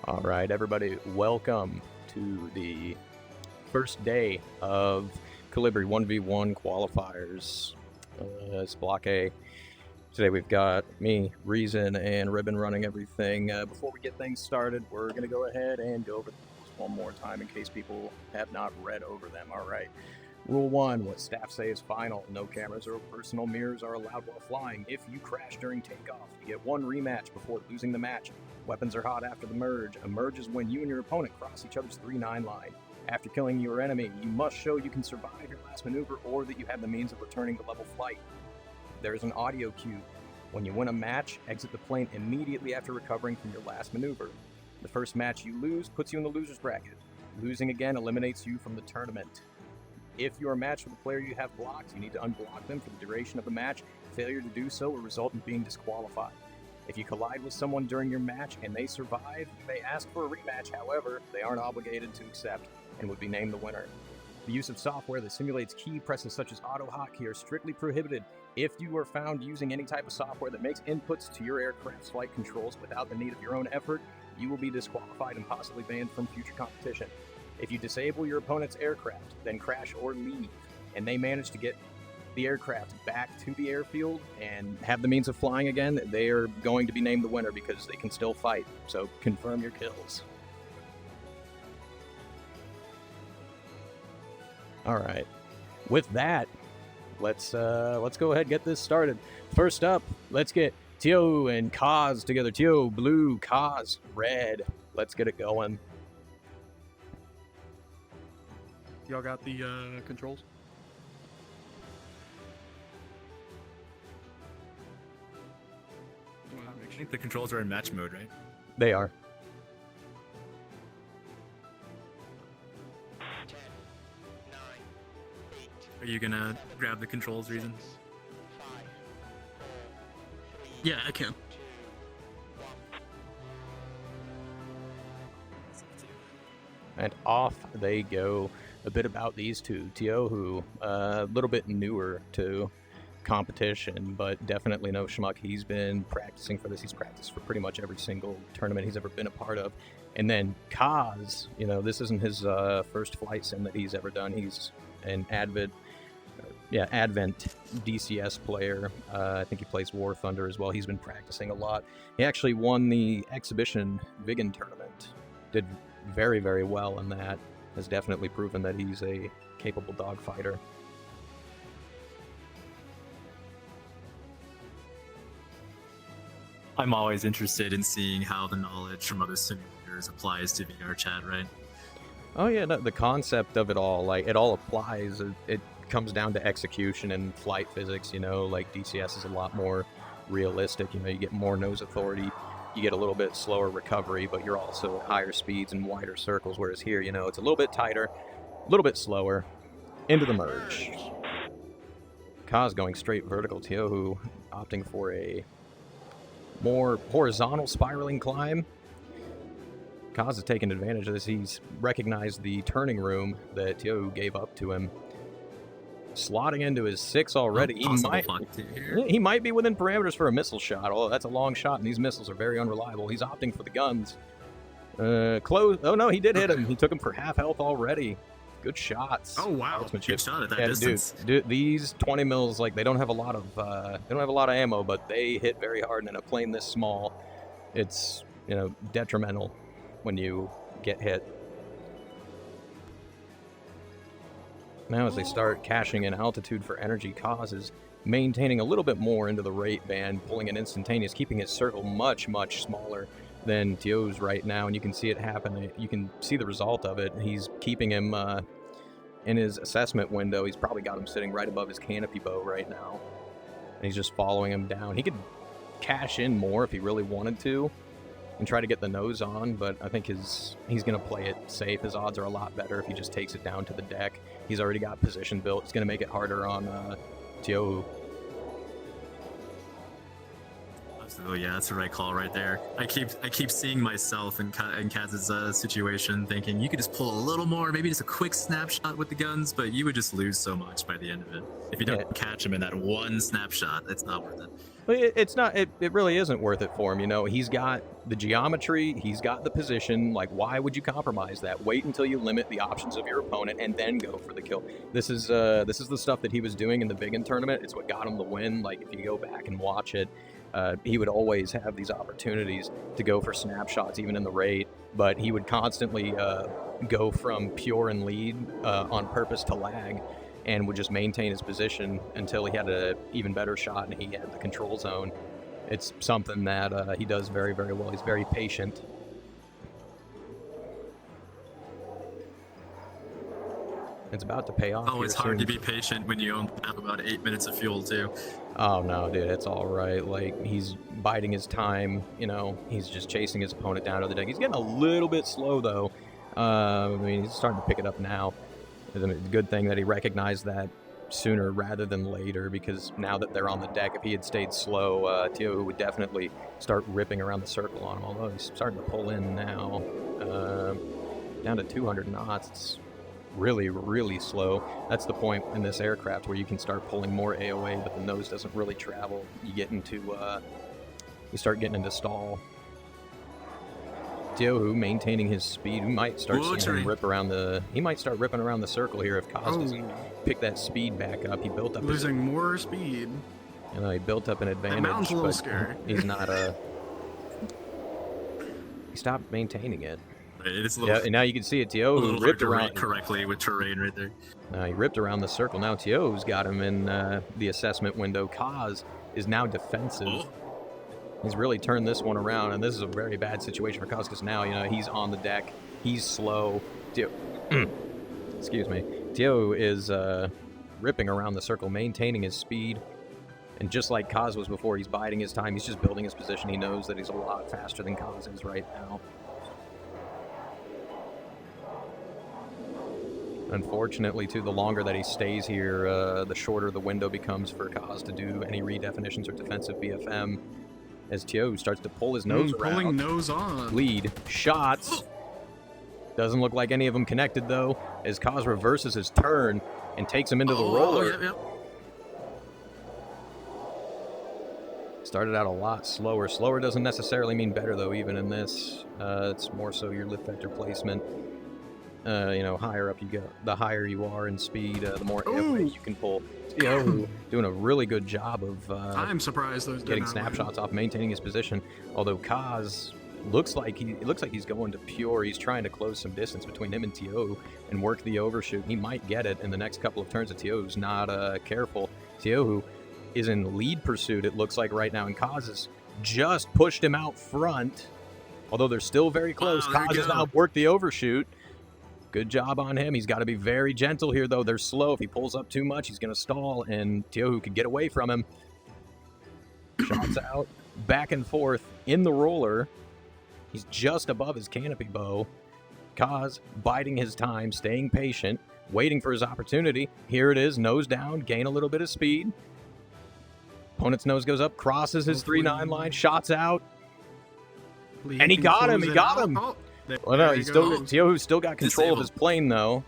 All right, everybody, welcome to the first day of Colibri 1v1 Qualifiers. It's Block A. Today we've got me, Reason, and Ribbon running everything. Before we get things started, we're going to go ahead and go over the rules one more time in case people have not read over them. All right. Rule 1, what staff say is final. No cameras or personal mirrors are allowed while flying. If you crash during takeoff, you get one rematch before losing the match. Weapons are hot after the merge. A merge is when you and your opponent cross each other's 3-9 line. After killing your enemy, you must show you can survive your last maneuver or that you have the means of returning to level flight. There is an audio cue. When you win a match, exit the plane immediately after recovering from your last maneuver. The first match you lose puts you in the loser's bracket. Losing again eliminates you from the tournament. If you are matched with a player you have blocked, you need to unblock them for the duration of the match. Failure to do so will result in being disqualified. If you collide with someone during your match and they survive, you may ask for a rematch. However, they aren't obligated to accept and would be named the winner. The use of software that simulates key presses such as auto hotkey are strictly prohibited. If you are found using any type of software that makes inputs to your aircraft's flight controls without the need of your own effort, you will be disqualified and possibly banned from future competition. If you disable your opponent's aircraft, then crash or leave, and they manage to get the aircraft back to the airfield and have the means of flying again, they are going to be named the winner because they can still fight. So confirm your kills. All right. With that, let's go ahead and get this started. First up, let's get Tio and Kaz together. Tio blue, Kaz red. Let's get it going. Y'all got the controls? I think the controls are in match mode, right? They are. 10, 9, 8. Are you gonna grab the controls, Reason? 5, 4, 3, Yeah, I can. 2, 1. And off they go. A bit about these two. Tio, who a little bit newer to competition, but definitely no schmuck. He's been practicing for this. He's practiced for pretty much every single tournament he's ever been a part of. And then Kaz, this isn't his first flight sim that he's ever done. He's an Advent DCS player. I think he plays War Thunder as well. He's been practicing a lot. He actually won the exhibition Vegan tournament. Did very, very well in that. Has definitely proven that he's a capable dogfighter. I'm always interested in seeing how the knowledge from other simulators applies to VR chat, right? Oh yeah, no, the concept of it all, like it all applies. It comes down to execution and flight physics. Like DCS is a lot more realistic. You get more nose authority. You get a little bit slower recovery, but you're also at higher speeds and wider circles, whereas here, it's a little bit tighter, a little bit slower. Into the merge. Kaz going straight vertical. Tio, who opting for a more horizontal spiraling climb. Kaz has taken advantage of this. He's recognized the turning room that Tio gave up to him. Slotting into his 6 already. He might be within parameters for a missile shot, although that's a long shot, and these missiles are very unreliable. He's opting for the guns. Close. Oh, no, he did hit him. He took him for half health already. Good shots. Oh, wow. Good shot at that distance. Dude, these 20 mils, they don't have a lot of ammo, but they hit very hard, and in a plane this small, it's, detrimental when you get hit. Now as they start cashing in altitude for energy, Kaz is maintaining a little bit more into the rate band, pulling an instantaneous, keeping his circle much, much smaller than Tio's right now, and you can see it happen. You can see the result of it. He's keeping him in his assessment window. He's probably got him sitting right above his canopy bow right now, and he's just following him down. He could cash in more if he really wanted to and try to get the nose on, but I think he's going to play it safe. His odds are a lot better if he just takes it down to the deck. He's already got position built. It's going to make it harder on Tio. Oh yeah, that's the right call right there. I keep seeing myself in Kaz's situation, thinking you could just pull a little more, maybe just a quick snapshot with the guns, but you would just lose so much by the end of it. If you don't catch him in that one snapshot, it's not worth it. Well, it's not. It really isn't worth it for him. You know, he's got the geometry. He's got the position. Like, why would you compromise that? Wait until you limit the options of your opponent and then go for the kill. This is the stuff that he was doing in the Big 1 tournament. It's what got him the win. Like, if you go back and watch it, he would always have these opportunities to go for snapshots, even in the raid. But he would constantly go from pure and lead on purpose to lag, and would just maintain his position until he had an even better shot and he had the control zone. It's something that he does very, very well. He's very patient. It's about to pay off. Oh, it's hard to be patient when you only have about 8 minutes of fuel, too. Oh, no, dude, it's all right. Like, he's biding his time, you know. He's just chasing his opponent down to the deck. He's getting a little bit slow, though. I mean, he's starting to pick it up now. It's a good thing that he recognized that sooner rather than later, because now that they're on the deck, if he had stayed slow, Tio would definitely start ripping around the circle on him, although he's starting to pull in now. Down to 200 knots. It's really, really slow. That's the point in this aircraft where you can start pulling more AOA, but the nose doesn't really travel. You get into, you start getting into stall. Tiohu maintaining his speed. We might start seeing him rip around the. He might start ripping around the circle here if Kaz doesn't pick that speed back up. He built up losing more speed. You know, he built up an advantage. That mountain's a little but scary. He's not a. He stopped maintaining it. It's a little, yeah, and now you can see it. Tiohu ripped around correctly with terrain right there. He ripped around the circle. Now Tiohu's got him in the assessment window. Kaz is now defensive. Oh. He's really turned this one around, and this is a very bad situation for Kaz because now, you know, he's on the deck. He's slow. Excuse me. Tio is ripping around the circle, maintaining his speed. And just like Kaz was before, he's biding his time. He's just building his position. He knows that he's a lot faster than Kaz is right now. Unfortunately, too, the longer that he stays here, the shorter the window becomes for Kaz to do any redefinitions or defensive BFM. As Tio starts to pull his nose around. Pulling nose on. Lead. Shots. Doesn't look like any of them connected, though, as Kaz reverses his turn and takes him into the roller. Yep. Started out a lot slower. Slower doesn't necessarily mean better, though, even in this. It's more so your lift vector placement. You know, higher up you go, the higher you are in speed, the more AOA you can pull. Tio doing a really good job of I'm surprised those getting snapshots off, maintaining his position. Although Kaz looks like he's going to pure. He's trying to close some distance between him and Tio and work the overshoot. He might get it in the next couple of turns if Tio's not careful. Tio is in lead pursuit, it looks like right now, and Kaz has just pushed him out front. Although they're still very close, Kaz has now worked the overshoot. Good job on him. He's got to be very gentle here, though. They're slow. If he pulls up too much, he's going to stall, and Tiohu could get away from him. Shots out, back and forth in the roller. He's just above his canopy bow. Kaz biding his time, staying patient, waiting for his opportunity. Here it is, nose down, gain a little bit of speed. Opponent's nose goes up, crosses his 3-9 line, shots out. And he got him. He got him. Well, no, Tiohu's still got control of his plane, though.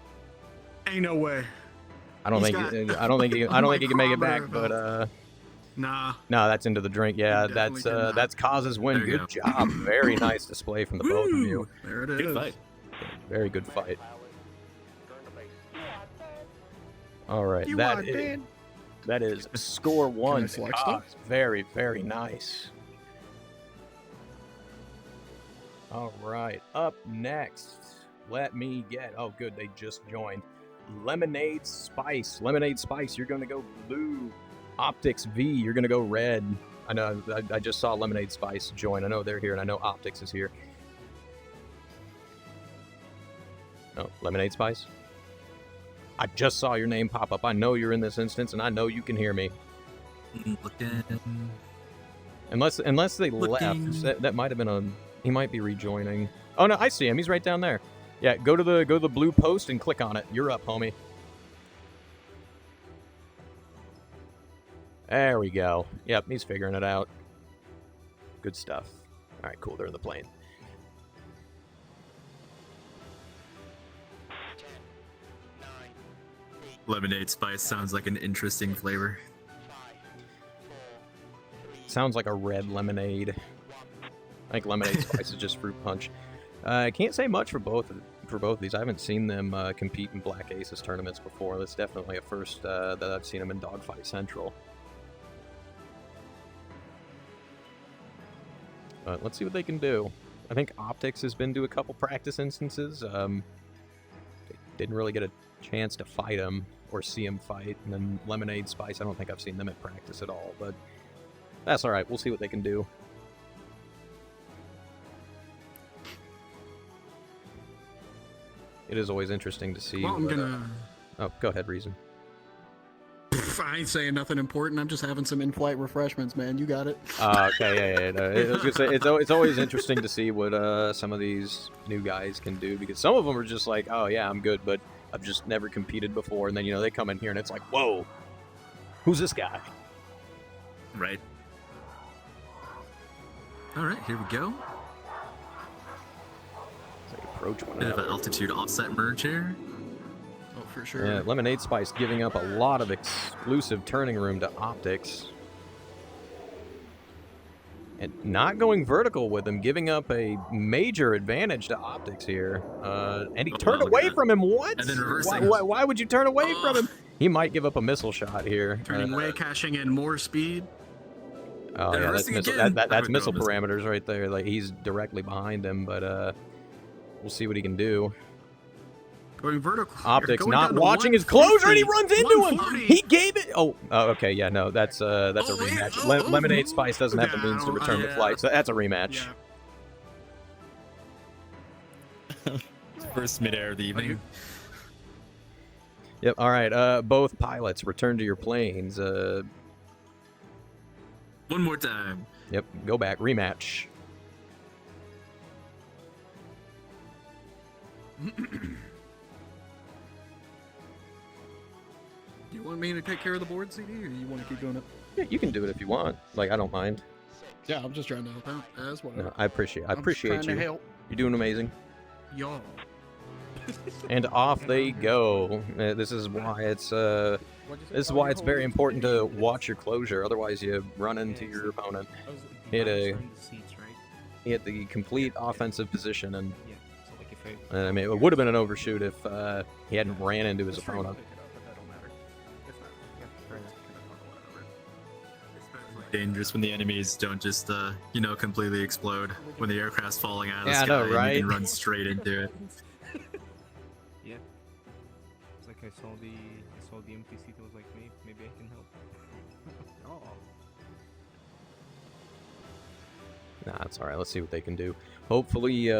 Ain't no way. I don't think he can make it back, but nah. No, that's into the drink. Yeah, that's Kaz's win. Good job. Very nice display from the both of you. There it is. Good fight. Very good fight. All right, that is score one. Very, very nice. All right, up next, let me get, oh good, they just joined. Lemonade Spice, you're gonna go blue. Optics V, you're gonna go red. I know, I just saw Lemonade Spice join. I know they're here, and I know Optics is here. Oh, Lemonade Spice? I just saw your name pop up. I know you're in this instance, and I know you can hear me. Unless they left, that might have been a... He might be rejoining. Oh no, I see him. He's right down there. Yeah, go to the blue post and click on it. You're up, homie. There we go. Yep, he's figuring it out. Good stuff. All right, cool. They're in the plane. 10, 9, 8, Lemonade Spice sounds like an interesting flavor. 5, 4, 3, sounds like a red lemonade. I think lemonade spice is just fruit punch. I can't say much for both of these. I haven't seen them compete in Black Aces tournaments before. That's definitely a first that I've seen them in Dogfight Central. But let's see what they can do. I think Optics has been to a couple practice instances. Didn't really get a chance to fight him or see him fight. And then Lemonade Spice, I don't think I've seen them at practice at all. But that's all right. We'll see what they can do. It is always interesting to see. Well, I'm gonna. Oh, go ahead, Reason. I ain't saying nothing important. I'm just having some in-flight refreshments, man. You got it. Okay, yeah. No, I was gonna say it's always interesting to see what some of these new guys can do, because some of them are just like, oh yeah, I'm good, but I've just never competed before, and then they come in here and it's like, whoa, who's this guy? Right. All right, here we go. They approach one Bit of another. an altitude offset merge here. Oh, for sure. Yeah, Lemonade Spice giving up a lot of exclusive turning room to Optics. And not going vertical with him, giving up a major advantage to Optics here. And he turned look away at that. from him. What? And then reversing. Why would you turn away from him? He might give up a missile shot here. Turning away, cashing in more speed. Oh yeah, that's reversing missile, again. that's I missile would go parameters right there. Like, he's directly behind him, but we'll see what he can do. Going vertical. Optics Going not down to watching his 150, closer, and he runs into him. 140. He gave it. Oh, okay, yeah, no, that's a Oh, wait, rematch. oh, Lemonade Spice doesn't have the Yeah, means to return the yeah. flight, so that's a rematch. Yeah. First midair of the evening. Yep. All right. Both pilots return to your planes. One more time. Yep. Go back. Rematch. Do you want me to take care of the board, CD, or you want to keep doing it? Yeah, you can do it if you want. Like, I don't mind. Yeah, I'm just trying to help out. As whatever. No, I appreciate I'm just trying you. to help You're doing amazing. y'all. And off they go. This is why it's this is why it's very important to watch your closure. Otherwise, you run into your opponent. He had the complete offensive position, and I mean, it would have been an overshoot if he hadn't ran into his opponent. Dangerous when the enemies don't just, completely explode. When the aircraft's falling out of the Yeah, I sky know, and right? you can run straight into it. Yeah. It's like I saw the NPC that was like, maybe I can help. Oh. Nah, it's all right. Let's see what they can do. Hopefully,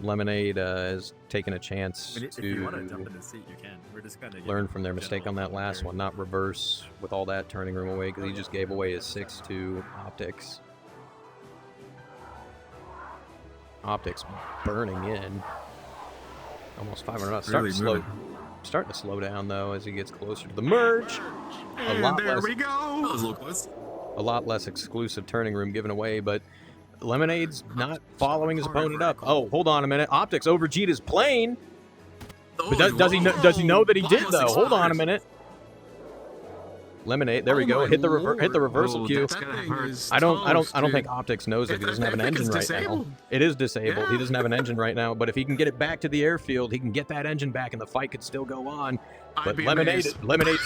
Lemonade has taken a chance If you want to to jump in the seat, you can. We're just kind of learn from their mistake on that last one, not reverse with all that turning room away, because he just gave away his 6 to Optics. Optics burning in. Almost 500 knots. Starting to slow down, though, as he gets closer to the merge. And there we That go. was a little close. A lot less exclusive turning room given away, but Lemonade's not following his opponent up. Oh, hold on a minute. Optics overg'd his plane. But does he know that he did, though? Hold on a minute. Lemonade, there we go. Hit the reversal cue. I don't think Optics knows it. He doesn't have an engine right now. It is disabled. He doesn't have an engine right now. But if he can get it back to the airfield, he can get that engine back, and the fight could still go on. But Lemonade's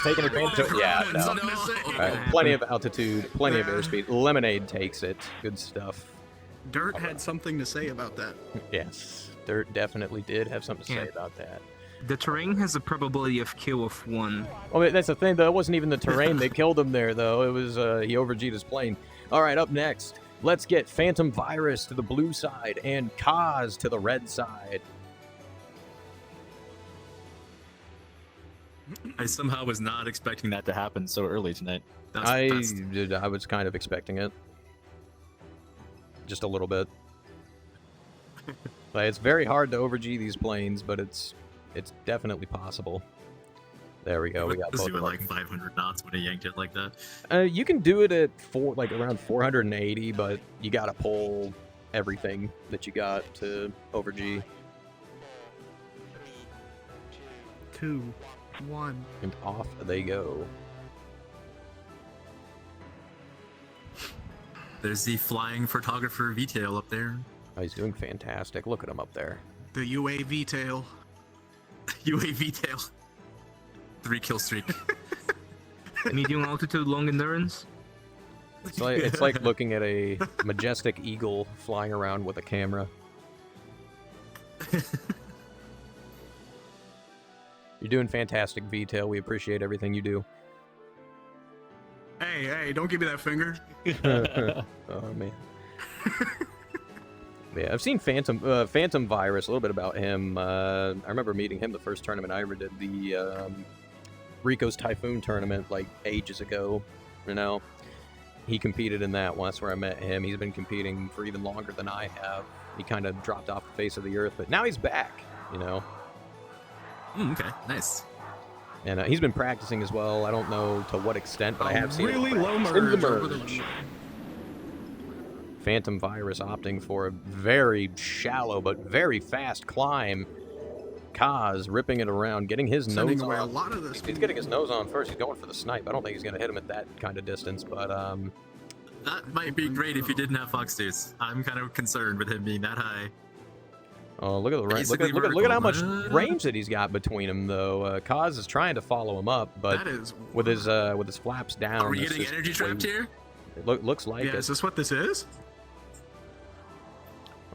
taking advantage of it. Yeah, no. Plenty of altitude, plenty of airspeed. Lemonade takes it. Good stuff. Dirt had something to say about that. Yes, Dirt definitely did have something to say about that. The terrain has a probability of kill of 1. Well, that's the thing, though. It wasn't even the terrain that killed him there, though. It was, he overg'd his plane. All right, up next, let's get Phantom Virus to the blue side and Kaz to the red side. I somehow was not expecting that to happen so early tonight. I was kind of expecting it. Just a little bit. But it's very hard to overg these planes, but it's definitely possible. There we go. We got both. Do it like 500 knots when he yanked it like that. You can do it at around 480, but you got to pull everything that you got to overg. 2, 1. And off they go. There's the flying photographer V-tail up there. Oh, he's doing fantastic. Look at him up there. The UAV tail. UAV tail. 3 kill streak. Medium altitude, long endurance. It's like looking at a majestic eagle flying around with a camera. You're doing fantastic, V-tail. We appreciate everything you do. Hey, don't give me that finger. Oh man. Yeah, I've seen Phantom Virus, a little bit about him. I remember meeting him the first tournament I ever did, the Rico's Typhoon tournament, like ages ago. You know, he competed in that one. That's where I met him. He's been competing for even longer than I have. He kind of dropped off the face of the earth, but now he's back. You know. Okay, nice. And he's been practicing as well. I don't know to what extent, but I have seen really him low practice in the merge over the merge. Phantom Virus opting for a very shallow but very fast climb. Kaz ripping it around, getting his Sending nose away a on. lot of this. He's getting his nose on first. He's going for the snipe. I don't think he's going to hit him at that kind of distance, but That might be great if you didn't have Fox Deuce. I'm kind of concerned with him being that high. oh, look at the range. Basically Look at how much vertical. range that he's got between him, though. Kaz is trying to follow him up, but That is. with his flaps down. Are we it's getting just energy trapped way- here? It looks like Yeah, it. is this what this is?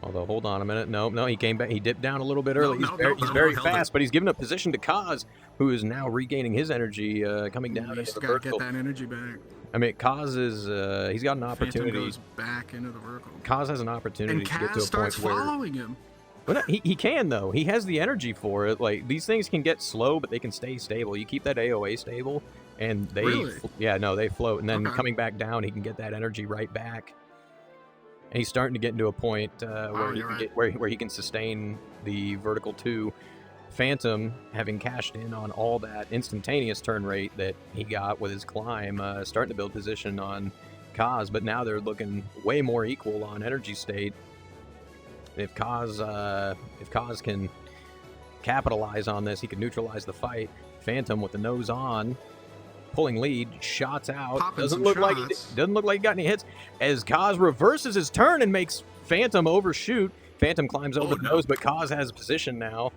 Although, hold on a minute. No, he came back. He dipped down a little bit early. No, He's no, very held fast, it. but he's giving up position to Kaz, who is now regaining his energy, coming down He's into the got to vertical. get that energy back. I mean, Kaz is, he's got an Phantom opportunity. goes back into the vertical. Kaz has an opportunity And to get to Kaz a starts point where... following him. Well, no, he can, though. He has the energy for it. Like, these things can get slow, but they can stay stable. You keep that AOA stable, and they... Really? Yeah, no, they float. And then Okay. coming back down, he can get that energy right back. And he's starting to get into a point where, he you're can right. where he can sustain the vertical 2. Phantom, having cashed in on all that instantaneous turn rate that he got with his climb, starting to build position on Kaz, but now they're looking way more equal on energy state. If Kaz can capitalize on this, he can neutralize the fight. Phantom with the nose on, pulling lead, shots out. Popping Doesn't some look shots. like he got any hits. As Kaz reverses his turn and makes Phantom overshoot. Phantom climbs over the nose, but Kaz has position now.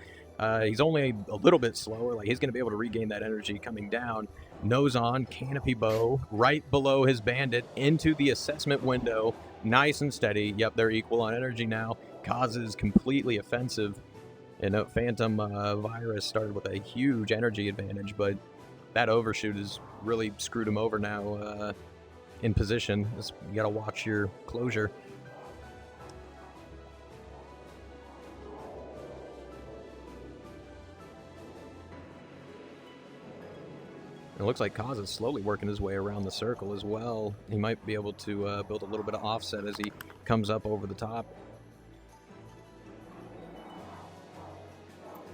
He's only a little bit slower. Like, he's going to be able to regain that energy coming down. Nose on, canopy bow, right below his bandit, into the assessment window. Nice and steady. Yep, they're equal on energy now. Kaz is completely offensive. And Phantom Virus started with a huge energy advantage, but that overshoot has really screwed him over now in position. You got to watch your closure. It looks like Kaz is slowly working his way around the circle as well. He might be able to build a little bit of offset as he comes up over the top.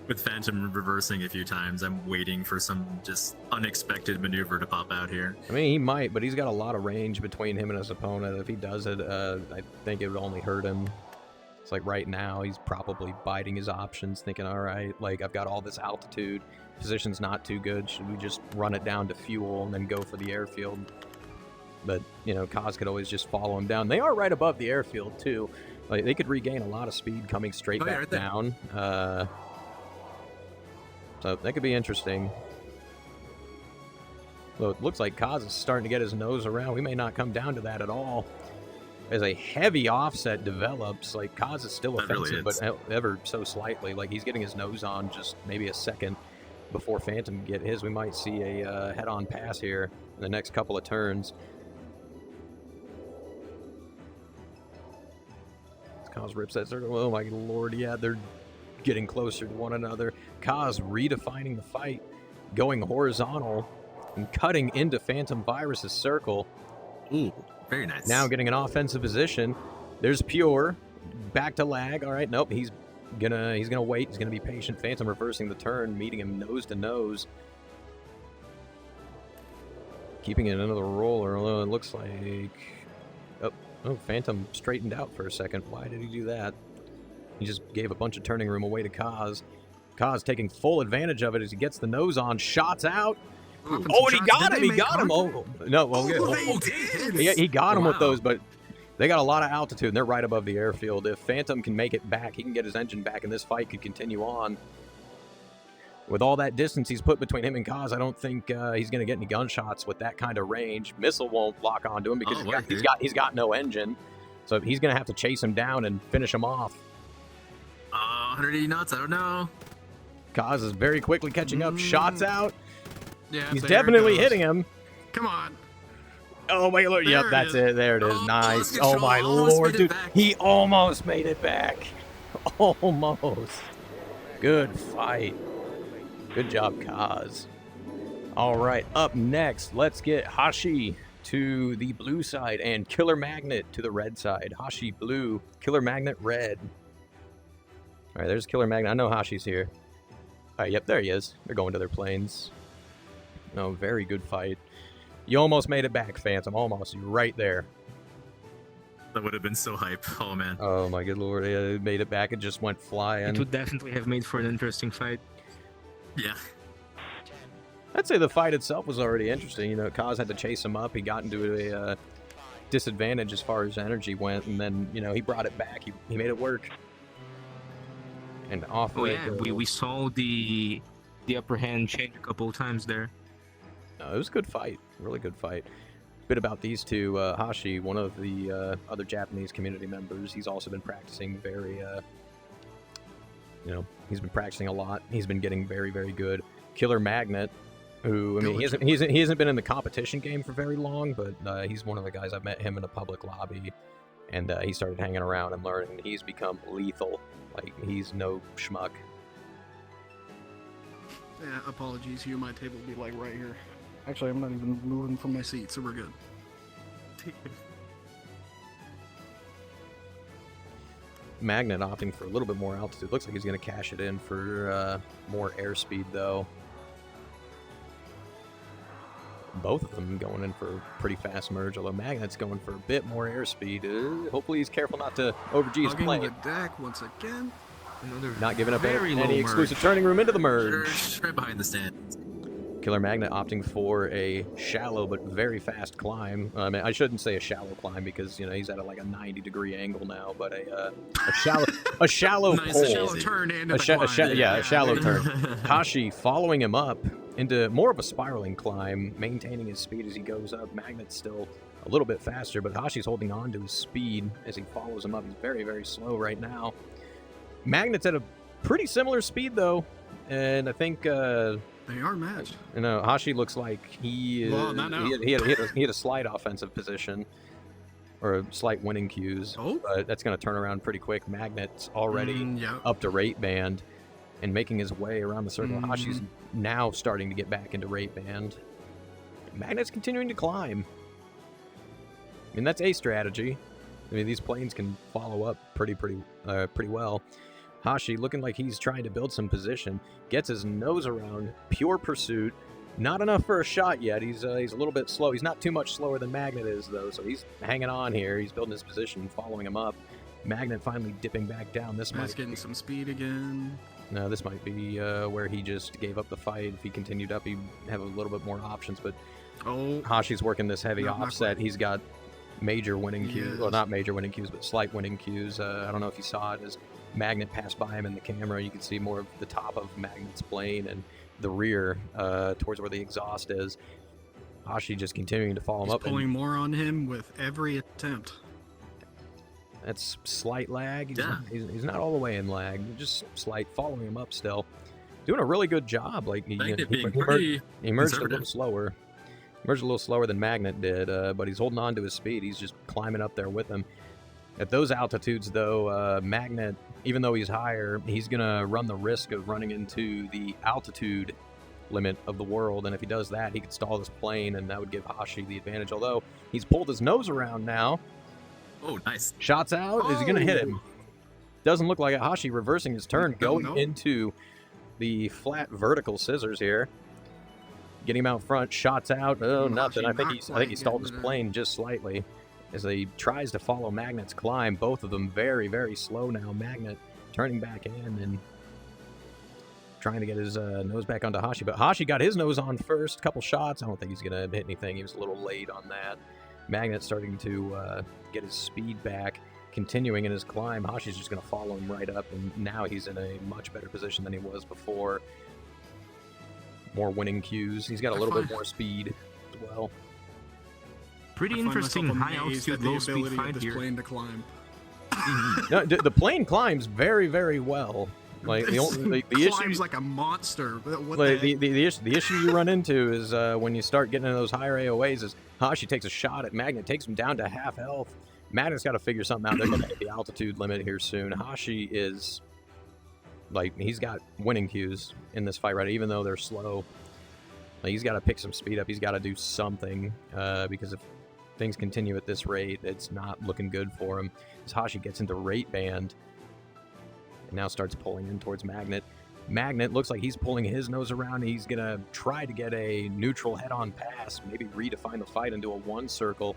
With Phantom reversing a few times, I'm waiting for some just unexpected maneuver to pop out here. I mean, he might, but he's got a lot of range between him and his opponent. If he does it, I think it would only hurt him. It's like right now, he's probably biding his options, thinking, all right, like, I've got all this altitude. Position's not too good. Should we just run it down to fuel and then go for the airfield? But, you know, Kaz could always just follow him down. They are right above the airfield, too. Like, they could regain a lot of speed coming straight back right there. down. So that could be interesting. Though it looks like Kaz is starting to get his nose around. We may not come down to that at all. As a heavy offset develops, like, Kaz is still That really offensive, is. but ever so slightly. Like, he's getting his nose on just maybe a second before Phantom can get his. We might see a head-on pass here in the next couple of turns. As Kaz rips that circle. Oh my lord, yeah, they're getting closer to one another. Kaz redefining the fight, going horizontal and cutting into Phantom Virus's circle. Ooh, very nice. Now getting an offensive position. There's Pure. Back to lag. All right, nope, he's gonna wait. He's gonna be patient. Phantom reversing the turn, meeting him nose to nose. Keeping it into the roller, although it looks like... Oh, Phantom straightened out for a second. Why did he do that? He just gave a bunch of turning room away to Kaz. Kaz taking full advantage of it as he gets the nose on, shots out. Popping Oh, some and he shots. got Did him! they He make got him! contact? Oh, no, well, Oh, they did! he got him with Wow. those, but They got a lot of altitude, and they're right above the airfield. If Phantom can make it back, he can get his engine back, and this fight could continue on. With all that distance he's put between him and Kaz, I don't think he's going to get any gunshots with that kind of range. Missile won't lock onto him because he's got no engine. So he's going to have to chase him down and finish him off. 180 knots, I don't know. Kaz is very quickly catching up. Shots out. Yeah, He's there it definitely goes. hitting him. Come on. Oh, my Lord. Yep, There it that's is. it. There it is. Oh, Nice. lost Oh, control. my Almost Lord, made it dude. back. He almost made it back. Almost. Good fight. Good job, Kaz. All right, up next, let's get Hashi to the blue side and Killer Magnet to the red side. Hashi blue, Killer Magnet red. All right, there's Killer Magnet. I know Hashi's here. All right, yep, there he is. They're going to their planes. Oh, very good fight. You almost made it back, Phantom. Almost. You're right there. That would have been so hype. Oh man. Oh, my good Lord. Yeah, it made it back. It just went flying. It would definitely have made for an interesting fight. Yeah. I'd say the fight itself was already interesting. You know, Kaz had to chase him up. He got into a disadvantage as far as energy went, and then, you know, he brought it back. He made it work. And off Oh it yeah, goes. we saw the upper hand change a couple of times there. No, it was a good fight. Really good fight. Bit about these two. Hashi, one of the other Japanese community members, he's also been practicing very, you know, he's been practicing a lot. He's been getting very, very good. Killer Magnet, who, I mean, he hasn't been in the competition game for very long, but he's one of the guys. I've met him in a public lobby, and he started hanging around and learning, and he's become lethal. Like, he's no schmuck. Yeah, apologies. You, my table will be like right here. Actually, I'm not even moving from my seat, so we're good. Magnet opting for a little bit more altitude. Looks like he's going to cash it in for more airspeed, though. Both of them going in for a pretty fast merge, although Magnet's going for a bit more airspeed. Hopefully he's careful not to over-G his Hugging plane. the deck once again. Another Not giving up very low any merge. exclusive turning room into the merge. Right behind the stand. Killer Magnet opting for a shallow but very fast climb. I mean, I shouldn't say a shallow climb because, you know, he's at like a 90-degree angle now, but a shallow Nice pull. Shallow turn into the climb. A shallow there you turn. go. Hashi following him up into more of a spiraling climb, maintaining his speed as he goes up. Magnet's still a little bit faster, but Hashi's holding on to his speed as he follows him up. He's very, very slow right now. Magnet's at a pretty similar speed, though, and I think... They are matched. you know, Hashi looks like he is, Well, not now. he had a slight offensive position, or a slight winning cues, Oh. but that's going to turn around pretty quick. Magnet's already Yeah. up to rate band and making his way around the circle. Hashi's now starting to get back into rate band. Magnet's continuing to climb. I mean, that's a strategy. I mean, these planes can follow up pretty well. Hashi looking like he's trying to build some position. Gets his nose around. Pure pursuit. Not enough for a shot yet. He's a little bit slow. He's not too much slower than Magnet is, though, so he's hanging on here. He's building his position, following him up. Magnet finally dipping back down. This Matt's might getting some speed again. no, this might be where he just gave up the fight. If he continued up, he'd have a little bit more options, but Oh. Hashi's working this heavy Not offset. quite. He's got major winning He cues. is. Well, not major winning cues, but slight winning cues. I don't know if you saw it as Magnet passed by him in the camera. You could see more of the top of Magnet's plane and the rear towards where the exhaust is. Hashi just continuing to follow him He's up. pulling more on him with every attempt. That's slight lag. Yeah. He's not all the way in lag. Just slight, following him up still. Doing a really good job. Like Magnet being he pretty emerged a little conservative. slower. Emerged a little slower than Magnet did, but he's holding on to his speed. He's just climbing up there with him. At those altitudes, though, Magnet, even though he's higher, he's going to run the risk of running into the altitude limit of the world, and if he does that, he could stall his plane, and that would give Hashi the advantage, although he's pulled his nose around now. Oh, nice. Shots out. Is he going to hit him? Doesn't look like it. Hashi reversing his turn, going no. into the flat vertical scissors here. Getting him out front. Shots out. Oh, Hashi nothing. I think not he stalled quite his getting plane just slightly as he tries to follow Magnet's climb. Both of them very, very slow now. Magnet turning back in and trying to get his nose back onto Hashi, but Hashi got his nose on first. Couple shots. I don't think he's going to hit anything. He was a little late on that. Magnet's starting to get his speed back, continuing in his climb. Hashi's just going to follow him right up, and now he's in a much better position than he was before. More winning cues. He's got a little bit more speed as well. Pretty I find interesting myself high amazed altitude, at the low speed ability of fight this here. plane to climb. No, the plane climbs very, very well. Like the climbs issue, like a monster. What like the heck? the issue you run into is when you start getting into those higher AOAs. Is Hashi takes a shot at Magnet, takes him down to half health. Magnet's got to figure something out. They're going to hit the altitude limit here soon. Hashi is like he's got winning cues in this fight, right? Even though they're slow, like, he's got to pick some speed up. He's got to do something because if things continue at this rate, it's not looking good for him. As Hashi gets into rate band and now starts pulling in towards Magnet. Magnet looks like he's pulling his nose around. He's going to try to get a neutral head-on pass, maybe redefine the fight into a one circle.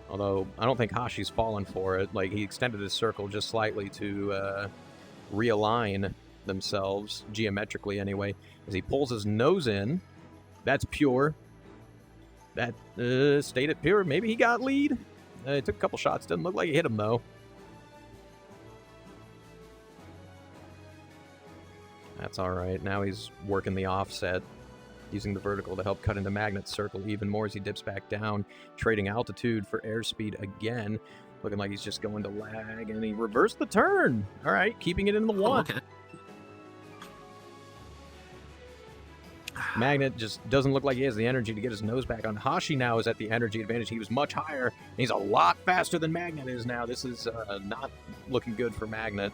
Although, I don't think Hashi's fallen for it. Like, he extended his circle just slightly to realign themselves, geometrically anyway, as he pulls his nose in. That's pure. That stayed at pure. Maybe he got lead. He took a couple shots. Doesn't look like he hit him, though. That's all right. Now he's working the offset, using the vertical to help cut into Magnet's circle even more as he dips back down, trading altitude for airspeed again. Looking like he's just going to lag, and he reversed the turn. All right, keeping it in the one. Okay. Magnet just doesn't look like he has the energy to get his nose back on. Hashi now is at the energy advantage. He was much higher, and he's a lot faster than Magnet is now. This is not looking good for Magnet.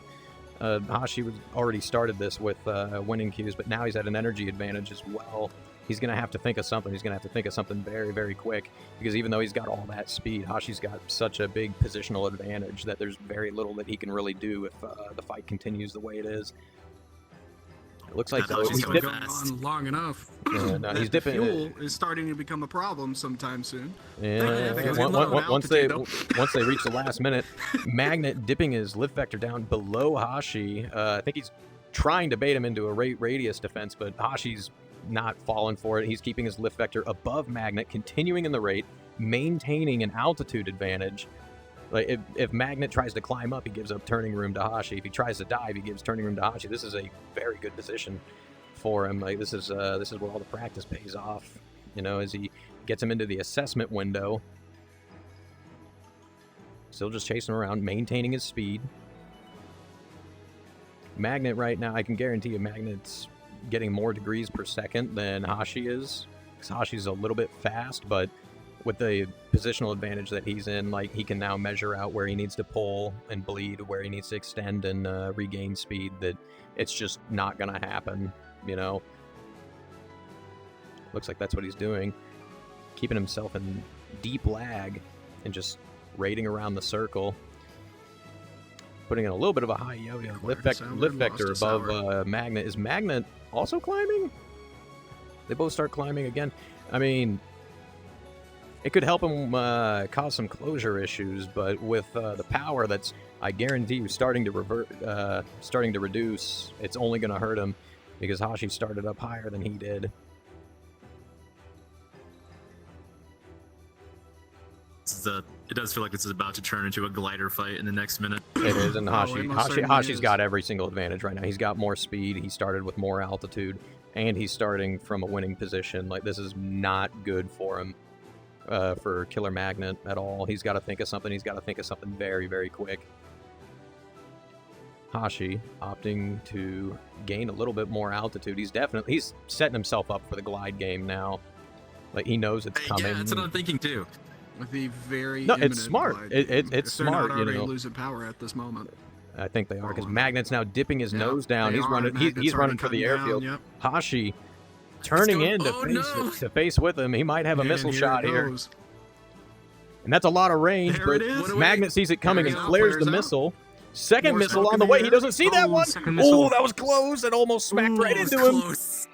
Hashi was already started this with winning cues, but now he's at an energy advantage as well. He's going to have to think of something. He's going to have to think of something very, very quick, because even though he's got all that speed, Hashi's got such a big positional advantage that there's very little that he can really do if the fight continues the way it is. It looks like Hashi's he's going dipping. fast. On long enough. Yeah, no, he's dipping. Fuel is starting to become a problem sometime soon. Yeah, because on- they load on- once they altitude, once they reach the last minute, Magnet dipping his lift vector down below Hashi. I think he's trying to bait him into a rate radius defense, but Hashi's not falling for it. He's keeping his lift vector above Magnet, continuing in the rate, maintaining an altitude advantage. Like if Magnet tries to climb up, he gives up turning room to Hashi. If he tries to dive, he gives turning room to Hashi. This is a very good position for him. Like this is where all the practice pays off. You know, as he gets him into the assessment window. Still just chasing around, maintaining his speed. Magnet right now, I can guarantee you, Magnet's getting more degrees per second than Hashi is. Because Hashi's a little bit fast, but with the positional advantage that he's in, like, he can now measure out where he needs to pull and bleed, where he needs to extend and regain speed. That it's just not going to happen, you know. Looks like that's what he's doing. Keeping himself in deep lag and just raiding around the circle. Putting in a little bit of a high yo-yo. Lift vector above Magnet. Is Magnet also climbing? They both start climbing again. I mean, it could help him cause some closure issues, but with the power that's, I guarantee you, starting to reduce, it's only going to hurt him because Hashi started up higher than he did. It does feel like this is about to turn into a glider fight in the next minute. It is, and it most certainly Hashi's is. got every single advantage right now. He's got more speed, he started with more altitude, and he's starting from a winning position. Like, this is not good for him, for Killer Magnet at all. He's got to think of something. He's got to think of something very, very quick. Hashi opting to gain a little bit more altitude. He's setting himself up for the glide game now. Like, he knows it's coming. Yeah, that's what I'm thinking too. With the very No, it's imminent smart. glide It's game, if smart, they're not you already know. losing power at this moment. I think they are, because Oh. Magnet's now dipping his Yeah, nose down. they He's are. running. Magnet's He's running for already the cutting airfield. down, yep. Hashi turning going- in to, oh, to face with him. He might have a And missile here shot it here, goes. and that's a lot of range. There but it is. Magnet sees it coming Flares and out, flares flares the out. missile. Second More missile smoke on in the the way. He air. doesn't see that Oh, one. second missile. Oh, that was close. It almost smacked right Ooh, that was into him. close.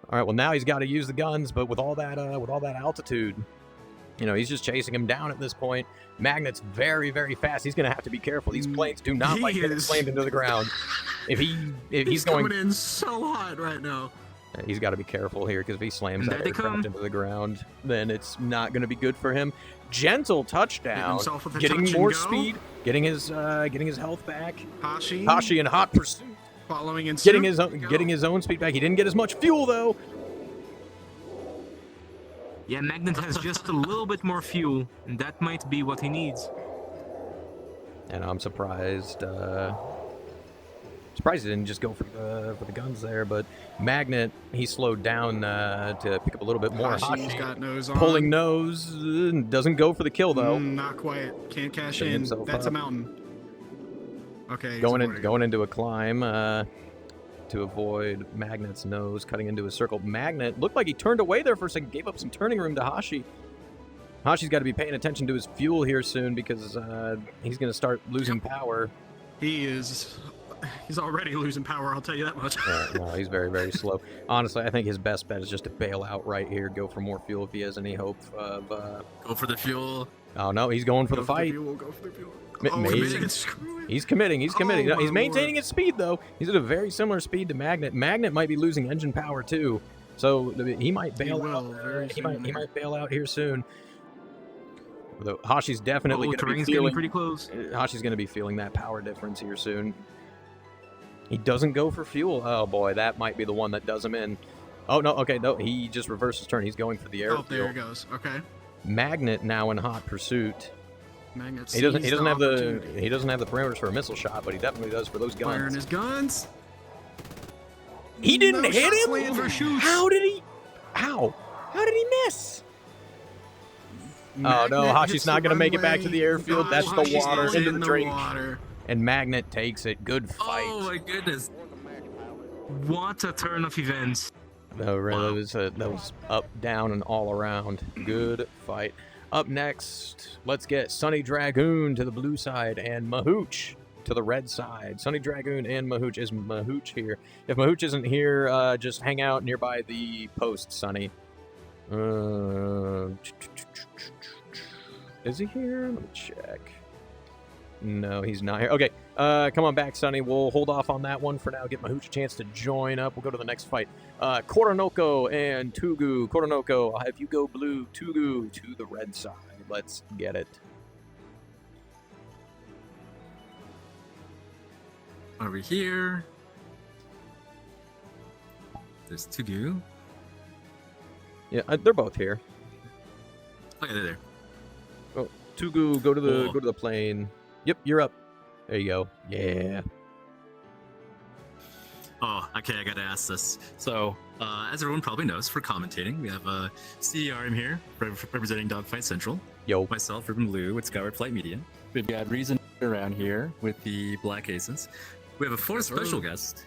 All right, well, now he's got to use the guns, but with all that altitude, you know, he's just chasing him down at this point. Magnet's very, very fast. He's going to have to be careful. These planes do not He like getting is. slammed into the ground. If he's He's going, coming in so hot right now. He's got to be careful here because if he slams And that there they aircraft come. into the ground, then it's not going to be good for him. Gentle touchdown, himself with a getting touch and more go. speed, getting his health back. Hashi Hashi in hot pursuit, following in getting suit. his own speed back. He didn't get as much fuel though. Yeah, Magnet has just a little bit more fuel, and that might be what he needs. And I'm surprised. Surprised he didn't just go for the guns there, but Magnet, he slowed down to pick up a little bit more. Hashi's Hashi got nose on. pulling nose, doesn't go for the kill though. Not quite. Can't cash Setting in. himself That's a up. mountain. Okay. he's Going avoiding it. into a climb to avoid Magnet's nose, cutting into a circle. Magnet looked like he turned away there for a second, gave up some turning room to Hashi. Hashi's got to be paying attention to his fuel here soon because he's going to start losing power. He's already losing power. I'll tell you that much. No, he's very, very slow. Honestly, I think his best bet is just to bail out right here, go for more fuel if he has any hope of... Go for the fuel. Oh, no, he's going for the fight. Go for the fuel. Maybe. Screw it. He's committing. He's committing. Oh, He's my maintaining Lord. his speed, though. He's at a very similar speed to Magnet. Magnet might be losing engine power, too. So he might bail out. very He soon here. might bail out here soon. Although Hashi's definitely going to be terrain's getting feeling... pretty close. Hashi's going to be feeling that power difference here soon. He doesn't go for fuel. Oh, boy, that might be the one that does him in. Oh, no, okay, no, he just reversed his turn. He's going for the air Oh, there fuel. it goes. Okay. Magnet now in hot pursuit. Magnet He doesn't sees have the opportunity. parameters for a missile shot, but he definitely does for those Firing guns. his guns. He didn't No hit shots him. landed for shoots. How did he? How? How did he miss? Oh no, Magnet Hashi's hits not the going to make it back to runway. the airfield. No, That's the Hashi's water in into the drink. water. And Magnet takes it. Good fight. Oh my goodness. What a turn of events. No, really, Wow. that was up, down, and all around. Good fight. Up next, let's get Sunny Dragoon to the blue side and Mahooch to the red side. Sunny Dragoon and Mahooch. Is Mahooch here? If Mahooch isn't here, just hang out nearby the post, Sunny. Is he here? Let me check. No, he's not here. Okay, come on back, Sunny. We'll hold off on that one for now. Give Mahooch a chance to join up. We'll go to the next fight. Koronoko and Tugu. Koronoko, I'll have you go blue. Tugu to the red side. Let's get it. Over here. There's Tugu. Yeah, they're both here. Okay, they're there. Oh, Tugu, go to Oh. the plane. Yep, you're up. There you go. Yeah. Oh, okay, I gotta ask this. So, as everyone probably knows, for commentating, we have CERM here, representing Dogfight Central. Yo. Myself, Ruben Blue, with Skyward Flight Media. We've got Reason around here with the Black Aces. We have a fourth Yes, sir. special guest.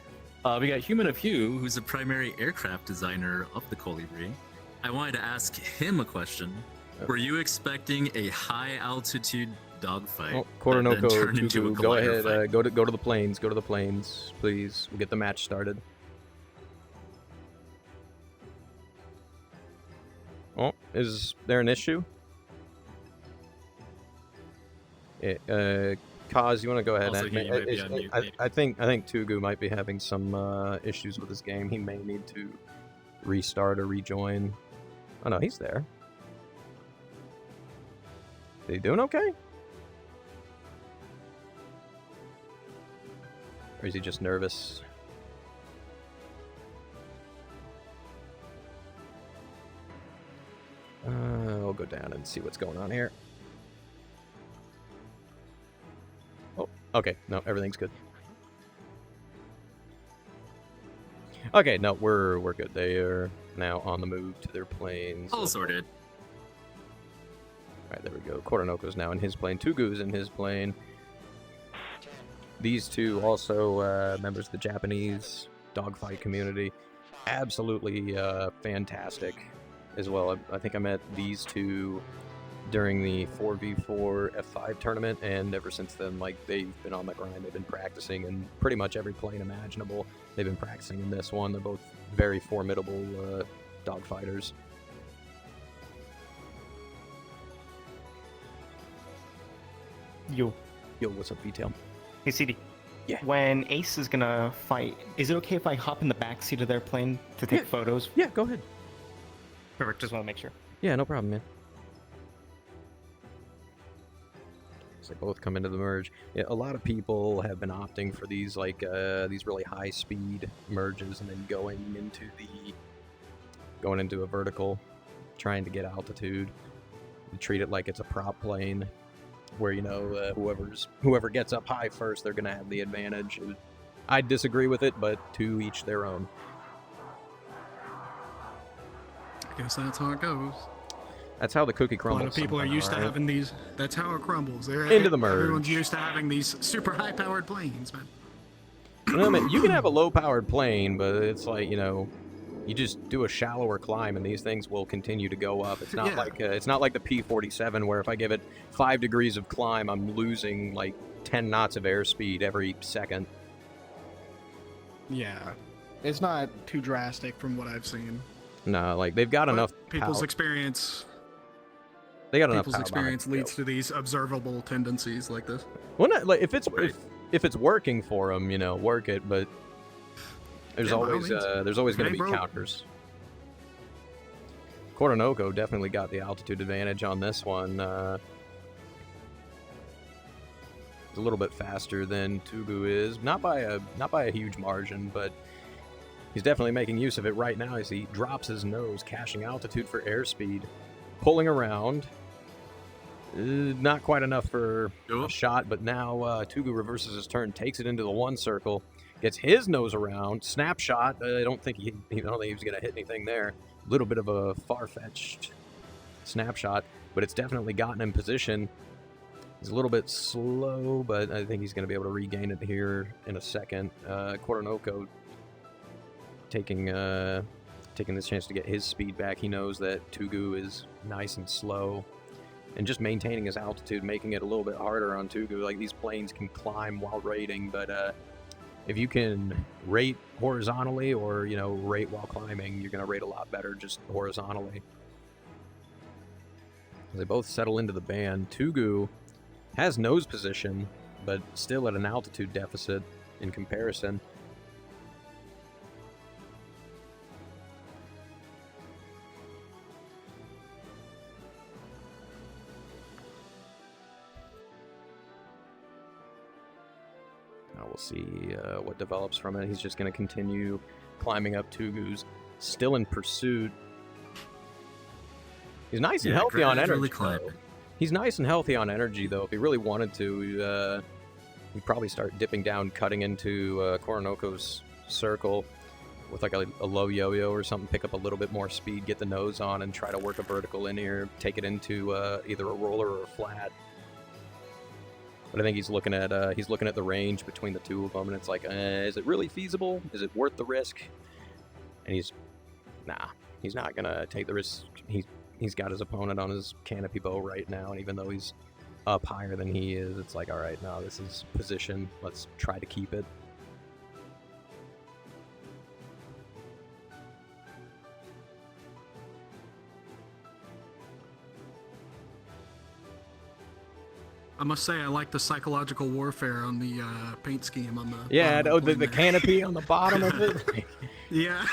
We got Human of Hugh, who's the primary aircraft designer of the Colibri. I wanted to ask him a question. Were you expecting a high altitude dogfight? Oh, that then Koronoko, turned into a Tugu, go collider ahead. fight? Go to the planes. Go to the planes, please. We'll get the match started. Oh, is there an issue? Kaz, you want to go ahead? Also, and he might be on mute, maybe. I think Tugu might be having some issues with his game. He may need to restart or rejoin. Oh no, he's there. Is he doing okay? Or is he just nervous? I'll go down and see what's going on here. Oh, okay. No, everything's good. Okay, no, we're good. They are now on the move to their planes. All sorted. Alright, there we go. Koronoko's now in his plane. Tugu's in his plane. These two also members of the Japanese dogfight community. Absolutely fantastic as well. I think I met these two during the 4v4 F5 tournament, and ever since then, like, they've been on the grind. They've been practicing in pretty much every plane imaginable. They've been practicing in this one. They're both very formidable dogfighters. Yo, Yo, what's up, VTail? hey CD. Yeah. When Ace is gonna fight, is it okay if I hop in the backseat of their plane to take photos? Yeah, go ahead. Perfect. Just want to make sure. Yeah, no problem, man. So they both come into the merge. Yeah, a lot of people have been opting for these these really high speed merges and then going into a vertical, trying to get altitude. You treat it like it's a prop plane, where whoever gets up high first, they're gonna have the advantage. I disagree with it, but to each their own. I guess that's how it goes. That's how the cookie A crumbles. lot of people are somehow, used to right? having these. That's how it crumbles. Into the merge. Everyone's used to having these super high-powered planes, man. No, man, you can have a low-powered plane, but it's like, you just do a shallower climb, and these things will continue to go up. It's not it's not like the P-47, where if I give it 5 degrees of climb, I'm losing like 10 knots of airspeed every second. Yeah, it's not too drastic from what I've seen. No, like they've got enough. People's power. experience. They got enough. People's power experience behind it, leads to these observable tendencies like this. Well, not, like if it's Right. if it's working for them, work it. But there's Yeah, by all always means. going to be Hey, bro. counters. Coronoko definitely got the altitude advantage on this one. He's a little bit faster than Tugu is, not by a huge margin, but he's definitely making use of it right now as he drops his nose, caching altitude for airspeed, pulling around. Not quite enough for a shot, but now Tugu reverses his turn, takes it into the one circle, gets his nose around, snapshot. I don't think he was going to hit anything there. A little bit of a far-fetched snapshot, but it's definitely gotten him position. He's a little bit slow, but I think he's going to be able to regain it here in a second. Coronoko taking this chance to get his speed back. He knows that Tugu is nice and slow, and just maintaining his altitude, making it a little bit harder on Tugu. Like, these planes can climb while rating, but if you can rate horizontally or, rate while climbing, you're going to rate a lot better just horizontally. They both settle into the band. Tugu has nose position, but still at an altitude deficit in comparison. Now we'll see what develops from it. He's just going to continue climbing up Tugu's, still in pursuit. He's nice and healthy on energy. He's nice and healthy on energy, though. If he really wanted to, he'd probably start dipping down, cutting into Coronoko's circle with like a low yo-yo or something, pick up a little bit more speed, get the nose on, and try to work a vertical in here, take it into either a roller or a flat. But I think he's looking at the range between the two of them, and it's like, is it really feasible? Is it worth the risk? And he's not gonna take the risk. He's got his opponent on his canopy bow right now, and even though he's up higher than he is, it's like, all right, no, this is position. Let's try to keep it. I must say, I like the psychological warfare on the paint scheme on the. Yeah, bottom of the there. canopy on the bottom of it. Yeah.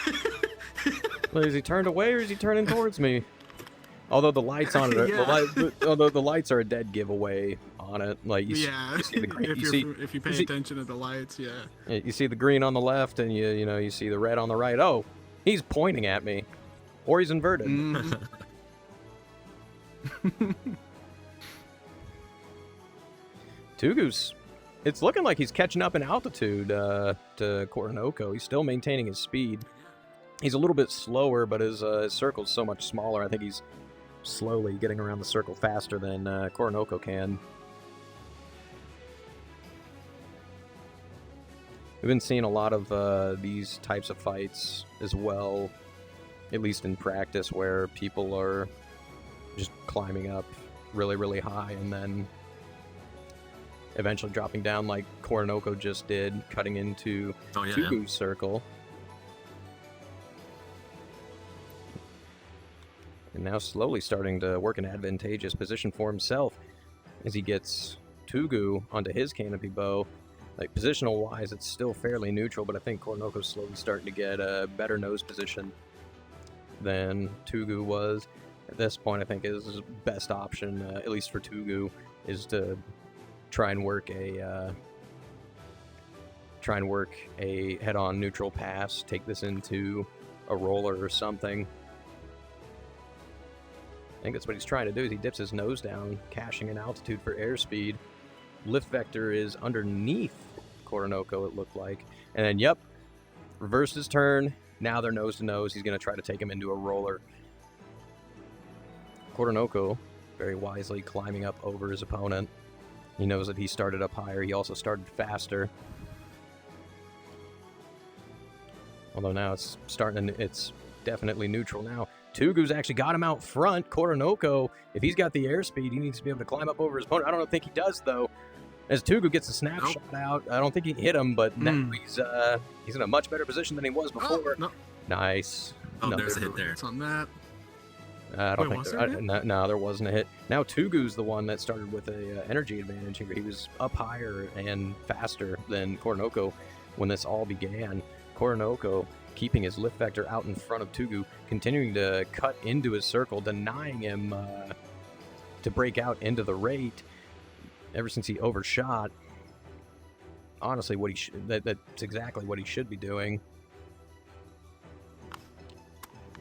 Well, is he turned away or is he turning towards me? Although the lights on it, Yeah. although the lights are a dead giveaway on it. Like you see the green, if you pay attention to the lights, yeah. you see the green on the left, and you see the red on the right. Oh, he's pointing at me, or he's inverted. Mhm. Tugu's, it's looking like he's catching up in altitude to Coronoko. He's still maintaining his speed. He's a little bit slower, but his circle's so much smaller. I think he's slowly getting around the circle faster than Coronoko can. We've been seeing a lot of these types of fights as well, at least in practice, where people are just climbing up really, really high and then eventually dropping down like Coronoko just did, cutting into Tugu's circle. And now slowly starting to work an advantageous position for himself as he gets Tugu onto his canopy bow. Like, positional-wise, it's still fairly neutral, but I think Kornoko's slowly starting to get a better nose position than Tugu was. At this point, I think his best option, at least for Tugu, is to try and work a head-on neutral pass, take this into a roller or something. I think that's what he's trying to do. Is he dips his nose down, caching in altitude for airspeed. Lift vector is underneath Koronoko, it looked like. And then, yep, reversed his turn. Now they're nose to nose. He's going to try to take him into a roller. Koronoko, very wisely climbing up over his opponent. He knows that he started up higher. He also started faster. Although now it's definitely neutral now. Tugu's actually got him out front. Koronoko, if he's got the airspeed, he needs to be able to climb up over his opponent. I don't think he does, though. As Tugu gets a snapshot out, I don't think he hit him, but now he's in a much better position than he was before. No. Nice. Oh, there's a hit there. It's on that. I don't Wait, think no, there wasn't a hit. Now Tugu's the one that started with a energy advantage here. He was up higher and faster than Koronoko when this all began. Koronoko keeping his lift vector out in front of Tugu, continuing to cut into his circle, denying him to break out into the rate ever since he overshot. Honestly, that's exactly what he should be doing.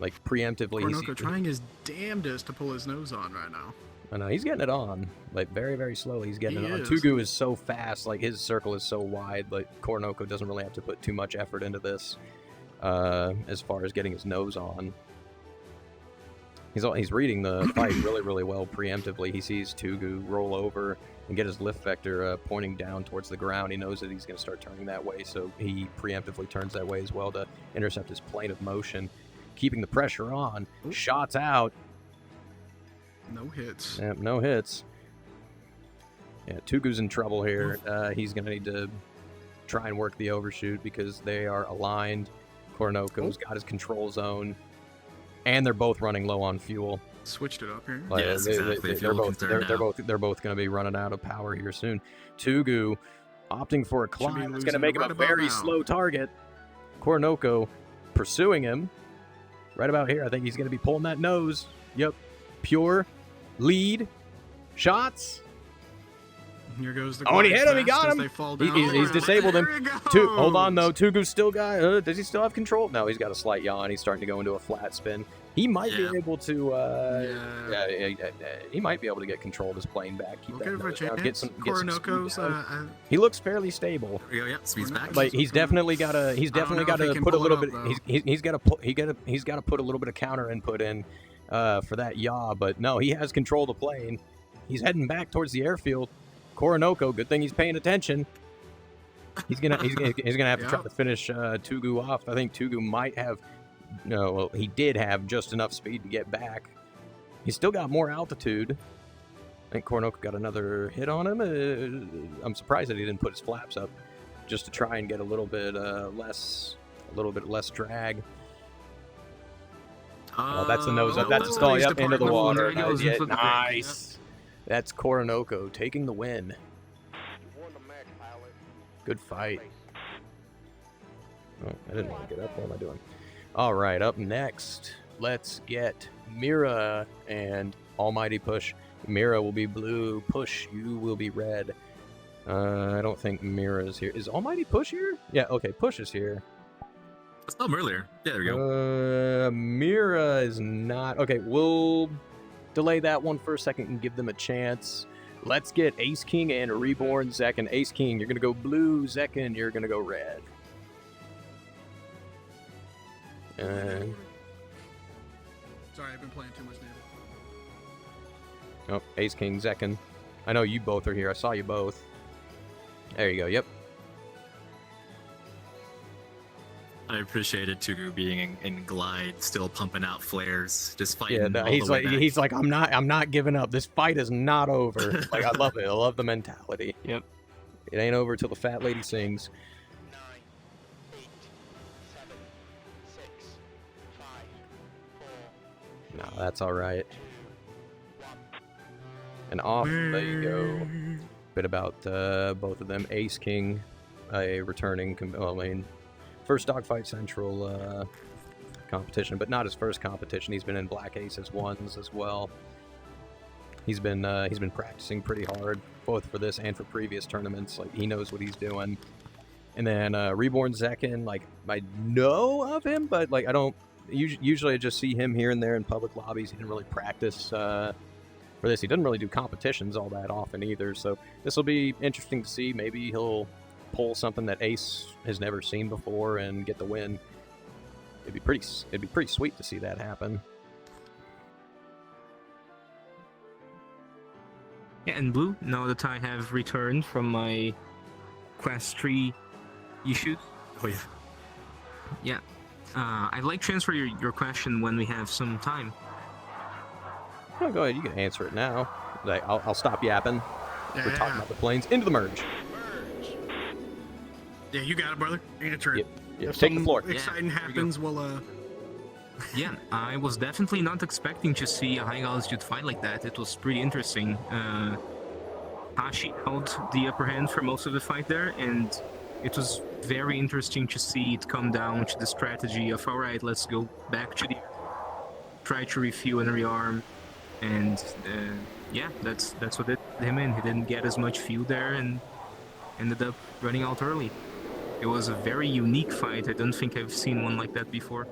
Like, preemptively. Koronoko trying his damnedest to pull his nose on right now. I know, he's getting it on. Like, very, very slowly he's getting it on. Is. Tugu is so fast, like, his circle is so wide, like, Koronoko doesn't really have to put too much effort into this as far as getting his nose on. He's reading the fight really, really well preemptively. He sees Tugu roll over and get his lift vector pointing down towards the ground. He knows that he's going to start turning that way, so he preemptively turns that way as well to intercept his plane of motion. Keeping the pressure on. Ooh. Shots out. No hits. Yep, no hits. Yeah, Tugu's in trouble here. He's going to need to try and work the overshoot because they are aligned. Koronoko's got his control zone, and they're both running low on fuel. Switched it up here. Like, Yes, exactly. they're both going to be running out of power here soon. Tugu opting for a climb. It's going to make him a very slow target. Koronoko pursuing him. Right about here, I think he's going to be pulling that nose. Yep. Pure. Lead. Shots. Here goes the. Oh, and he hit him. He got him. They fall down. He's disabled him. Hold on, though. Tugu's still got. Does he still have control? No, he's got a slight yaw, and he's starting to go into a flat spin. He might be able to. He might be able to get control of his plane back. Keep that nose down, get some Koronoko's. He looks fairly stable. There we go. Yeah, speed's back. Like he's definitely got to. He's definitely got to put a little bit. He's got to put a little bit of counter input in for that yaw. But no, he has control of the plane. He's heading back towards the airfield. Koronoko, good thing he's paying attention. He's gonna have to try to finish Tugu off. I think Tugu might have. No, well, he did have just enough speed to get back. He's still got more altitude. I think Koronoko got another hit on him. I'm surprised that he didn't put his flaps up just to try and get a little bit less drag. Oh, that's the nose up. That's the stall. Yep, into the water. Nice. That's Koronoko taking the win. Good fight. Oh, I didn't want to get up. What am I doing? All right, up next, let's get Mira and Almighty Push. Mira will be blue. Push, you will be red. I don't think Mira is here. Is Almighty Push here? Yeah, okay, Push is here. I saw him earlier. Yeah, there we go. Mira is not. Okay, we'll delay that one for a second and give them a chance. Let's get Ace King and Reborn Zekken. Ace King, you're going to go blue. Zekken, you're going to go red. Sorry, I've been playing too much now. Oh, Ace King, Zekken. I know you both are here. I saw you both. There you go. Yep. I appreciated Tugu being in glide, still pumping out flares, just fighting. Yeah, no, he's like, I'm not giving up. This fight is not over. Like, I love it. I love the mentality. Yep. It ain't over till the fat lady sings. 9, 8, 7, 6, 5, 4. No, that's all right. 2, 1. And off they go. Bit about both of them. Ace King a returning, first Dogfight Central competition, but not his first competition. He's been in Black Aces 1s as well. He's been practicing pretty hard, both for this and for previous tournaments. Like, he knows what he's doing. And then Reborn Zekin, like, I know of him, but like I don't. Usually I just see him here and there in public lobbies. He didn't really practice for this. He doesn't really do competitions all that often either. So this will be interesting to see. Maybe he'll pull something that Ace has never seen before and get the win. It'd be pretty sweet to see that happen. Yeah, and Blue, now that I have returned from my Quest 3 issues. Oh yeah. Yeah. I'd like to answer your question when we have some time. Oh, go ahead. You can answer it now. Like, I'll stop yapping. Yeah, We're talking about the planes. Into the merge. Yeah, you got it, brother. Answer it. Yeah, If take the something floor. exciting Yeah, here we go. happens, we'll Yeah, I was definitely not expecting to see a high altitude fight like that. It was pretty interesting. Hashi held the upper hand for most of the fight there, and it was very interesting to see it come down to the strategy of, alright, let's go back to the try to refuel and rearm, and yeah, that's what did him in. He didn't get as much fuel there and ended up running out early. It was a very unique fight. I don't think I've seen one like that before.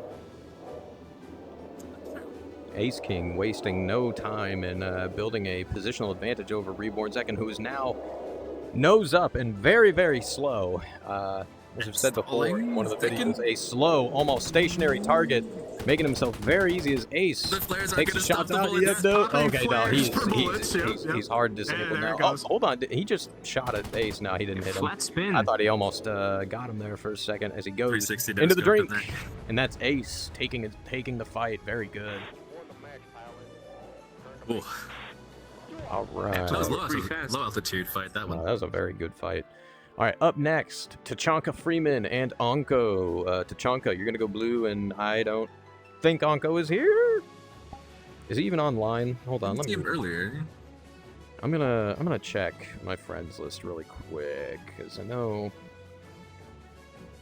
Ace King wasting no time in building a positional advantage over Reborn Zekin, who is now nose up and very, very slow. As I've said before in one of the videos, a slow, almost stationary target, making himself very easy as Ace The flares aren't takes the gonna stop shots the out. bullets. Yeah, no. Popping Okay, no, flares for bullets. he's hard disabled there now. it Oh, goes. hold on, he just shot at Ace. No, he didn't hit him. Flat spin. I thought he almost got him there for a second as he goes 360 into the no scope in drink. there. And that's Ace taking the fight. Very good. Ooh, All right. that was pretty fast. low altitude fight. That Wow, one. that was a very good fight. All right, up next, Tachanka Freeman and Onko. Tachanka, you're gonna go blue, and I don't think Onko is here. Is he even online? Hold on, I let see me. him earlier. I'm gonna check my friends list really quick because I know.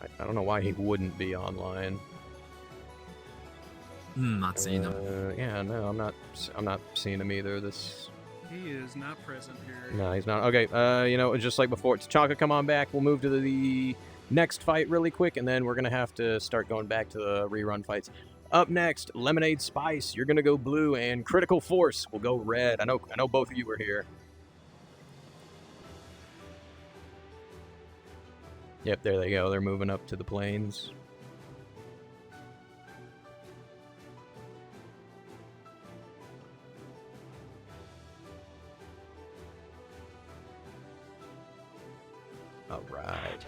I don't know why he wouldn't be online. Not seeing him. Yeah, no, I'm not seeing him either. This. He is not present here. No, he's not. Okay, you know, just like before, Tachanka, come on back. We'll move to the next fight really quick, and then we're going to have to start going back to the rerun fights. Up next, Lemonade Spice. You're going to go blue, and Critical Force will go red. I know both of you were here. Yep, there they go. They're moving up to the plains. All right.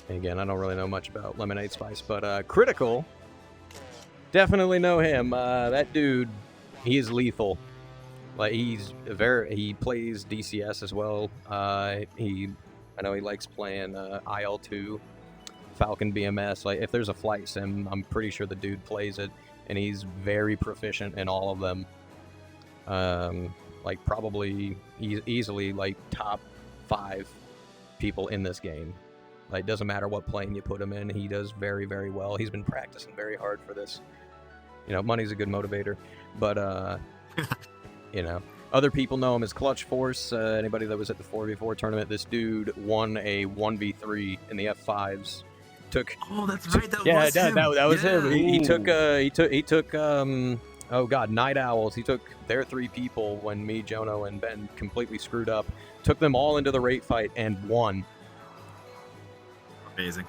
And again, I don't really know much about Lemonade Spice, but Critical, definitely know him. That dude, he is lethal. Like, he plays DCS as well. I know he likes playing IL-2, Falcon BMS. Like, if there's a flight sim, I'm pretty sure the dude plays it, and he's very proficient in all of them. Like, probably easily like top 5 people in this game. Like, doesn't matter what plane you put him in, he does very, very well. He's been practicing very hard for this. You know, money's a good motivator, but you know, other people know him as Clutch Force. Anybody that was at the 4v4 tournament, this dude won a 1v3 in the F5s. Oh, that's right. That Yeah, was him. that was Yeah. him. He took oh god, Night Owls. He took their 3 people when me, Jono, and Ben completely screwed up. Took them all into the rate fight and won. Amazing.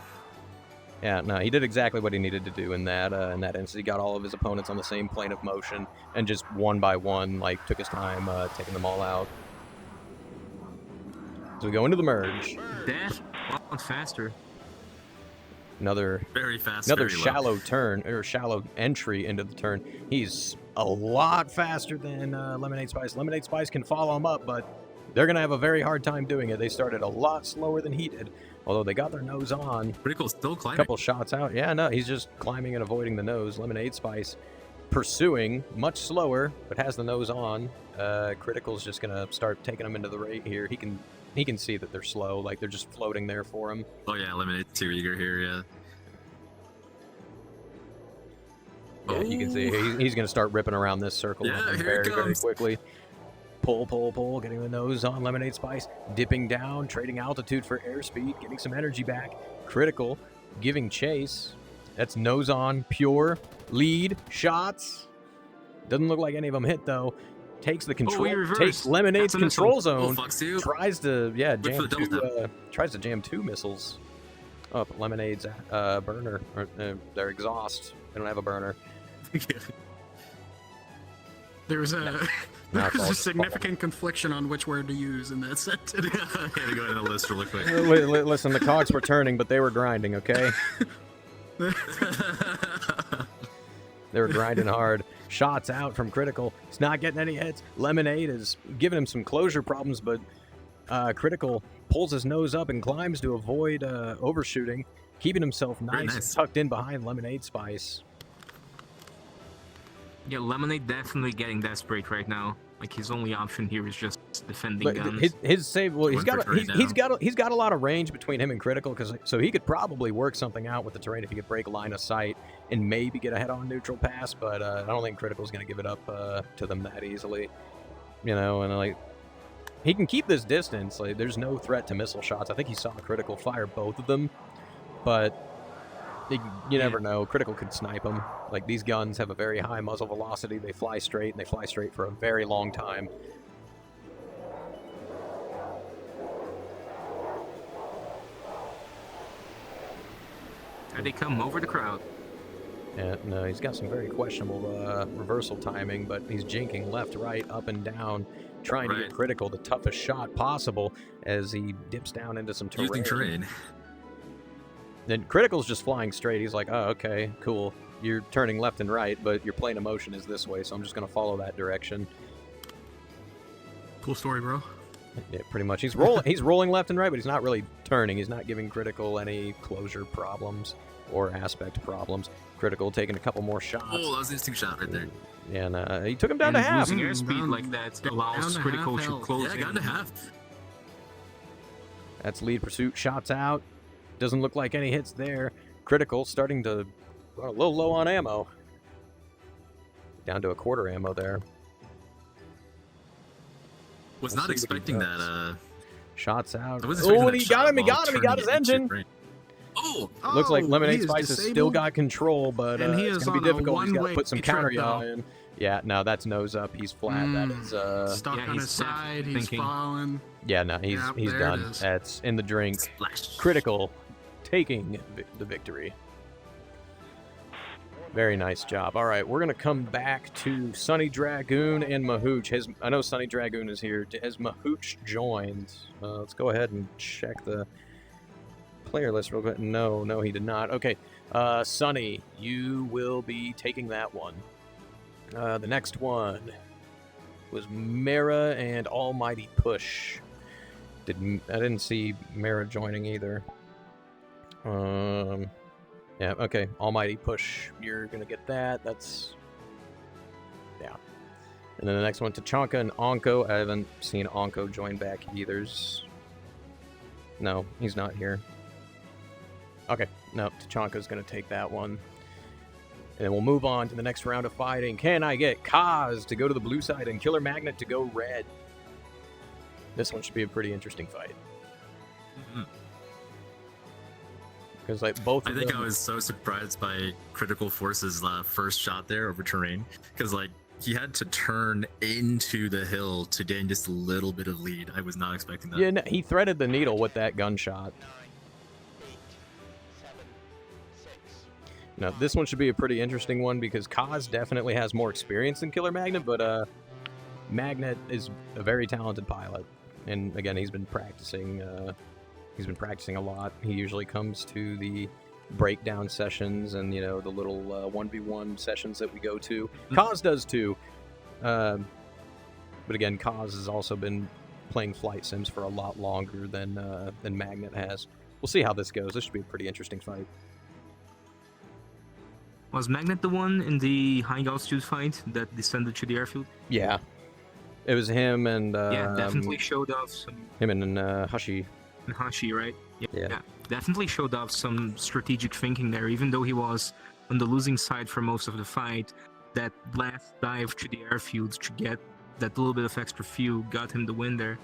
Yeah, no, he did exactly what he needed to do in that instance. He got all of his opponents on the same plane of motion and just one by one, like, took his time taking them all out. So we go into the merge. That a lot faster. Another Very fast. Another very low. shallow turn, or shallow entry into the turn. He's a lot faster than Lemonade Spice. Lemonade Spice can follow him up, but they're going to have a very hard time doing it. They started a lot slower than he did, although they got their nose on. Critical still A climbing. couple shots out. Yeah, no, he's just climbing and avoiding the nose. Lemonade Spice pursuing, much slower, but has the nose on. Critical's just going to start taking him into the rate here. He can he can see that they're slow, like they're just floating there for him. Oh yeah, eliminate too eager here. Yeah. Yeah, you can see he's going to start ripping around this circle Yeah, here very, it very comes. quickly. Pull, getting the nose on Lemonade Spice, dipping down, trading altitude for airspeed, getting some energy back. Critical, giving chase. That's nose on, pure, lead, shots. Doesn't look like any of them hit though. Takes the control, reversed. takes Lemonade's That's a control missile. Oh, zone, fuck you. tries to, yeah, Wait for jam the double two, tries to jam 2 missiles up Lemonade's burner, or their exhaust. They don't have a burner. There's a Now it's there's all a just significant confliction on which word to use in that sentence. I had to go in the list really quick. Listen, the cogs were turning, but they were grinding, okay? They were grinding hard. Shots out from Critical. He's not getting any hits. Lemonade is giving him some closure problems, but Critical pulls his nose up and climbs to avoid overshooting, keeping himself nice, tucked in behind Lemonade Spice. Yeah, Lemonade definitely getting desperate right now. Like his only option here is just defending But guns. his save, well, he's Going got for terrain he's got a lot of range between him and Critical, so he could probably work something out with the terrain if he could break line of sight and maybe get a head-on neutral pass. But I don't think Critical's going to give it up to them that easily, you know. And like he can keep this distance. Like there's no threat to missile shots. I think he saw Critical fire both of them, but you never know. Critical could snipe them. Like these guns have a very high muzzle velocity. They fly straight, and they fly straight for a very long time. There they come over the crowd. Yeah, no, he's got some very questionable reversal timing, but he's jinking left, right, up and down, trying to get Right. Critical the toughest shot possible as he dips down into some terrain. Using terrain. Then Critical's just flying straight. He's like, oh, okay, cool. You're turning left and right, but your plane of motion is this way, so I'm just going to follow that direction. Cool story, bro. Yeah, pretty much. He's rolling left and right, but he's not really turning. He's not giving Critical any closure problems or aspect problems. Critical taking a couple more shots. Oh, that was an interesting shot right there. And he took him down And to half. losing airspeed like that allows down to Critical half to health. close Yeah, in. got into half. That's lead pursuit. Shots out. Doesn't look like any hits there. Critical starting to run a little low on ammo. Down to a quarter ammo there. Was We'll not see what he expecting does. that. Shots out. I wasn't expecting Oh, that and he shot got him. He while got him. He got turning his into engine. terrain. Oh, Looks like Oh, Lemonade he is Spice has still disabled. got control, but And he it's is going to be on a difficult. He's got to one-way put some trip, counter though. yaw in. Yeah, no, that's nose up. He's flat. That is, Stuck yeah, on he's his side. He's thinking. falling. yeah, no, he's Yeah, there it done. is. That's in the drink. splash. Critical taking the victory. Very nice job. All right, we're going to come back to Sunny Dragoon and Mahooch. I know Sunny Dragoon is here. Has Mahooch joined? Let's go ahead and check the player list real quick. No, he did not. Okay, Sunny, you will be taking that one. The next one was Mara and Almighty Push. I didn't see Mara joining either. Yeah, okay. Almighty Push. You're going to get that. That's... Yeah. And then the next one, Tachanka and Onko. I haven't seen Onko join back either. No, he's not here. Okay. No, Tachanka's going to take that one. And then we'll move on to the next round of fighting. Can I get Kaz to go to the blue side and Killer Magnet to go red? This one should be a pretty interesting fight. Mhm. Because like both I of think them... I was so surprised by Critical Force's first shot there over terrain, because like he had to turn into the hill to gain just a little bit of lead. I was not expecting that. Yeah, no, he threaded the needle with that gunshot. 9, 8, 7, 6, Now, this one should be a pretty interesting one because Kaz definitely has more experience than Killer Magnet, but Magnet is a very talented pilot, and again, he's been practicing. He's been practicing a lot. He usually comes to the breakdown sessions and the little 1v1 sessions that we go to. Kaz does too, but again, Kaz has also been playing flight sims for a lot longer than Magnet has. We'll see how this goes. This should be a pretty interesting fight. Was Magnet the one in the high altitude fight that descended to the airfield? Yeah. It was him and Yeah, definitely showed off some. him and Hashi. Hashi, right? Yeah. Definitely showed off some strategic thinking there, even though he was on the losing side for most of the fight. That last dive to the airfield to get that little bit of extra fuel got him the win there.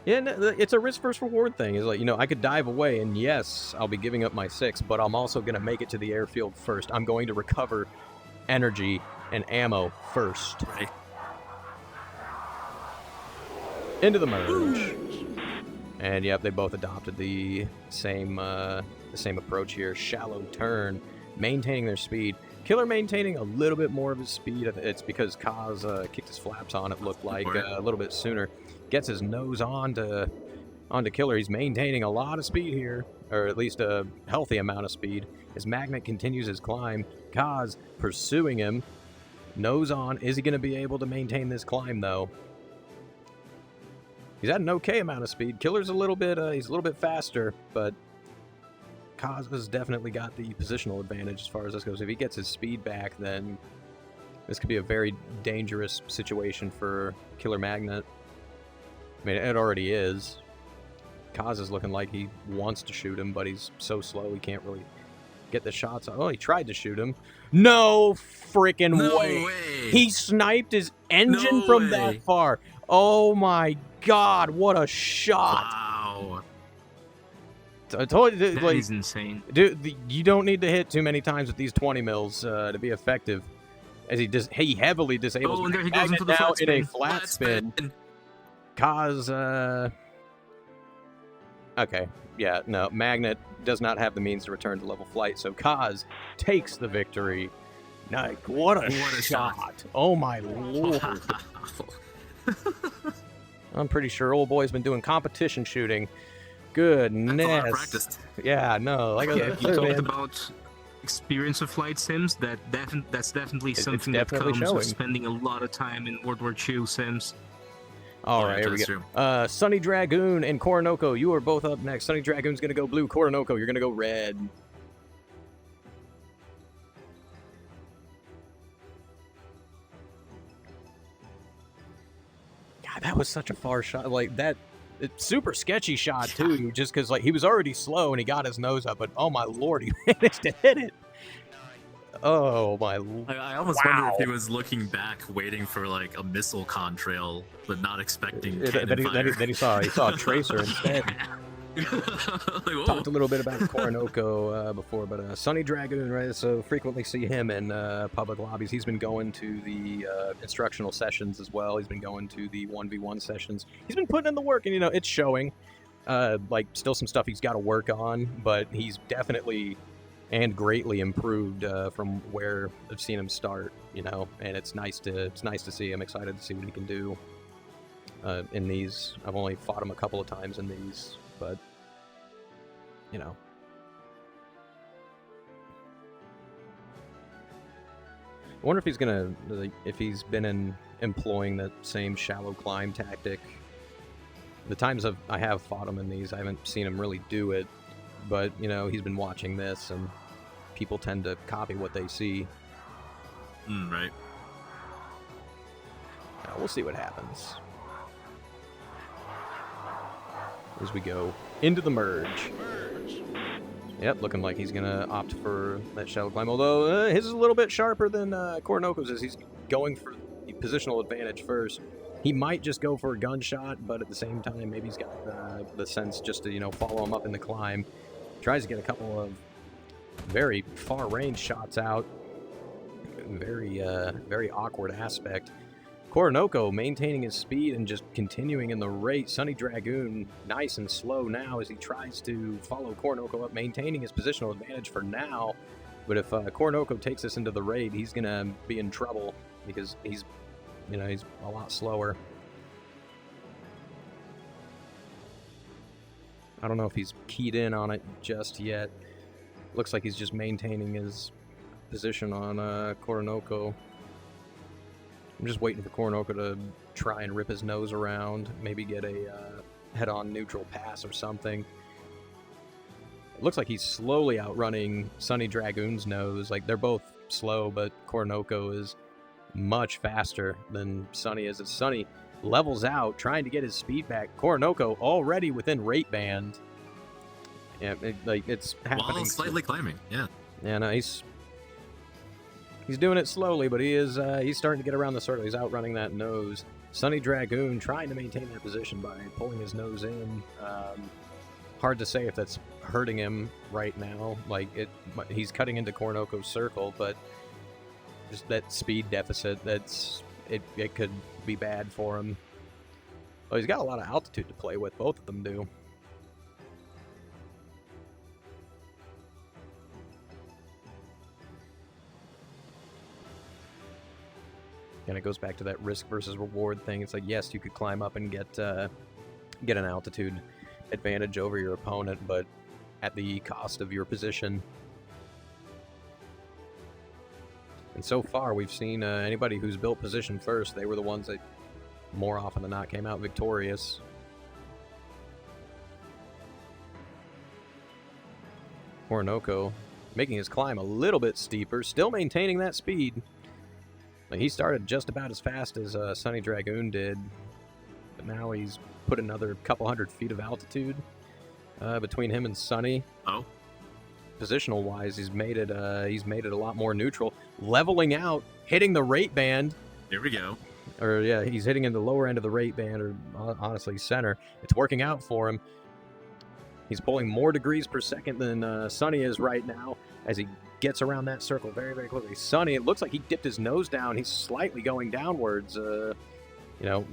Yeah, it's a risk versus reward thing. It's like, I could dive away, and yes, I'll be giving up my 6, but I'm also going to make it to the airfield first. I'm going to recover energy and ammo first. Right. Into the merge. And yep, they both adopted the same approach here. Shallow turn, maintaining their speed. Killer maintaining a little bit more of his speed. It's because Kaz kicked his flaps on, it looked like, a little bit sooner. Gets his nose onto Killer. He's maintaining a lot of speed here, or at least a healthy amount of speed. As Magnet continues his climb, Kaz pursuing him. Nose on. Is he going to be able to maintain this climb, though? He's at an okay amount of speed. Killer's he's a little bit faster, but Kaz has definitely got the positional advantage as far as this goes. If he gets his speed back, then this could be a very dangerous situation for Killer Magnet. I mean, it already is. Kaz is looking like he wants to shoot him, but he's so slow he can't really get the shots. Oh, he tried to shoot him. No freaking way. He sniped his engine from that far. Oh my god, what a shot. Wow. I told you, That is insane. Dude, you don't need to hit too many times with these 20 mils to be effective. As he heavily disables. Oh, and there he goes into the now flat spin. in a flat spin. Kaz, okay, yeah, no, Magnet does not have the means to return to level flight, so Kaz takes the victory. Like, what a shot. Oh my lord. I'm pretty sure old boy's been doing competition shooting. Goodness. That's a lot of practice. Yeah, no. Like Yeah, if you talked about experience of flight sims, that's definitely something that comes with spending a lot of time in World War II sims. All right, here we go. Sunny Dragoon and Koronoko, you are both up next. Sunny Dragoon's going to go blue. Koronoko, you're going to go red. God, that was such a far shot. Like, that... It's super sketchy shot, too, just because, like, he was already slow and he got his nose up, but, oh, my lord, he managed to hit it. Oh, my... I almost wonder if he was looking back, waiting for, like, a missile contrail, but not expecting cannon fire. Then he saw a tracer instead. Like, Talked a little bit about Koronoko before, but Sunny Dragoon, right? So frequently see him in public lobbies. He's been going to the instructional sessions as well. He's been going to the 1v1 sessions. He's been putting in the work, and it's showing. Like, still some stuff he's got to work on, but he's definitely and greatly improved from where I've seen him start. And it's nice to see. I'm excited to see what he can do in these. I've only fought him a couple of times in these, but I wonder if he's gonna, if he's been employing that same shallow climb tactic. The times I have fought him in these, I haven't seen him really do it, but he's been watching this, and people tend to copy what they see. Right. We'll see what happens as we go into the merge. Yep, looking like he's gonna opt for that shallow climb, although his is a little bit sharper than Koronoko's as he's going for the positional advantage first. He might just go for a gunshot, but at the same time, maybe he's got the sense just to, follow him up in the climb. Tries to get a couple of very far-range shots out. Very, very awkward aspect. Koronoko maintaining his speed and just continuing in the rate. Sunny Dragoon nice and slow now as he tries to follow Koronoko up, maintaining his positional advantage for now. But if Koronoko takes us into the raid, he's going to be in trouble because he's a lot slower. I don't know if he's keyed in on it just yet. Looks like he's just maintaining his position on Koronoko. I'm just waiting for Koronoko to try and rip his nose around, maybe get a head-on neutral pass or something. It looks like he's slowly outrunning Sunny Dragoon's nose. Like, they're both slow, but Koronoko is much faster than Sunny is. As Sunny levels out, trying to get his speed back. Koronoko already within rate band. Yeah, it's happening. While slightly climbing, yeah. Yeah, no, he's doing it slowly, but he's starting to get around the circle. He's outrunning that nose. Sunny Dragoon trying to maintain that position by pulling his nose in. Hard to say if that's hurting him right now. Like he's cutting into Koronoko's circle, but just that speed deficit, it could be bad for him. Well, he's got a lot of altitude to play with. Both of them do. And it goes back to that risk versus reward thing. It's like, yes, you could climb up and get an altitude advantage over your opponent, but at the cost of your position. And so far, we've seen anybody who's built position first, they were the ones that more often than not came out victorious. Koronoko making his climb a little bit steeper, still maintaining that speed. Like, he started just about as fast as Sunny Dragoon did, but now he's put another couple hundred feet of altitude between him and Sunny. Oh. Positional-wise, he's made it a lot more neutral, leveling out, hitting the rate band. Here we go. Or yeah, he's hitting in the lower end of the rate band, or honestly center. It's working out for him. He's pulling more degrees per second than Sunny is right now as he gets around that circle very, very quickly. Sunny, it looks like he dipped his nose down. He's slightly going downwards,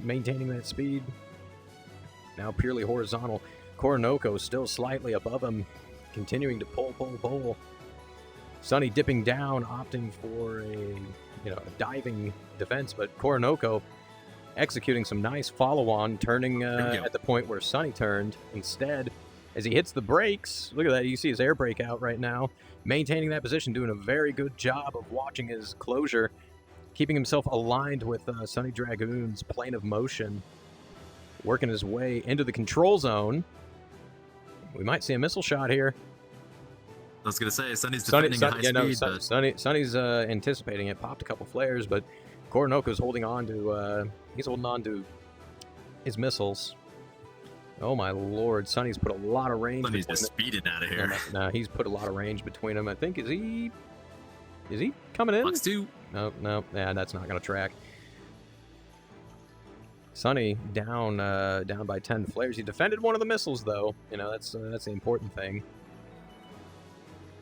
maintaining that speed. Now purely horizontal. Koronoko still slightly above him, continuing to pull. Sunny dipping down, opting for a diving defense, but Koronoko executing some nice follow-on, turning at the point where Sunny turned. Instead, as he hits the brakes, look at that, you see his air brake out right now, maintaining that position, doing a very good job of watching his closure, keeping himself aligned with Sunny Dragoon's plane of motion, working his way into the control zone. We might see a missile shot here. I was going to say, Sunny's defending at high speed. Sunny's anticipating it, popped a couple flares, but Koronoko's holding on to his missiles. Oh my lord, Sunny's put a lot of range. Sunny's just speeding out of here. No, he's put a lot of range between them. I think, is he coming in? Fox 2. No, yeah, that's not going to track. Sunny down by 10 flares. He defended one of the missiles, though. That's the important thing.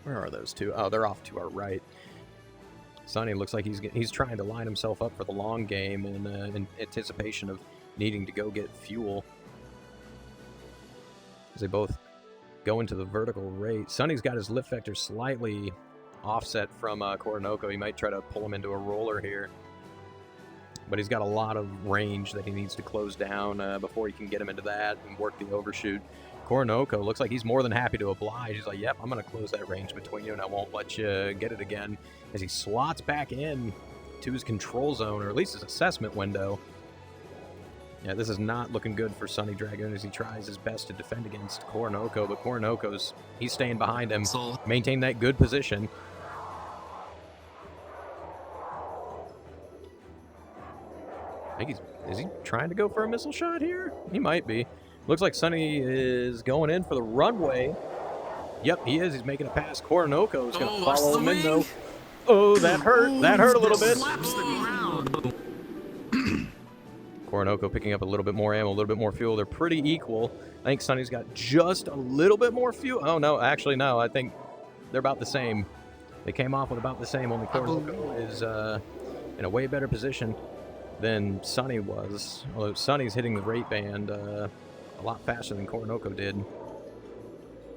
Where are those two? Oh, they're off to our right. Sunny looks like he's trying to line himself up for the long game in anticipation of needing to go get fuel. As they both go into the vertical rate. Sunny's got his lift vector slightly offset from Koronoko. He might try to pull him into a roller here. But he's got a lot of range that he needs to close down before he can get him into that and work the overshoot. Koronoko looks like he's more than happy to oblige. He's like, yep, I'm going to close that range between you and I won't let you get it again. As he slots back in to his control zone, or at least his assessment window. Yeah, this is not looking good for Sunny Dragoon as he tries his best to defend against Koronoko, but Koronoko's, he's staying behind him, maintain that good position. I think is he trying to go for a missile shot here? He might be. Looks like Sunny is going in for the runway. Yep, he is. He's making a pass. Koronoko's going to follow him in, though. Oh, that hurt. That hurt a little bit. Slaps the ground. Koronoko picking up a little bit more ammo, a little bit more fuel. They're pretty equal. I think Sunny's got just a little bit more fuel. Oh, no. Actually, no. I think they're about the same. They came off with about the same, only Koronoko is in a way better position than Sunny was. Although Sunny's hitting the rate band a lot faster than Koronoko did.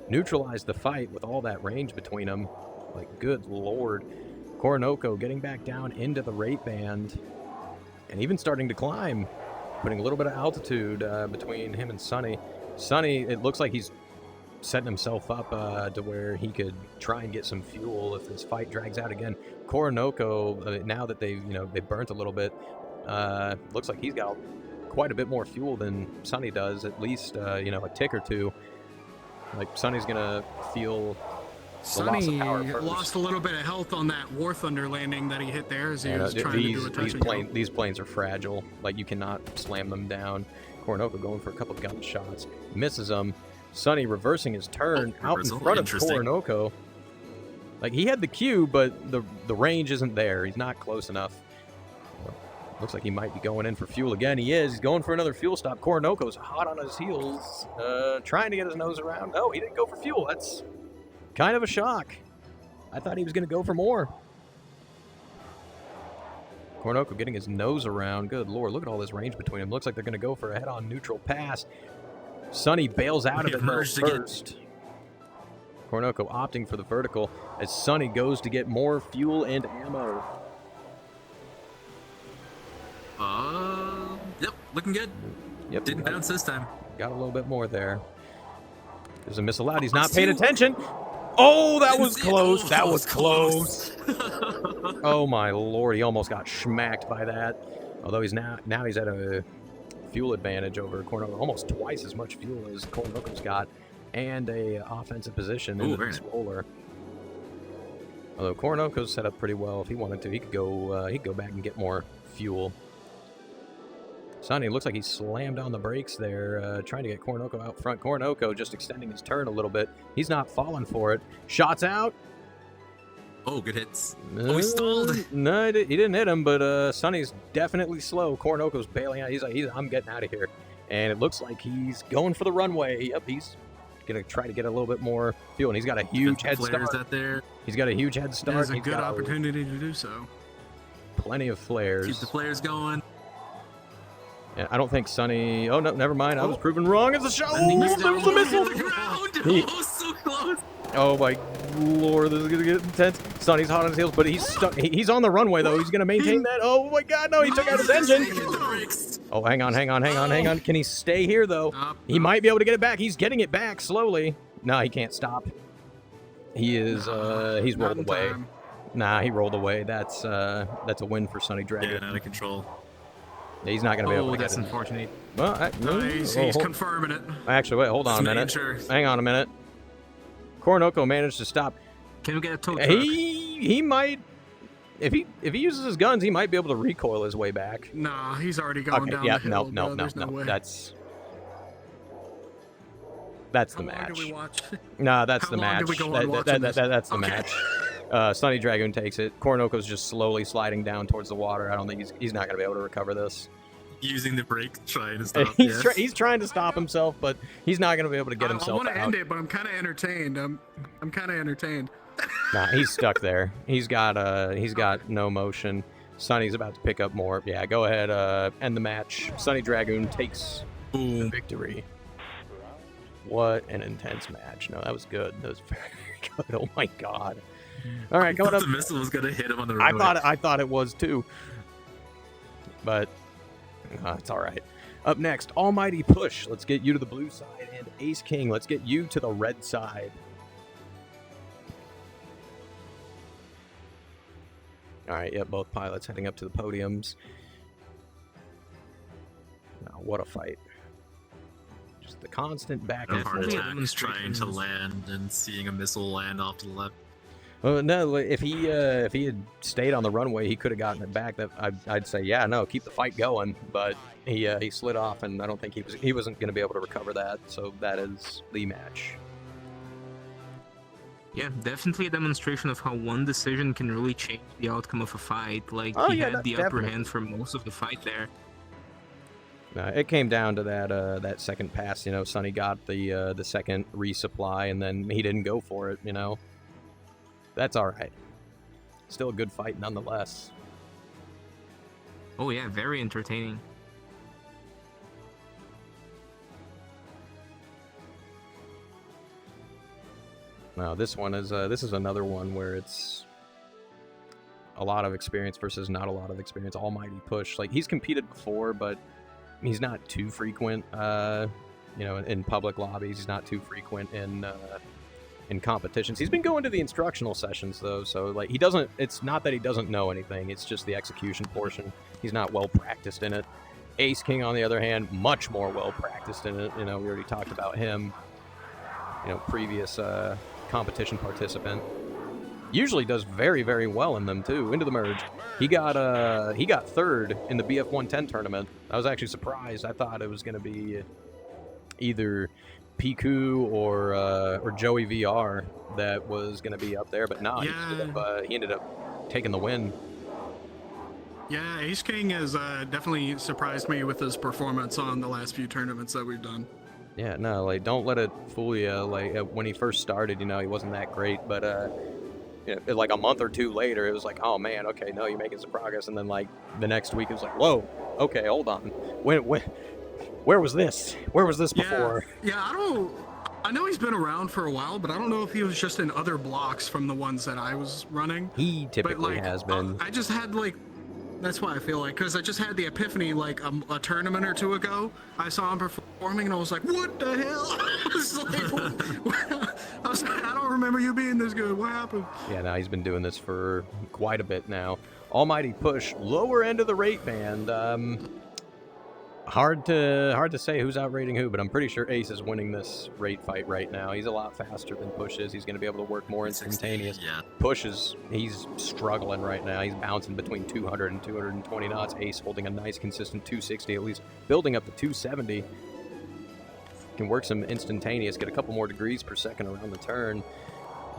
Neutralized the fight with all that range between them. Like, good lord. Koronoko getting back down into the rate band and even starting to climb, putting a little bit of altitude between him and Sunny. Sunny, it looks like he's setting himself up to where he could try and get some fuel if this fight drags out again. Koronoko, now that they've burnt a little bit, looks like he's got quite a bit more fuel than Sunny does, at least a tick or two. Like, Sunny's gonna feel The loss of Sonny power first. lost a little bit of health on that War Thunder landing that he hit there as he was trying to do a touch and go. These planes are fragile. Like, you cannot slam them down. Kornoko going for a couple gun shots. Misses them. Sonny reversing his turn out in front of Kornoko. Like, he had the Q, but the range isn't there. He's not close enough. Looks like he might be going in for fuel again. He is. He's going for another fuel stop. Kornoko's hot on his heels, trying to get his nose around. No, he didn't go for fuel. That's kind of a shock. I thought he was going to go for more. Kornoko getting his nose around. Good lord, look at all this range between them. Looks like they're going to go for a head-on neutral pass. Sonny bails out of it first. Kornoko opting for the vertical as Sonny goes to get more fuel and ammo. Yep, looking good. Yep. Didn't bounce this time. Got a little bit more there. There's a missile out. He's not paying attention. Oh, that was close. That was close. Oh my lord, he almost got schmacked by that. Although he's now he's at a fuel advantage over Kornoko, almost twice as much fuel as Kornoko's got, and a offensive position in this roller. Although Kornoko's set up pretty well. If he wanted to, he could go back and get more fuel. Sonny looks like he slammed on the brakes there, trying to get Kornoko out front. Kornoko just extending his turn a little bit. He's not falling for it. Shots out. Oh, good hits. Oh, he stalled. No, he didn't hit him, but Sonny's definitely slow. Kornoko's bailing out. He's like, I'm getting out of here. And it looks like he's going for the runway. Yep, he's going to try to get a little bit more fuel. And he's got a huge head start. Out there. He's got a huge head start. There's a good opportunity to do so. Plenty of flares. Keep the flares going. Yeah, I don't think Sonny... Oh, no, never mind. I was proven wrong. It's a shot. Oh, There was a missile. Oh, so close. Oh, my lord. This is going to get intense. Sonny's hot on his heels, but he's stuck. He's on the runway, though. He's going to maintain that. Oh, my God. No, he took out his engine. Oh, hang on. Can he stay here, though? He might be able to get it back. He's getting it back slowly. No, he can't stop. He is... he's rolled away. Nah, he rolled away. That's a win for Sonny Dragon. Yeah, out of control. He's not going to be able to get it. That's unfortunate. Well, He's confirming it. Actually, wait, hold on a minute. Hang on a minute. Kornoko managed to stop. Can we get a tow truck? He might, if he uses his guns, he might be able to recoil his way back. Nah, he's already going down the hill. No. Way. That's the match. How long do we watch? Nah, that's the match. How long do we go on watching this? That's the match. Sonny Dragoon takes it. Kornoko's just slowly sliding down towards the water. I don't think he's not going to be able to recover this. Using the brake, trying to stop. He's trying to stop himself, but he's not going to be able to get himself out. I want to end it, but I'm kind of entertained. I'm kind of entertained. Nah, he's stuck there. He's got no motion. Sonny's about to pick up more. Yeah, go ahead. End the match. Sonny Dragoon takes the victory. What an intense match. No, that was good. That was very good. Oh my god. All right, going up. The missile was gonna hit him on the runway. I thought it was too, but it's all right. Up next, Almighty Push. Let's get you to the blue side, and Ace King. Let's get you to the red side. All right, yeah, both pilots heading up to the podiums. Now, what a fight! Just the constant back and forth. He's trying to land and seeing a missile land off to the left. No, if he had stayed on the runway, he could have gotten it back. That I'd say, yeah, no, keep the fight going. But he slid off, and I don't think he wasn't going to be able to recover that. So that is the match. Yeah, definitely a demonstration of how one decision can really change the outcome of a fight. Like, he had the upper hand for most of the fight there. It came down to that second pass. You know, Sonny got the second resupply, and then he didn't go for it. You know, that's all right. Still a good fight nonetheless. Oh yeah, very entertaining. Now this one is this is another one where it's a lot of experience versus not a lot of experience. Almighty Push. Like, he's competed before, but he's not too frequent. You know, in public lobbies, he's not too frequent in competitions. He's been going to the instructional sessions though, so like he doesn't. It's not that he doesn't know anything. It's just the execution portion. He's not well practiced in it. Ace King, on the other hand, much more well practiced in it. You know, we already talked about him. You know, previous competition participant. Usually does very, very well in them too. Into the merge. He got third in the BF 110 tournament. I was actually surprised. I thought it was going to be either Piku or Joey VR that was going to be up there, but no, he ended up taking the win. Yeah, Ace King has definitely surprised me with his performance on the last few tournaments that we've done. Yeah, no, like, don't let it fool you. Like, when he first started, you know, he wasn't that great, but you know, like a month or two later, it was like, oh man, okay, no, you're making some progress, and then like the next week, it was like, whoa, okay, hold on, where was this? Where was this before? Yeah, I know he's been around for a while, but I don't know if he was just in other blocks from the ones that I was running. He typically has been. I just had like, that's why I feel like, because I just had the epiphany like a tournament or two ago. I saw him performing and I was like, what the hell? I was like, I don't remember you being this good. What happened? Yeah, now he's been doing this for quite a bit now. Almighty push, lower end of the rate band. Hard to say who's outrating who, but I'm pretty sure Ace is winning this rate fight right now. He's a lot faster than Push is. He's going to be able to work more instantaneous. Yeah. Push he's struggling right now. He's bouncing between 200 and 220 knots. Ace holding a nice consistent 260, at least building up to 270. Can work some instantaneous, get a couple more degrees per second around the turn.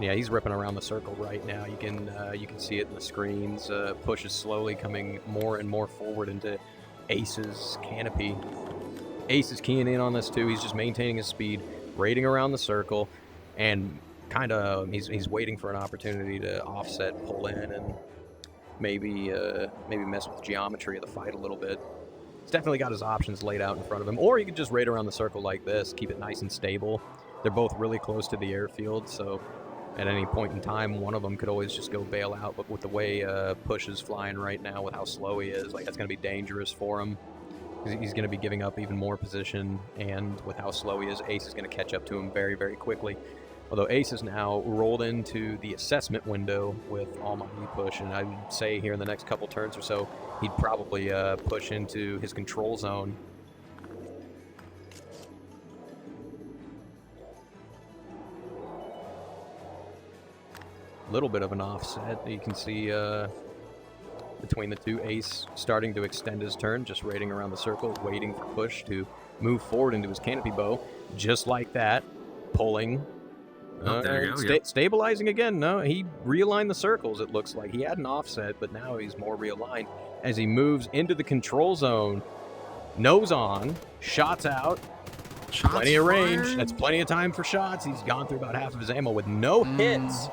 Yeah, he's ripping around the circle right now. You can see it in the screens. Push is slowly coming more and more forward into Ace's canopy. Ace is keying in on this too. He's just maintaining his speed, raiding around the circle, and kind of he's waiting for an opportunity to offset, pull in, and maybe mess with the geometry of the fight a little bit. He's definitely got his options laid out in front of him. Or he could just raid around the circle like this, keep it nice and stable. They're both really close to the airfield, so at any point in time, one of them could always just go bail out. But with the way Push is flying right now, with how slow he is, like, that's going to be dangerous for him. He's going to be giving up even more position, and with how slow he is, Ace is going to catch up to him very, very quickly. Although Ace is now rolled into the assessment window with Almighty Push, and I would say here in the next couple turns or so, he'd probably push into his control zone. Little bit of an offset. You can see between the two. Ace starting to extend his turn, just raiding around the circle, waiting for Push to move forward into his canopy bow, just like that, pulling. There you go. Stabilizing again. No, he realigned the circles, it looks like. He had an offset, but now he's more realigned as he moves into the control zone. Nose on, shots out. Plenty of range. That's plenty of time for shots. He's gone through about half of his ammo with no hits.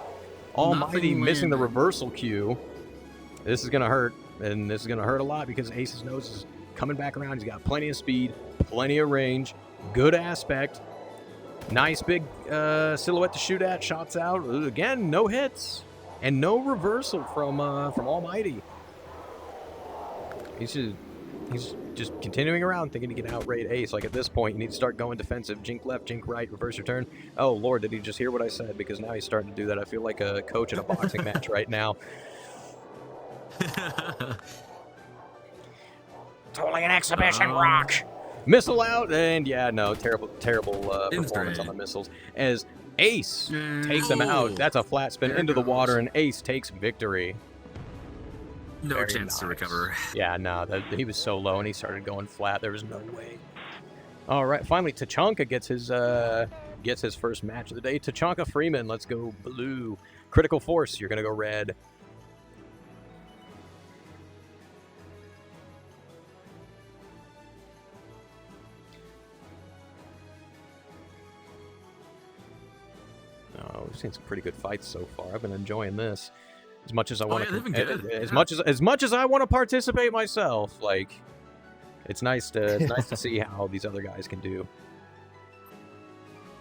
Almighty missing the reversal cue. This is going to hurt, and this is going to hurt a lot because Ace's nose is coming back around. He's got plenty of speed, plenty of range, good aspect. Nice big silhouette to shoot at, shots out. Again, no hits, and no reversal from Almighty. He's just continuing around, thinking he can outrate Ace. Like, at this point, you need to start going defensive. Jink left, jink right, reverse your turn. Oh, Lord, did he just hear what I said? Because now he's starting to do that. I feel like a coach at a boxing match right now. Totally an exhibition, Rock. Missile out, and yeah, no, terrible performance on the missiles. As Ace takes him out. That's a flat spin into the water, and Ace takes victory. No chance to recover. Yeah, no, he was so low and he started going flat. There was no way. All right, finally, Tachanka gets his first match of the day. Tachanka Freeman, let's go blue. Critical Force, you're going to go red. Oh, we've seen some pretty good fights so far. I've been enjoying this. As much as I want as much as I want to participate myself, like, it's nice to see how these other guys can do.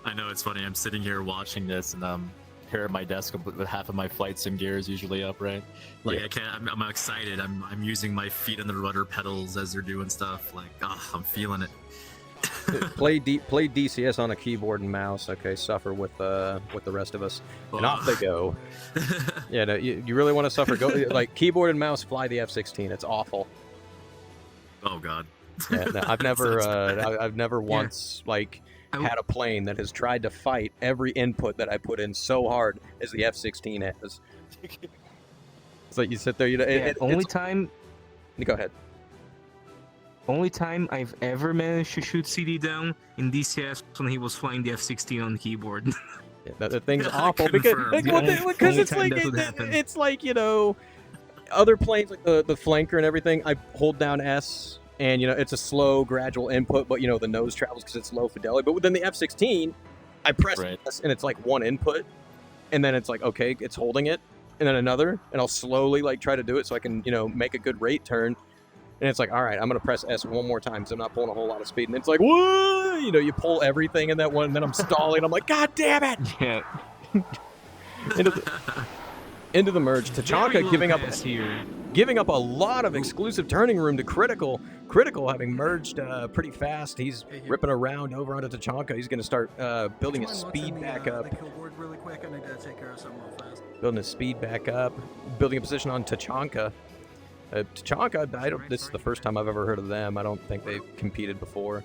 I know, it's funny. I'm sitting here watching this, and here at my desk with half of my flight sim gear is usually up, right? Like, yeah. I'm excited. I'm using my feet on the rudder pedals as they're doing stuff. Like, I'm feeling it. Play DCS on a keyboard and mouse. Okay, suffer with the rest of us, and off they go. Yeah, no, you really want to suffer? Go like keyboard and mouse. Fly the F-16. It's awful. Oh God. Yeah, no, I've never once like had a plane that has tried to fight every input that I put in so hard as the F-16 has. It's like you sit there, you know. Only time Go ahead. Only time I've ever managed to shoot CD down in DCS when he was flying the F-16 on keyboard. Yeah, that thing's awful because Confirmed. it's like it's like, you know, other planes like the flanker and everything. I hold down S, and you know it's a slow, gradual input, but you know the nose travels because it's low fidelity. But within the F-16, I press S, and it's like one input, and then it's like okay, it's holding it, and then another, and I'll slowly like try to do it so I can, you know, make a good rate turn. And it's like, all right, I'm going to press S one more time so I'm not pulling a whole lot of speed. And it's like, whoa! You know, you pull everything in that one, and then I'm stalling. I'm like, God damn it! Yeah. into the merge. Tachanka giving up a lot of Ooh. exclusive turning room to Critical. Critical having merged pretty fast. He's ripping around over onto Tachanka. He's going to start building his speed back up. The kill board really quick. I need to take care of something real fast. Building his speed back up. Building a position on Tachanka. Tachanka, this is the first time I've ever heard of them. I don't think they've competed before.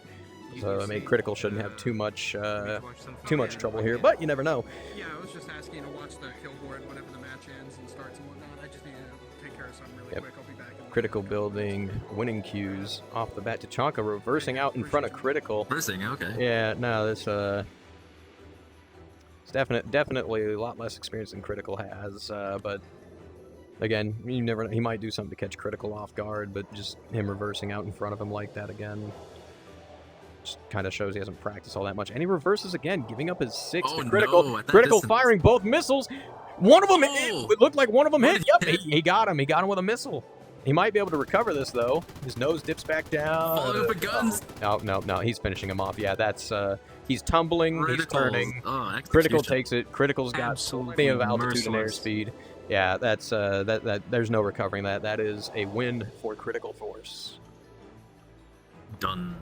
So, I mean, Critical shouldn't have too much trouble here, but you never know. Yeah, I was just asking to watch the kill board whenever the match ends and starts and whatnot. I just need to take care of something really quick. I'll be back. Critical building winning queues off the bat. Tachanka reversing out in front of Critical. Reversing, okay. Yeah, no, this it's definitely a lot less experience than Critical has, but again, you never know. He might do something to catch Critical off guard, but just him reversing out in front of him like that again just kind of shows he hasn't practiced all that much. And he reverses again, giving up his 6 to Critical. No, Critical firing both missiles. One of them hit. It looked like one of them hit. Hit. Yep, he got him. He got him with a missile. He might be able to recover this, though. His nose dips back down. Following up with guns. No. He's finishing him off. Yeah, that's... he's tumbling. He's turning. Oh, Critical execution. takes it. Critical's got Absolutely plenty of altitude and merciless. airspeed. Yeah, that's... there's no recovering that. That is a win for Critical Force. Done.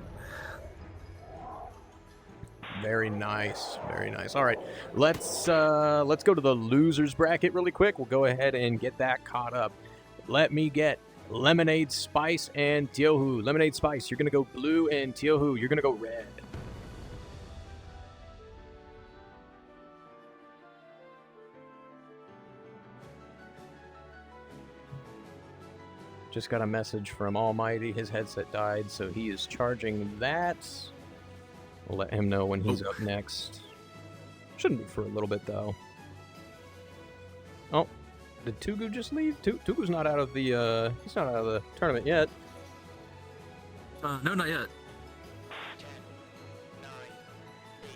Very nice, very nice. All right, let's go to the losers bracket really quick. We'll go ahead and get that caught up. Let me get Lemonade, Spice, and Tiohu. Lemonade, Spice, you're gonna go blue, and Tiohu, you're gonna go red. Just got a message from Almighty. His headset died, so he is charging that. We'll let him know when he's up next. Shouldn't be for a little bit, though. Oh, did Tugu just leave? Tugu's not out of the, he's not out of the tournament yet. No, not yet. 10, 9, 8,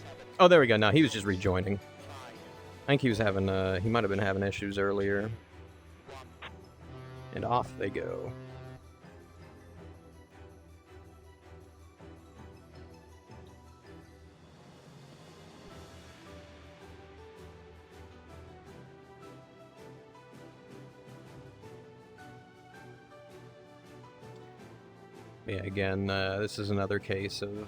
7, Oh, there we go. No, he was just rejoining. 5, I think he was having, he might have been having issues earlier. 1. And off they go. Yeah, again, this is another case of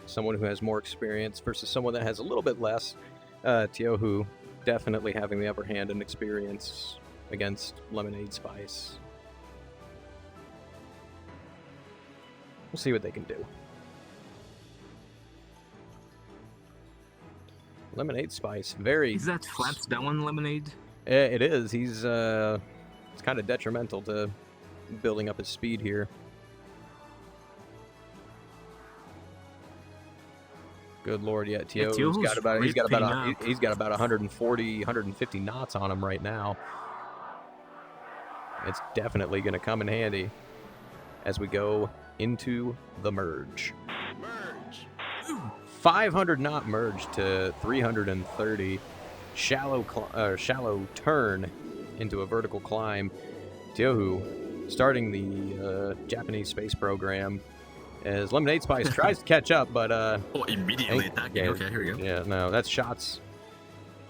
someone who has more experience versus someone that has a little bit less. Tiohu definitely having the upper hand in experience against Lemonade Spice. We'll see what they can do. Lemonade Spice, very... Is that flaps down Lemonade? It is. He's, it's kind of detrimental to building up his speed here. Good lord, yeah, Tio's got about he's got about 140, 150 knots on him right now. It's definitely going to come in handy as we go into the merge. Merge. 500 knot merge to 330. Shallow turn into a vertical climb. Tiohu starting the Japanese space program as Lemonade Spice tries to catch up, but Oh, immediately attacking. Okay, here we go. Yeah, no, that's shots.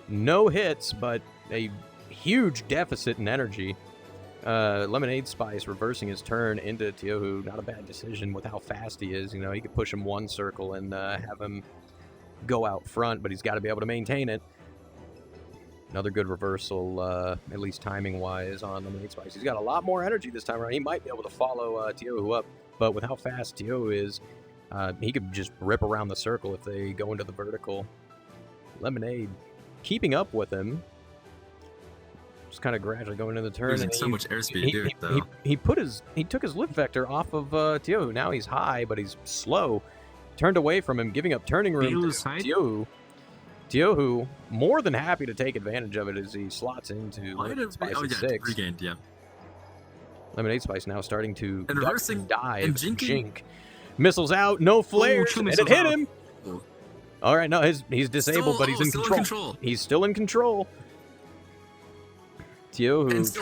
No hits, but a huge deficit in energy. Lemonade Spice reversing his turn into Tiohu. Not a bad decision with how fast he is. You know, he could push him one circle and have him go out front, but he's got to be able to maintain it. Another good reversal, at least timing-wise, on Lemonade Spice. He's got a lot more energy this time around. He might be able to follow Tiohu up, but with how fast Tiohu is, He could just rip around the circle if they go into the vertical. Lemonade keeping up with him. Just kind of gradually going into the turn. Losing so much airspeed to do it, though. He took his lift vector off of Tio. Now he's high, but he's slow. Turned away from him, giving up turning room to Tio. Tio, who more than happy to take advantage of it as he slots into Spice 6. Regained, yeah. Lemonade Spice now starting to And reversing dive, and jinking. jink. Missiles out, no flares, and it hit him. Oh. All right, no, he's disabled, but he's in still control. He's still in control. Tio, who And still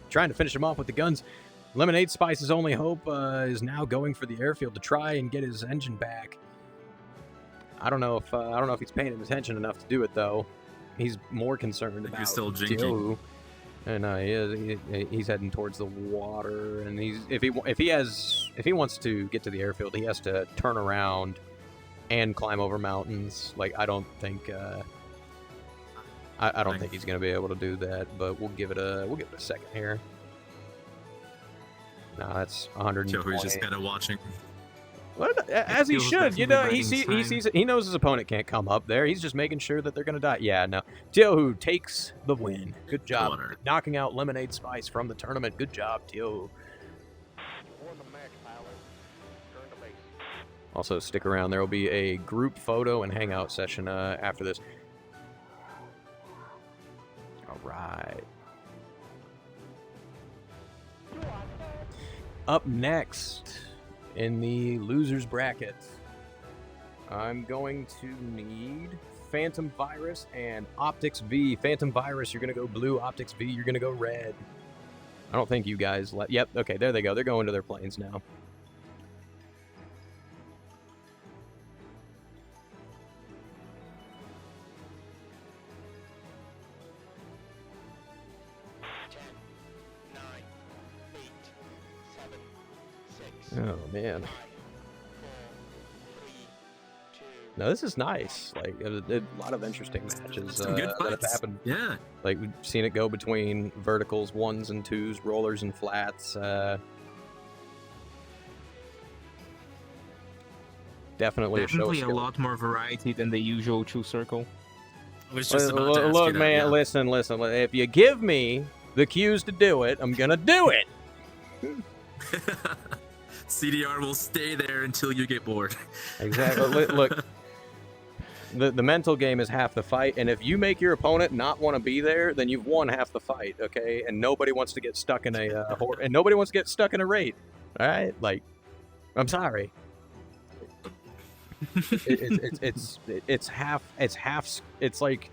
trying to finish him off with the guns. Lemonade Spice's only hope is now going for the airfield to try and get his engine back. I don't know if he's paying attention enough to do it though. He's more concerned about He's still jinking. Tio, and he's heading towards the water. And if he wants to get to the airfield, he has to turn around and climb over mountains. Like I don't think I don't think he's gonna be able to do that. But we'll give it a second here. No, that's 120. He's just kind of watching. Well, as he feels should, you know, he definitely sees it. He knows his opponent can't come up there. He's just making sure that they're gonna die. Yeah, no. Tio, who takes the win. Good job, Water. knocking out Lemonade Spice from the tournament. Good job, Tio. Won the match, pilot. Turn to base. Also, stick around. There will be a group photo and hangout session after this. All right. Up next in the losers bracket, I'm going to need Phantom Virus and Optics V. Phantom Virus, you're going to go blue. Optics V, you're going to go red. I don't think you guys Yep, okay, there they go. They're going to their planes now. Oh, man. No, this is nice. Like, a lot of interesting matches Some good that have fights. happened. Yeah. Like, we've seen it go between verticals, 1s and 2s, rollers and flats. Definitely a show. Definitely a lot more variety than the usual true circle. I was just about to ask Look, you that, man, yeah. listen. If you give me the cues to do it, I'm gonna do it. CDR will stay there until you get bored. Exactly. Look, the mental game is half the fight, and if you make your opponent not want to be there, then you've won half the fight. Okay, and nobody wants to get stuck in and nobody wants to get stuck in a raid. All right, like, I'm sorry. It's half. It's like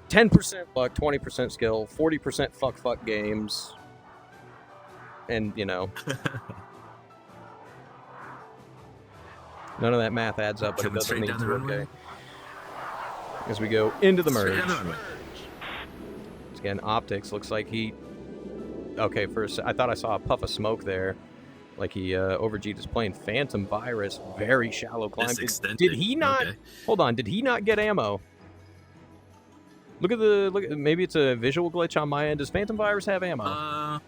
10% luck, 20% skill, 40% fuck games, and you know. None of that math adds up, but it Coming doesn't straight need down the to, runway. okay? As we go into the Straight merge. down the runway. Again, Optics looks like he... Okay, I thought I saw a puff of smoke there. Like he overg'd his plane. Phantom Virus, very shallow climb. This extended. Did he not... Okay. Hold on, did he not get ammo? Look at maybe it's a visual glitch on my end. Does Phantom Virus have ammo?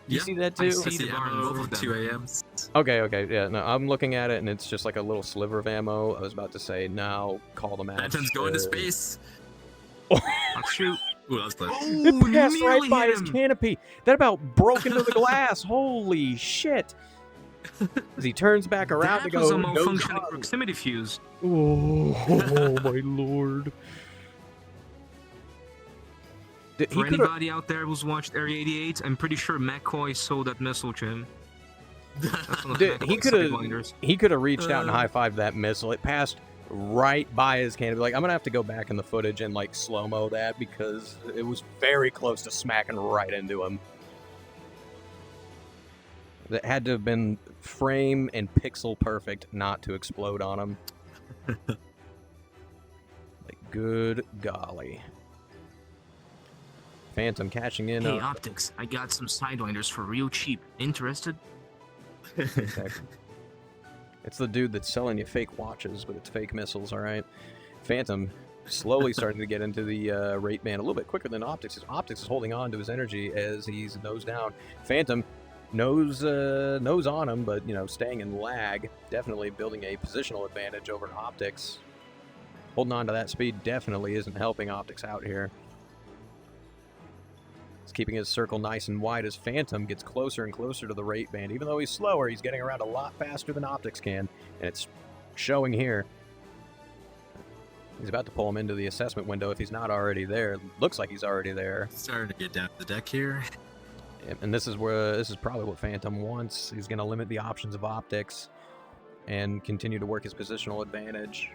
You yeah, see that I too? see I see the bar in both ammo, of them. 2 a.m.s. Okay, yeah, no, I'm looking at it and it's just like a little sliver of ammo. I was about to say, now call the match. Phantom's going to space. Oh, shoot. Ooh, that was close. It passed right nearly by hit his him. canopy. That about broke into the glass. Holy shit. As he turns back around That to was go, a no malfunctioning gun. proximity fuse. Oh my lord. He For could've- anybody out there who's watched Area 88, I'm pretty sure McCoy sold that missile to him. That's one of Dude, he McCoy's could have sidewinders. reached out and high-fived that missile. It passed right by his canopy. Like, I'm gonna have to go back in the footage and like slow-mo that because it was very close to smacking right into him. That had to have been frame and pixel perfect not to explode on him. Like, good golly. Phantom catching in. Hey, Optics, I got some sidewinders for real cheap. Interested? Exactly. It's the dude that's selling you fake watches, but it's fake missiles, alright? Phantom slowly starting to get into the rate band a little bit quicker than Optics. Optics is holding on to his energy as he's nose down. Phantom Nose on him, but, staying in lag. Definitely building a positional advantage over Optics. Holding on to that speed definitely isn't helping Optics out here. He's keeping his circle nice and wide as Phantom gets closer and closer to the rate band. Even though he's slower, he's getting around a lot faster than Optics can, and it's showing here. He's about to pull him into the assessment window if he's not already there. Looks like he's already there. Starting to get down the deck here. And this is probably what Phantom wants. He's going to limit the options of Optics and continue to work his positional advantage.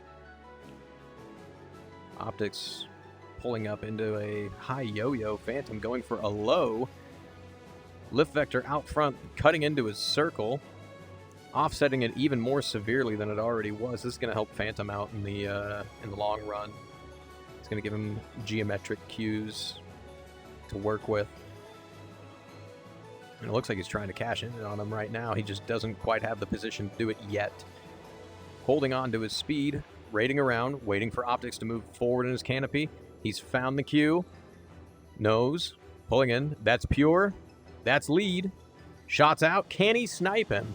Optics pulling up into a high yo-yo. Phantom going for a low. Lift Vector out front, cutting into his circle, offsetting it even more severely than it already was. This is going to help Phantom out in the long run. It's going to give him geometric cues to work with. And it looks like he's trying to cash in on him right now. He just doesn't quite have the position to do it yet. Holding on to his speed, raiding around, waiting for Optics to move forward in his canopy. He's found the cue. Nose, pulling in. That's pure. That's lead. Shots out. Can he snipe him?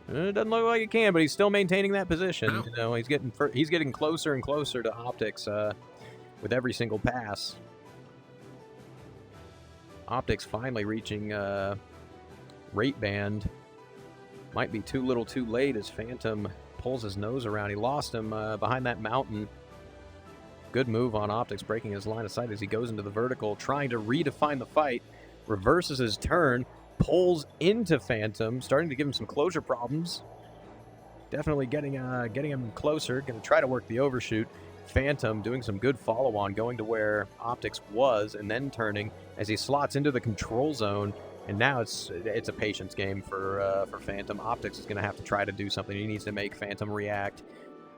It doesn't look like he can, but he's still maintaining that position. He's getting closer and closer to Optics with every single pass. Optics finally reaching rate band. Might be too little too late as Phantom pulls his nose around. He lost him behind that mountain. Good move on Optics, breaking his line of sight as he goes into the vertical, trying to redefine the fight. Reverses his turn, pulls into Phantom, starting to give him some closure problems. Definitely getting him closer. Going to try to work the overshoot. Phantom doing some good follow-on, going to where Optics was, and then turning as he slots into the control zone. And now it's a patience game for Phantom. Optics is going to have to try to do something. He needs to make Phantom react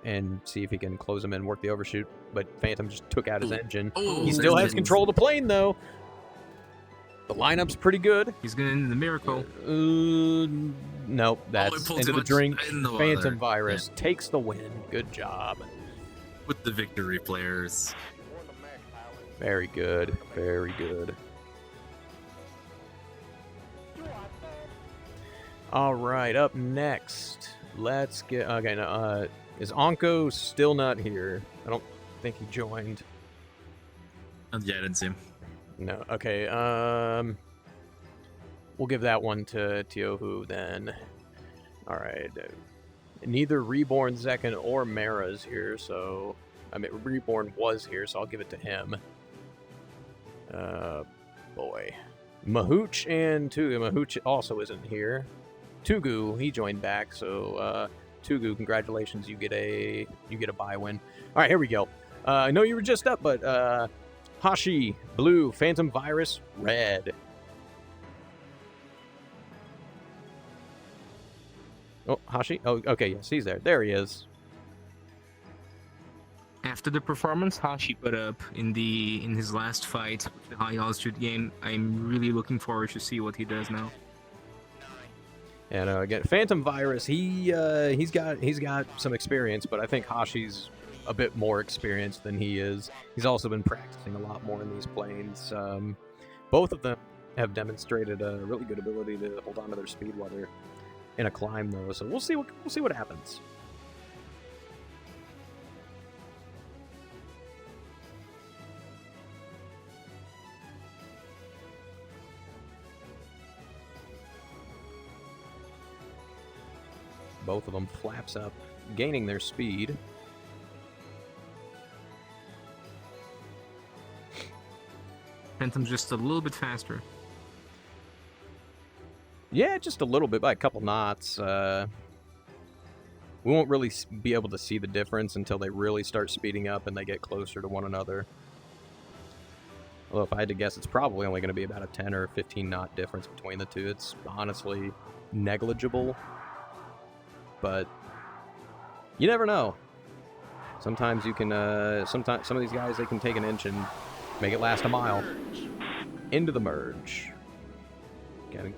and see if he can close him in, work the overshoot. But Phantom just took out his engine. He still has control of the plane, though. The lineup's pretty good. He's going to end the miracle. Nope, that's into the drink. Phantom Virus takes the win. Good job. With the victory players. Very good. Very good. All right, up next, let's get... Okay, no, is Onko still not here? I don't think he joined. Yeah, I didn't see him. No, okay, we'll give that one to Tiohu then. All right. Neither Reborn, Zekin, or Mara's here, so... I mean, Reborn was here, so I'll give it to him. Boy. Mahooch and Tugu. Mahooch also isn't here. Tugu, he joined back, so Tugu, congratulations, you get a bye win. All right, here we go. I know you were just up, but Hashi, blue, Phantom Virus, red. Oh, Hashi? Oh, okay, yes, he's there. There he is. After the performance Hashi put up in his last fight with the high altitude game, I'm really looking forward to see what he does now. And again, Phantom Virus, he's got some experience, but I think Hashi's a bit more experienced than he is. He's also been practicing a lot more in these planes. Both of them have demonstrated a really good ability to hold on to their speed while they're in a climb, though. So we'll see what happens. Both of them flaps up, gaining their speed. Phantom's just a little bit faster. Yeah, just a little bit, by a couple knots. We won't really be able to see the difference until they really start speeding up and they get closer to one another. Although if I had to guess, it's probably only going to be about a 10 or 15 knot difference between the two. It's honestly negligible. But you never know. Sometimes you can, some of these guys, they can take an inch and make it last a mile. Into the merge. Getting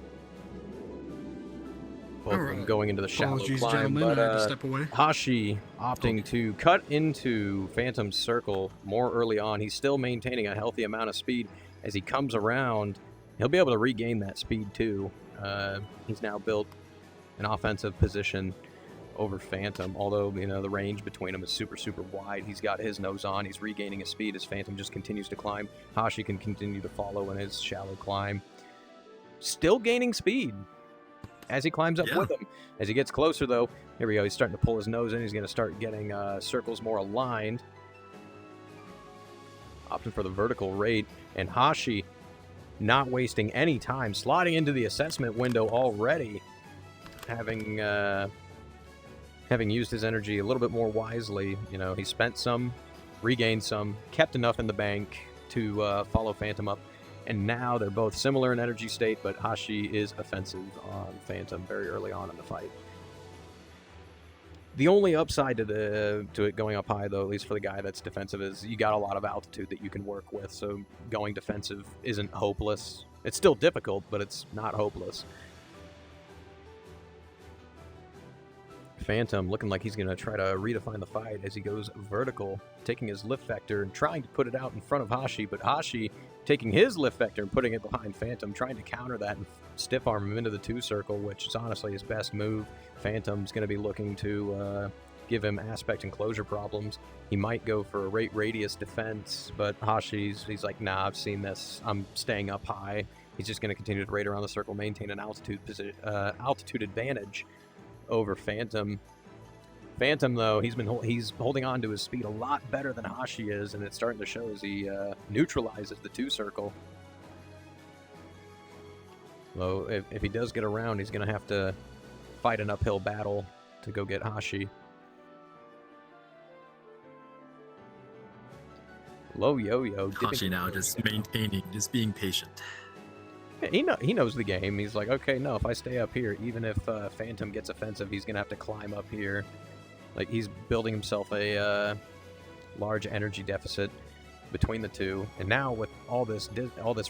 both of them going into the shallow climb, but Hashi opting to cut into Phantom's circle more early on. He's still maintaining a healthy amount of speed as he comes around He'll be able to regain that speed too. He's now built an offensive position over Phantom, although, you know, the range between them is super, super wide. He's got his nose on. He's regaining his speed as Phantom just continues to climb. Hashi can continue to follow in his shallow climb. Still gaining speed as he climbs up with him. As he gets closer, though, here we go. He's starting to pull his nose in. He's going to start getting circles more aligned. Opting for the vertical rate. And Hashi not wasting any time, sliding into the assessment window already, having used his energy a little bit more wisely. You know, he spent some, regained some, kept enough in the bank to follow Phantom up, and now they're both similar in energy state, but Hashi is offensive on Phantom very early on in the fight. The only upside to it going up high, though, at least for the guy that's defensive, is you got a lot of altitude that you can work with, so going defensive isn't hopeless. It's still difficult, but it's not hopeless. Phantom looking like he's going to try to redefine the fight as he goes vertical, taking his lift vector and trying to put it out in front of Hashi, but Hashi taking his lift vector and putting it behind Phantom, trying to counter that and stiff arm him into the 2 circle, which is honestly his best move. Phantom's going to be looking to give him aspect and closure problems. He might go for a rate radius defense, but he's like, nah, I've seen this. I'm staying up high. He's just going to continue to raid around the circle, maintain an altitude advantage over Phantom. Phantom, though, he's holding on to his speed a lot better than Hashi is, and it's starting to show as he neutralizes the 2 circle. Though, if he does get around, he's going to have to fight an uphill battle to go get Hashi. Low yo-yo. Hashi now just maintaining, just being patient. Yeah, he knows the game. He's like, okay, no, if I stay up here, even if Phantom gets offensive, he's going to have to climb up here. Like, he's building himself a large energy deficit between the two. And now with all this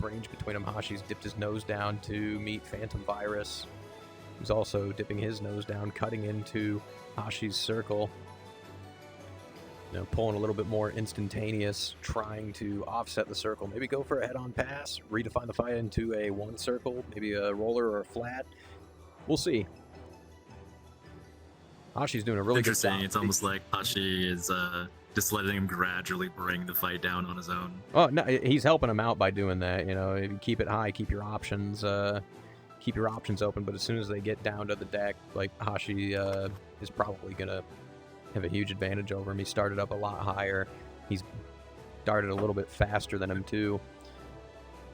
range between them, Hashi's dipped his nose down to meet Phantom Virus. He's also dipping his nose down, cutting into Hashi's circle. You know, pulling a little bit more instantaneous, trying to offset the circle. Maybe go for a head-on pass, redefine the fight into a 1 circle, maybe a roller or a flat. We'll see. Hashi's doing a really good job. It's almost like Hashi is just letting him gradually bring the fight down on his own. Oh, no, he's helping him out by doing that. You know, if you keep it high, keep your options open. But as soon as they get down to the deck, like, Hashi is probably gonna have a huge advantage over him. He started up a lot higher. He's darted a little bit faster than him too.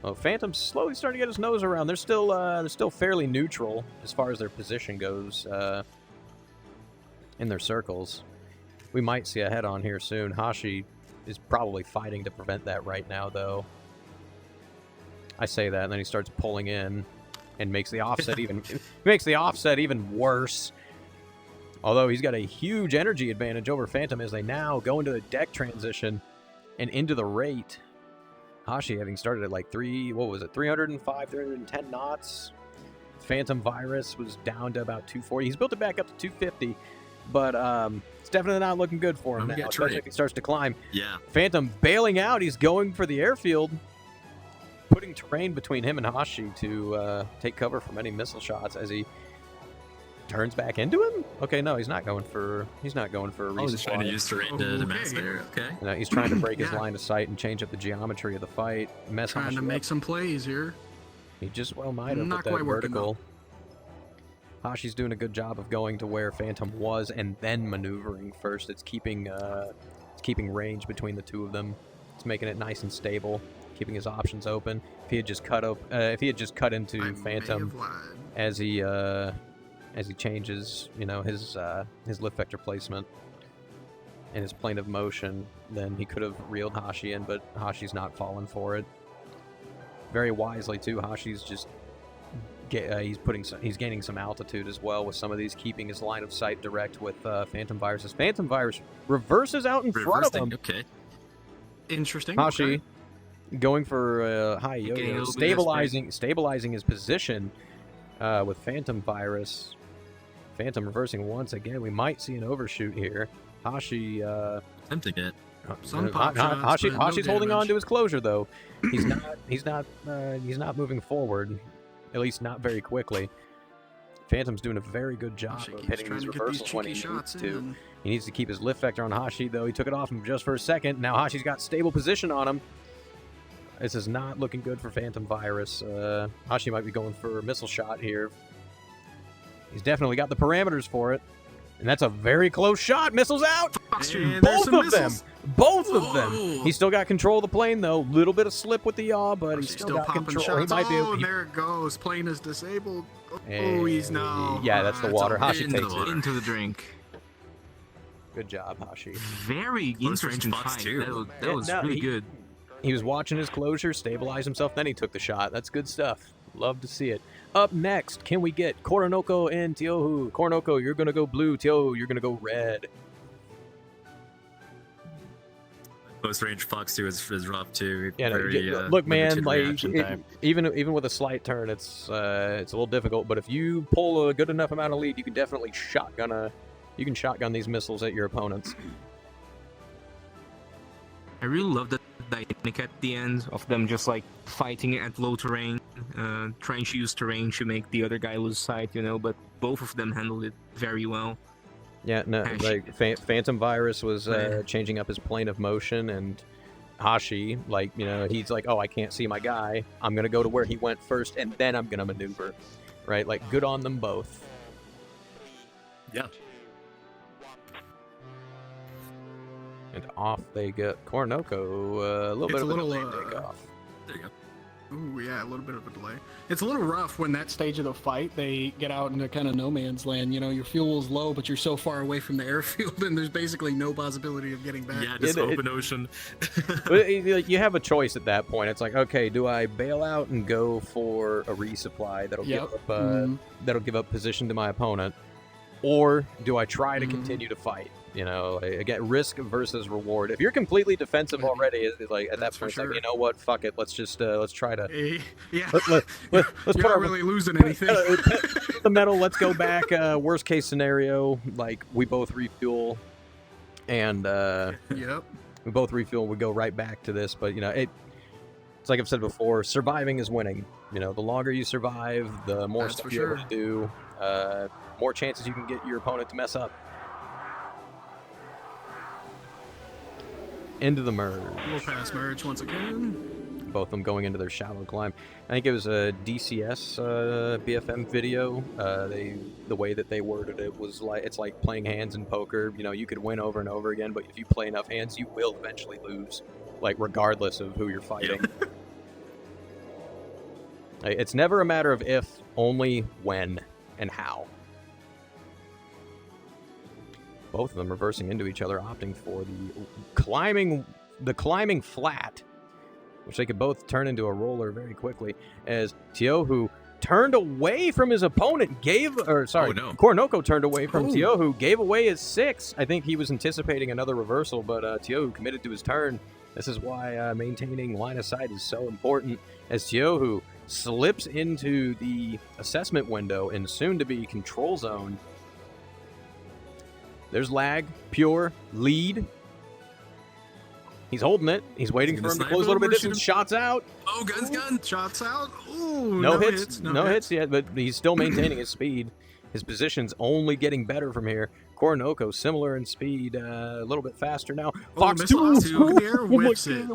Well, Phantom's slowly starting to get his nose around. They're still fairly neutral as far as their position goes in their circles. We might see a head-on here soon. Hashi is probably fighting to prevent that right now, though. I say that, and then he starts pulling in and makes the offset even worse. Although he's got a huge energy advantage over Phantom as they now go into the deck transition and into the rate. Hashi having started at like 305, 310 knots. Phantom Virus was down to about 240. He's built it back up to 250, but it's definitely not looking good for him now, especially if he starts to climb. Yeah. Phantom bailing out. He's going for the airfield, putting terrain between him and Hashi to take cover from any missile shots as he turns back into him. Okay, no, he's not going for a resupply. Oh, he's trying to use terrain to mass there. Okay. No, he's trying to break his line of sight and change up the geometry of the fight. Trying to make some plays here. He just well might have Not with that quite working, vertical. Hashi's doing a good job of going to where Phantom was and then maneuvering first. It's keeping range between the two of them. It's making it nice and stable, keeping his options open. If he had just cut into Phantom as he changes, you know, his lift vector placement and his plane of motion, then he could have reeled Hashi in, but Hashi's not falling for it. Very wisely too, Hashi's just he's gaining some altitude as well with some of these, keeping his line of sight direct with Phantom Virus. As Phantom Virus reverses out in front of him. Okay. Interesting. Hashi going for high yo-yo, stabilizing his position with Phantom Virus. Phantom reversing once again. We might see an overshoot here. Hashi attempting it. Some pop shots, but no Hashi's holding on damage. to his closure though. He's not moving forward, at least not very quickly. Phantom's doing a very good job Hashi of keeps hitting trying these to get these reversals when he cheeky needs shots to. in. He needs to keep his lift vector on Hashi though. He took it off him just for a second. Now Hashi's got stable position on him. This is not looking good for Phantom Virus. Hashi might be going for a missile shot here. He's definitely got the parameters for it. And that's a very close shot. Missiles out! And there's Both some of them! missiles. Both of them! Whoa. He's still got control of the plane, though. Little bit of slip with the yaw, but he's She's still got popping control. shots. He might be. And there it goes. Plane is disabled. Oh, he's now. Yeah, that's the water. Hashi into the takes it. water. Into the drink. Good job, Hashi. Very Close interesting range spots, fight. too. That was really good. He was watching his closure, stabilize himself, then he took the shot. That's good stuff. Love to see it. Up next, can we get Koronoko and Tiohu? Koronoko, you're going to go blue. Tiohu, you're going to go red. Close range Fox 2 is rough too. Yeah, no, Very, look, man, limited like reaction time. even with a slight turn, it's a little difficult. But if you pull a good enough amount of lead, you can definitely shotgun these missiles at your opponents. I really love the dynamic at the end of them just like fighting at low terrain, trying to use terrain to make the other guy lose sight, you know, but both of them handled it very well. Yeah, no, Hashi. like Phantom Virus was Yeah. changing up his plane of motion, and Hashi, like, you know, he's like, oh, I can't see my guy. I'm gonna go to where he went first, and then I'm gonna maneuver, right? Like, good on them both. Yeah. And off they get. Koronoko, a little bit of a delay takeoff. There you go. Ooh, yeah, a little bit of a delay. It's a little rough when that stage of the fight, they get out into kind of no man's land. You know, your fuel is low, but you're so far away from the airfield, and there's basically no possibility of getting back. Yeah, just open ocean. But like, you have a choice at that point. It's like, okay, do I bail out and go for a resupply that'll Yep. give up position to my opponent, or do I try to continue to fight? You know, again, risk versus reward. If you're completely defensive already, it's like at That's that for point, it's like, sure. you know what? Fuck it. Let's just let's try to Yeah. let's You're put not our really losing anything. the metal. Let's go back. Worst case scenario, like we both refuel, and Yep. we both refuel. We go right back to this. But you know, it's like I've said before. Surviving is winning. You know, the longer you survive, the more That's stuff for you're able sure. to do. More chances you can get your opponent to mess up. Into the merge. We'll pass merge once again. Both of them going into their shallow climb. I think it was a DCS BFM video. The way that they worded it was like, it's like playing hands in poker. You know, you could win over and over again, but if you play enough hands, you will eventually lose, like regardless of who you're fighting. Like, it's never a matter of if, only when and how. Both of them reversing into each other, opting for the climbing flat, which they could both turn into a roller very quickly, as Tiohu turned away from his opponent, Koronoko turned away from Tiohu, gave away his 6. I think he was anticipating another reversal, but Tiohu committed to his turn. This is why maintaining line of sight is so important, as Tiohu slips into the assessment window and soon-to-be control zone. There's lag, pure, lead. He's holding it. He's waiting He's for him gonna to close a snipe little bit over, distance. shoot Shots out. Oh, gun! Shots out. Ooh, No hits yet, but he's still maintaining his speed. His position's only getting better from here. Koronoko, similar in speed, a little bit faster now. Fox missile 2 out to the air, whips it.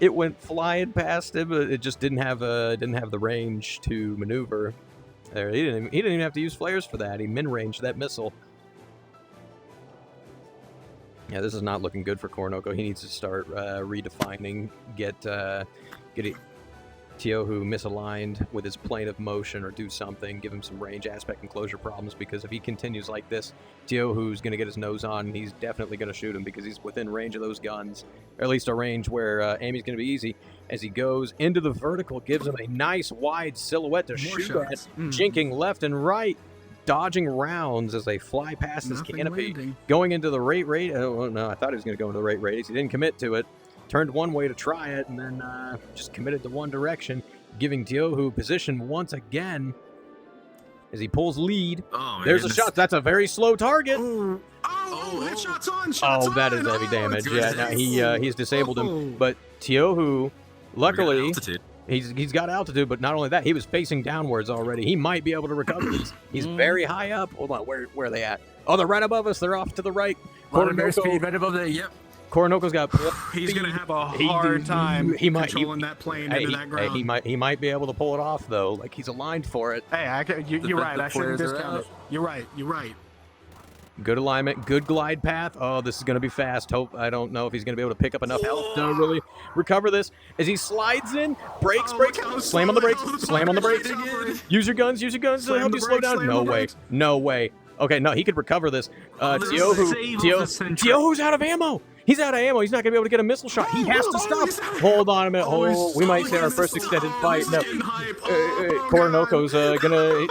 It went flying past him, but it just didn't have the range to maneuver. There, he didn't even have to use flares for that. He min-ranged that missile. Yeah, this is not looking good for Koronoko. He needs to start redefining, get Tiohu misaligned with his plane of motion, or do something, give him some range, aspect, and closure problems, because if he continues like this, Tiohu's going to get his nose on, and he's definitely going to shoot him because he's within range of those guns, or at least a range where aiming's going to be easy. As he goes into the vertical, gives him a nice wide silhouette to More shoot shots. at, jinking left and right, dodging rounds as they fly past his Nothing canopy, landing. going into the rate. Oh no, I thought he was going to go into the rate radius. He didn't commit to it. Turned one way to try it, and then just committed to one direction, giving Tiohu position once again as he pulls lead. Oh, There's a shot. That's a very slow target. Oh, Oh, headshots on. Shots Oh, that is on. heavy damage. goodness. Yeah, now he's disabled Oh. him. But Tiohu, luckily, Altitude. he's got altitude. But not only that, he was facing downwards already. He might be able to recover these. He's very high up. Hold on, where are they at? Oh, they're right above us. They're off to the right. Lot of airspeed right above the. Yep. Coronoco's got. He's gonna have a He- hard time he might- controlling that plane into that ground. he might be able to pull it off though. Like he's aligned for it. Hey, you're right. I shouldn't players are discount out. it. You're right. You're right. Good alignment, good glide path. Oh, this is going to be fast. I don't know if he's going to be able to pick up enough health to really recover this. As he slides in, brakes, slam on the brakes, slam on the brakes. Use your guns to help you slow down. No way. Okay, no, he could recover this. Tiohu's out of ammo. He's out of ammo. He's not going to be able to get a missile shot. He has to stop. Hold on a minute. We might see our first extended fight. No, Coronoco's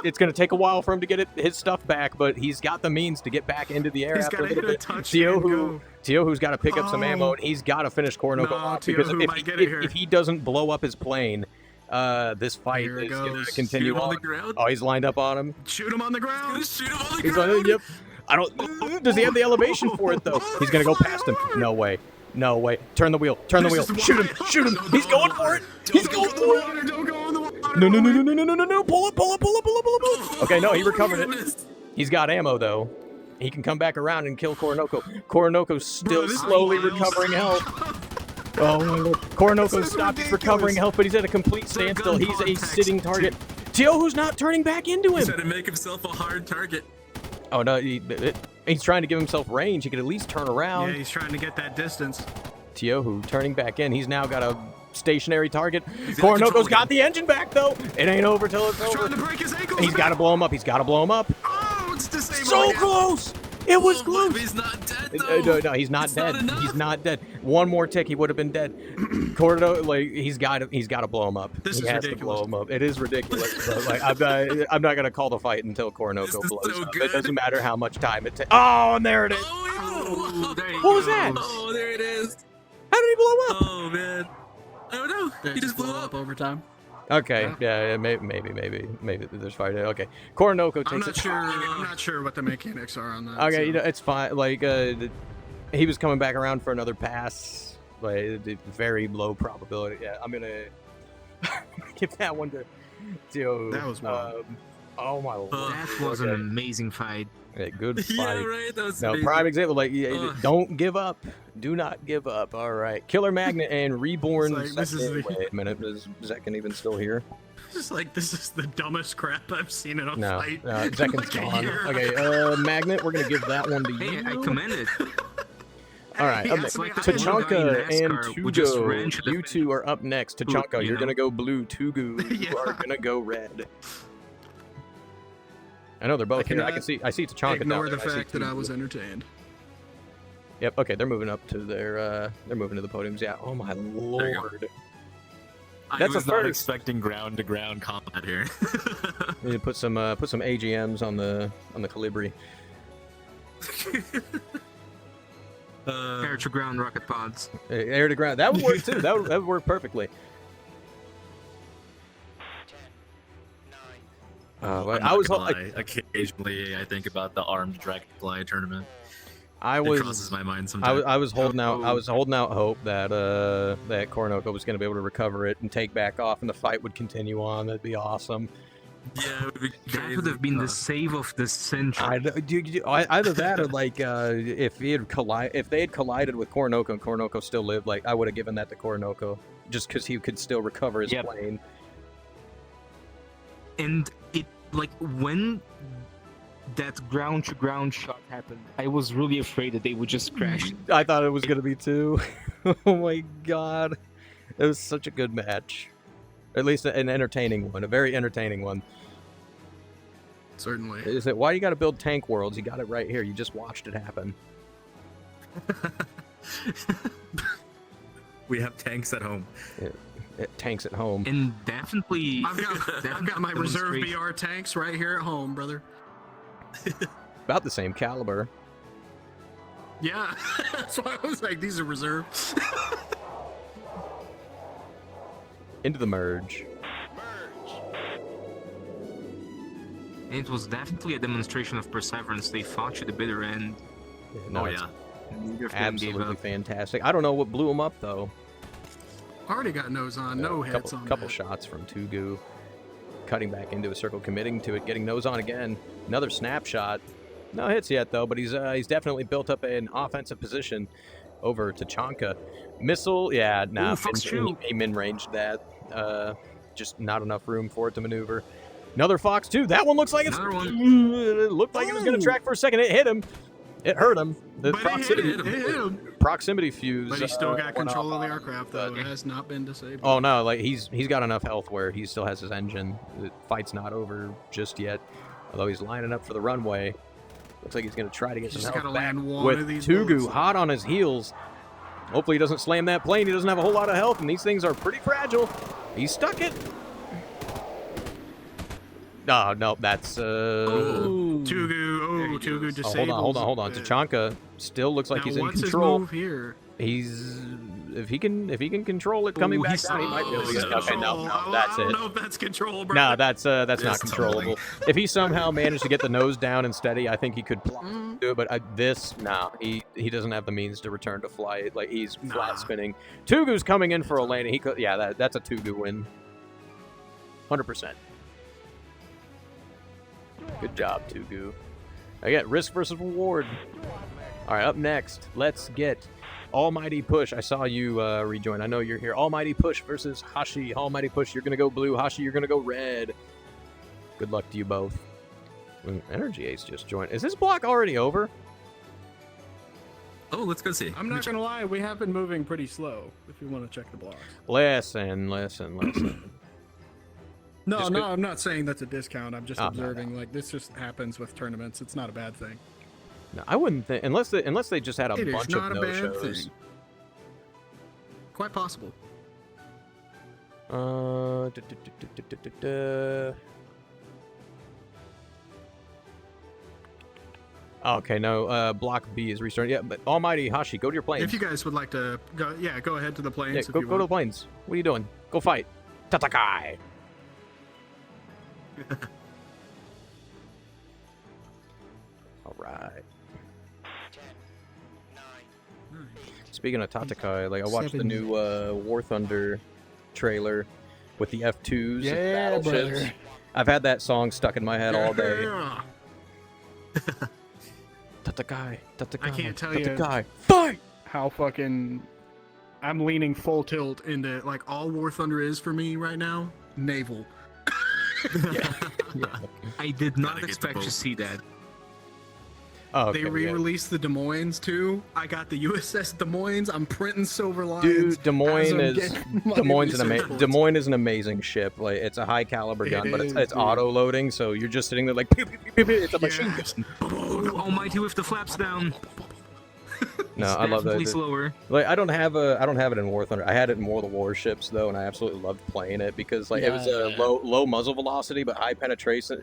it's gonna take a while for him to get his stuff back, but he's got the means to get back into the air He's after a gotta little hit bit. a touch and go. Tiohu's got to pick up some ammo, and he's got to finish Coronoco off because Tiohu might get it here. if he doesn't blow up his plane, this fight Here it is going goes. to continue Shoot him on on. the ground. Oh, he's lined up on him. Shoot him on the ground. Shoot him on the He's ground. on it. Yep. I don't. Does he have the elevation for it though? He's gonna go past him. No way. Turn the wheel. Shoot him. He's going for it. He's going for it. Don't go in the water. No. Pull up. Okay, no, he recovered it. He's got ammo though. He can come back around and kill Coronoco. Coronoco's still this is slowly wild. recovering health. Oh my lord. Coronoco stopped his recovering health, but he's at a complete standstill. He's a sitting target. Tiohu's not turning back into He's him. trying to make himself a hard target. Oh no, he's trying to give himself range. He could at least turn around. Yeah, he's trying to get that distance. Tiohu turning back in. He's now got a stationary target. got Coronoco's control got the engine back though. It ain't over till it's Trying to over. break his ankles. He's got to blow him up. Oh, it's disabled. So again. close. It was Oh, close. but he's not dead though. No, he's not It's not dead. enough. He's not dead. One more tick, he would have been dead. Cordo, like he's got to blow him up. This he is has ridiculous. to blow him up. It is ridiculous. But like I'm not gonna call the fight until Coronoco This is blows so up. good. It doesn't matter how much time it takes. Oh, and there it is. Oh, there you What was go. that? Oh, there it is. How did he blow up? Oh man. I don't know. They He just blew up. over time. Okay, yeah, maybe there's fight. Okay, Coronoco takes I'm it. not sure what the mechanics are on that. Okay, so. you know, it's fine. Like, he was coming back around for another pass. Like, very low probability. Yeah, I'm gonna give that one to Tio. That was wild. Oh my lord. That was an Okay. amazing fight. Yeah, good fight. Yeah, right. That was No, amazing. prime example. Like, Ugh. don't give up. Do not give up. All right, Killer Magnet and Reborn. It's like, this is Second- the- Wait a minute, is Zekin even still here? Just like this is the dumbest crap I've seen in a No, fight. Zekin's like a gone. year. Okay, Magnet, we're gonna give that one to you. Hey, I commend it. All right, Hey, up that's next. like the one guy in Tachanka and NASCAR who just ran Tugo. to the You two are up next. Tachanka, you you're know. gonna go blue. Tugu, you Yeah. are gonna go red. I know they're both here. I cannot see Tachanka down Ignore there. the I see fact that I Tugu. was entertained. Yep. Okay, they're moving up to their. They're moving to the podiums. Yeah. Oh my you go. lord. I That's was the not first. expecting ground-to-ground combat here. We need to put some AGMs on the Colibri. Air to ground rocket pods. Air to ground. That would work too. That would work perfectly. I'm I not was. gonna lie. Occasionally, I think about the armed dragonfly tournament. I It was. crosses my mind sometimes. I was holding out. I Oh. was holding out hope that that Coronoco was going to be able to recover it and take back off, and the fight would continue on. That'd be awesome. Yeah, it would be That would have been the save of the century. Either that or like if they had collided with Coronoco and Coronoco still lived, like I would have given that to Coronoco just because he could still recover his Yep. plane. And it, like, when that ground to ground shot happened, I was really afraid that they would just crash. I thought it was going to be too. Oh my god, it was such a good match. At least an entertaining one, a very entertaining one. Certainly. Is it why you got to build tank worlds? You got it right here. You just watched it happen. We have tanks at home. Tanks at home. And definitely, I've got my reserve BR tanks right here at home, brother. About the same caliber. Yeah, that's why I was like, these are reserve. Into the merge. it was definitely a demonstration of perseverance. They fought to the bitter end. No, Oh it's yeah. Neither of them gave absolutely up. fantastic. I don't know what blew him up though. Already got nose on, no hits on Couple that. shots from Tugu, cutting back into a circle, committing to it, getting nose on again. Another snapshot. No hits yet though, but he's definitely built up an offensive position over to Chanka. Missile, yeah, nah, Ooh, Fox Two. he min-ranged that. Just not enough room for it to maneuver. Another Fox 2. That one looks like it's. Another one. It looked like it was going to track for a second. It hit him. It hurt him. The But proximity, it hit him. proximity fuse. But he still got went control off of the on him, aircraft, though. but- It has not been disabled. Oh no, like he's got enough health where he still has his engine. The fight's not over just yet. Although he's lining up for the runway. Looks like he's going to try to get He's some just health gotta back land one with of these Tugu bullets. hot on his heels. Hopefully he doesn't slam that plane. He doesn't have a whole lot of health, and these things are pretty fragile. He stuck it. Oh, no, that's... Tugu disabled. hold on. Tachanka still looks like Now, he's in what's control. his move here? He's... If he can control it coming Ooh, back he's- down, he might be able to Oh, get it. Okay, no, that's I don't it. know if that's control, bro. No, that's not It's controllable. If he somehow managed to get the nose down and steady, I think he could do it. But he doesn't have the means to return to flight. Like he's flat spinning. Tugu's coming in for a landing. He could, yeah, that's a Tugu win. 100%. Good job, Tugu. I get risk versus reward. All right, up next, let's get Almighty Push. I saw you rejoin. I know you're here. Almighty Push versus Hashi. Almighty Push, you're going to go blue. Hashi, you're going to go red. Good luck to you both. Energy Ace just joined. Is this block already over? Oh, let's go see. I'm not gonna lie, we have been moving pretty slow. If you want to check the blocks. Listen. No, Just no, go- I'm not saying that's a discount. I'm just Oh, no, observing. Like this just happens with tournaments. It's not a bad thing. No, I wouldn't think, unless they just had a It is bunch not of a bad no-shows. thing. Quite possible. Okay, no, block B is restarting. Yeah, but Almighty Hashi, go to your planes. If you guys would like to go, yeah, go ahead to the planes. Yeah, if go you to the want. planes. What are you doing? Go fight. Tatakai. All right. Speaking of Tatakai, like I watched the 7. new War Thunder trailer with the F2s. Yeah, and battleships. brother. I've had that song stuck in my head all day. Yeah. Tatakai, Tatakai. I can't tell you- Tatakai. Fight! How fucking I'm leaning full tilt into like all War Thunder is for me right now. Naval. I did not Gotta get expect the to boat. see that. Oh, okay, They yeah. re-released the Des Moines too. I got the USS Des Moines. I'm printing silver lines. Dude, Des Moines as I'm is getting my Des Moines research bullets. Des Moines is an amazing ship. Like it's a high caliber It gun, but is, it's dude. auto loading, so you're just sitting there like pew, pew, pew, pew, pew. It's a machine Yes. gun. Ooh, Almighty with the flaps down. No, It's I love definitely that. slower. Like I don't have it in War Thunder. I had it in more of the warships though, and I absolutely loved playing it because like it was a low muzzle velocity but high penetration.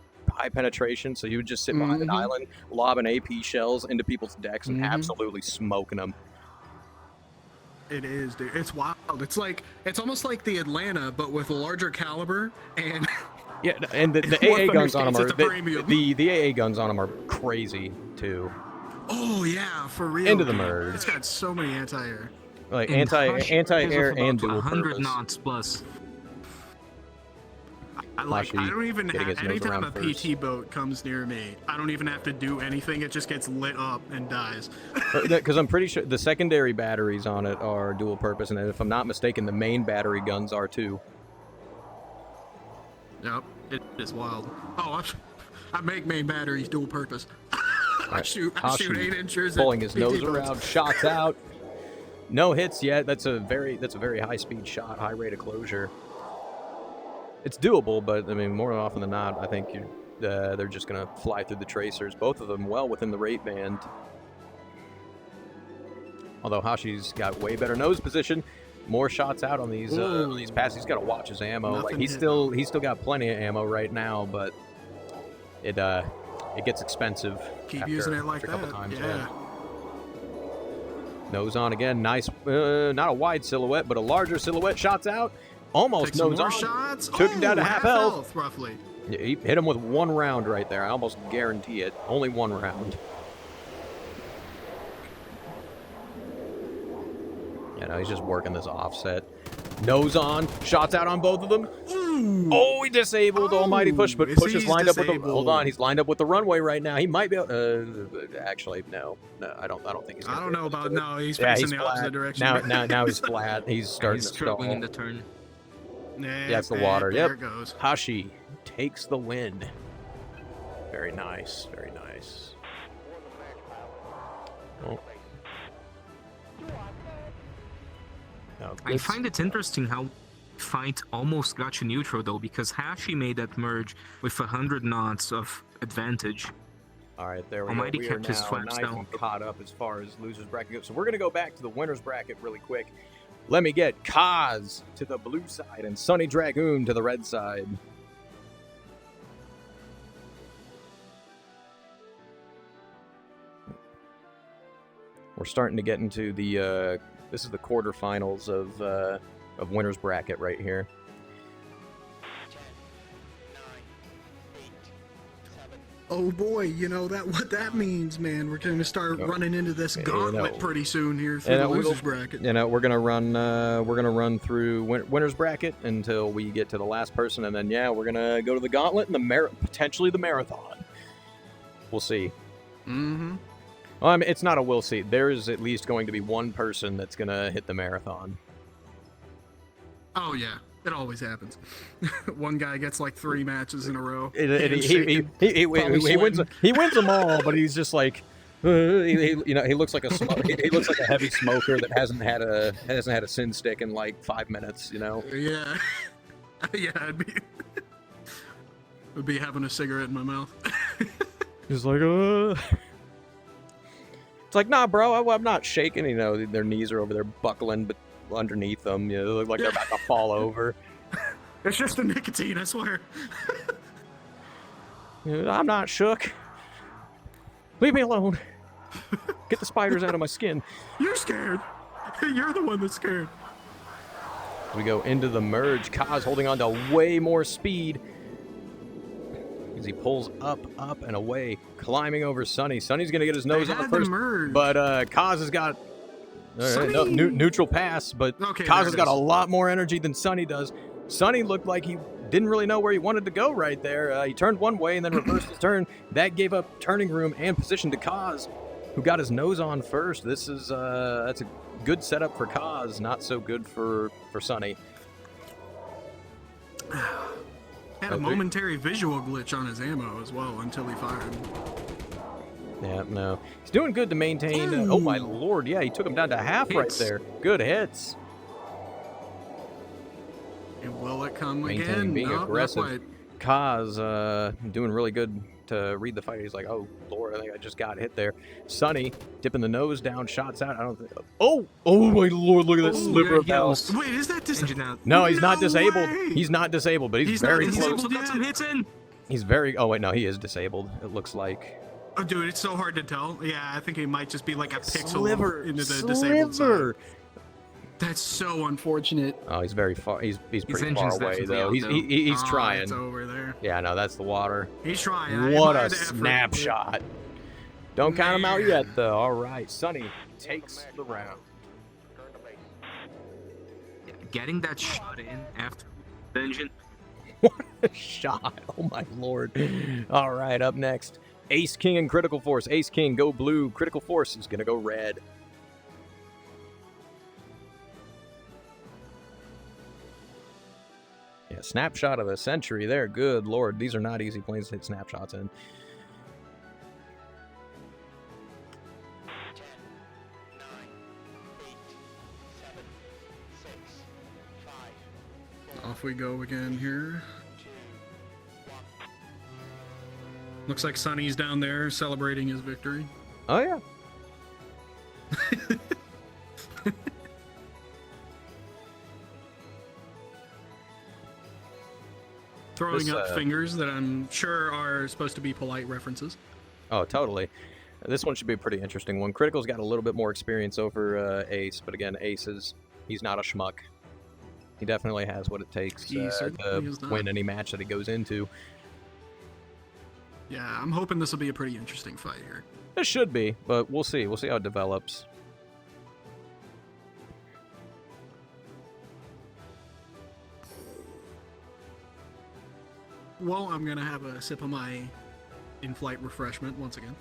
So you would just sit behind an Mhm. island, lobbing AP shells into people's decks and Mhm. absolutely smoking them. It is, dude. It's wild. It's almost like the Atlanta, but with a larger caliber and Yeah, and the War AA Thunder guns on them stands are at the premium. the AA guns on them are crazy ttoo. oh yeah, for real. Into the dude. merge. It's got so many anti-air. Like And Hush anti-air is of and about dual 100 purpose. knots plus. I Hashi don't even getting have his nose anytime a around first. PT boat comes near me, I don't even have to do anything. It just gets lit up and dies. Because I'm pretty sure the secondary batteries on it are dual purpose, and if I'm not mistaken, the main battery guns are too. Yep, it is wild. Oh, I make main batteries dual purpose. I shoot Hashi 8-inchers. pulling at his nose PT boats. around, shots out. No hits yet. That's a very high speed shot, high rate of closure. It's doable, but I mean, more often than not, I think they're just gonna fly through the tracers. Both of them well within the rate band. Although Hashi's got way better nose position, more shots out on these passes. He's got to watch his ammo. Like Nothing he's hit. still got plenty of ammo right now, but it gets expensive. Keep after- using it like after a couple that. times, Yeah. Nose on again. Nice. Not a wide silhouette, but a larger silhouette. Shots out. Almost Take some nose more on. shots. Took him down to half health. roughly. Yeah, he hit him with one round right there. I almost guarantee it. Only one round. You know, he's just working this offset. Nose on, shots out on both of them. Ooh. Oh, he disabled. Almighty push, but Is push is he's lined up with the. disabled? Hold on, he's lined up with the runway right now. He might be able. Actually, no, I don't think he's. I don't know about no. He's Yeah, facing he's the opposite flat. direction. Now he's flat. He's starting He's to struggling stall. in the turn. Yeah, it's the water. There Yep. it goes. Hashi takes the win. Very nice. Very nice. Oh. No, I find it interesting how fight almost got you neutral though, because Hashi made that merge with 100 knots of advantage. All right, there we Almighty go. We kept are his now flaps nice down. and caught up as far as losers bracket goes. So we're gonna go back to the winners bracket really quick. Let me get Kaz to the blue side and Sunny Dragoon to the red side. We're starting to get into the. This is the quarterfinals of winners bracket right here. Oh boy, you know that what that means, man. We're going to start running into this gauntlet pretty soon here through the losers bracket. You know, we're gonna run through winners bracket until we get to the last person, and then we're gonna go to the gauntlet and potentially the marathon. We'll see. Mm-hmm. Well, I mean, it's not a we'll see. There is at least going to be one person that's gonna hit the marathon. Oh yeah, it always happens. One guy gets like 3 matches in a row. He wins. He wins them all, but he's just like, he looks like he looks like a heavy smoker that hasn't had a sin stick in like 5 minutes. You know. Yeah, yeah. I'd be having a cigarette in my mouth. He's like, It's like, nah, bro, I'm not shaking. You know, their knees are over there buckling, but underneath them, you know, they look like they're about to fall over. It's just the nicotine, I swear. I'm not shook. Leave me alone. Get the spiders out of my skin. You're scared. You're the one that's scared. We go into the merge. Kaz holding on to way more speed as he pulls up, and away, climbing over Sunny. Sunny's going to get his nose on first, but Kaz has got neutral pass, but Kaz has got a lot more energy than Sunny does. Sunny looked like he didn't really know where he wanted to go right there. He turned one way and then reversed his turn. That gave up turning room and position to Kaz, who got his nose on first. This is that's a good setup for Kaz, not so good for Sunny. Had a momentary visual glitch on his ammo as well until he fired. Yeah, no. He's doing good to maintain. Oh, my lord. Yeah, he took him down to half right there. Good hits. And will it come Maintaining, again? being No, aggressive. Kaz doing really good to read the fight. He's like, oh, lord, I think I just got hit there. Sunny dipping the nose down, shots out. I don't think. Oh, my lord, look at that sliver of health. Wait, is that disabled? No, he's not disabled. Way. He's not disabled, but he's very close. Got some hits in. He's very. Oh, wait, no, he is disabled. It looks like. Oh, dude, it's so hard to tell. Yeah, I think it might just be like a pixel Sliver into the disabled side. That's so unfortunate. Oh, he's very far. He's pretty far engine's away definitely though. out, He's trying. It's over there. Yeah, no, that's the water. He's trying. What a I admire the effort, snapshot! Don't count him out Man. yet, though. All right, Sunny takes the round. Getting that shot in after the engine. What a shot! Oh my lord! All right, up next, Ace King and Critical Force. Ace King go blue. Critical Force is gonna go red. Yeah, snapshot of the century there. Good lord, these are not easy planes to hit snapshots in. 10, 9, 8, 7, 6, 5, Off we go again here. 2, 1. Looks like Sonny's down there celebrating his victory. Oh yeah. Throwing up fingers that I'm sure are supposed to be polite references. Oh, totally. This one should be a pretty interesting one. Critical's got a little bit more experience over Ace, but again, he's not a schmuck. He definitely has what it takes to win any match that he goes into. Yeah, I'm hoping this will be a pretty interesting fight here. It should be, but we'll see. We'll see how it develops. well, I'm gonna have a sip of my in-flight refreshment once again.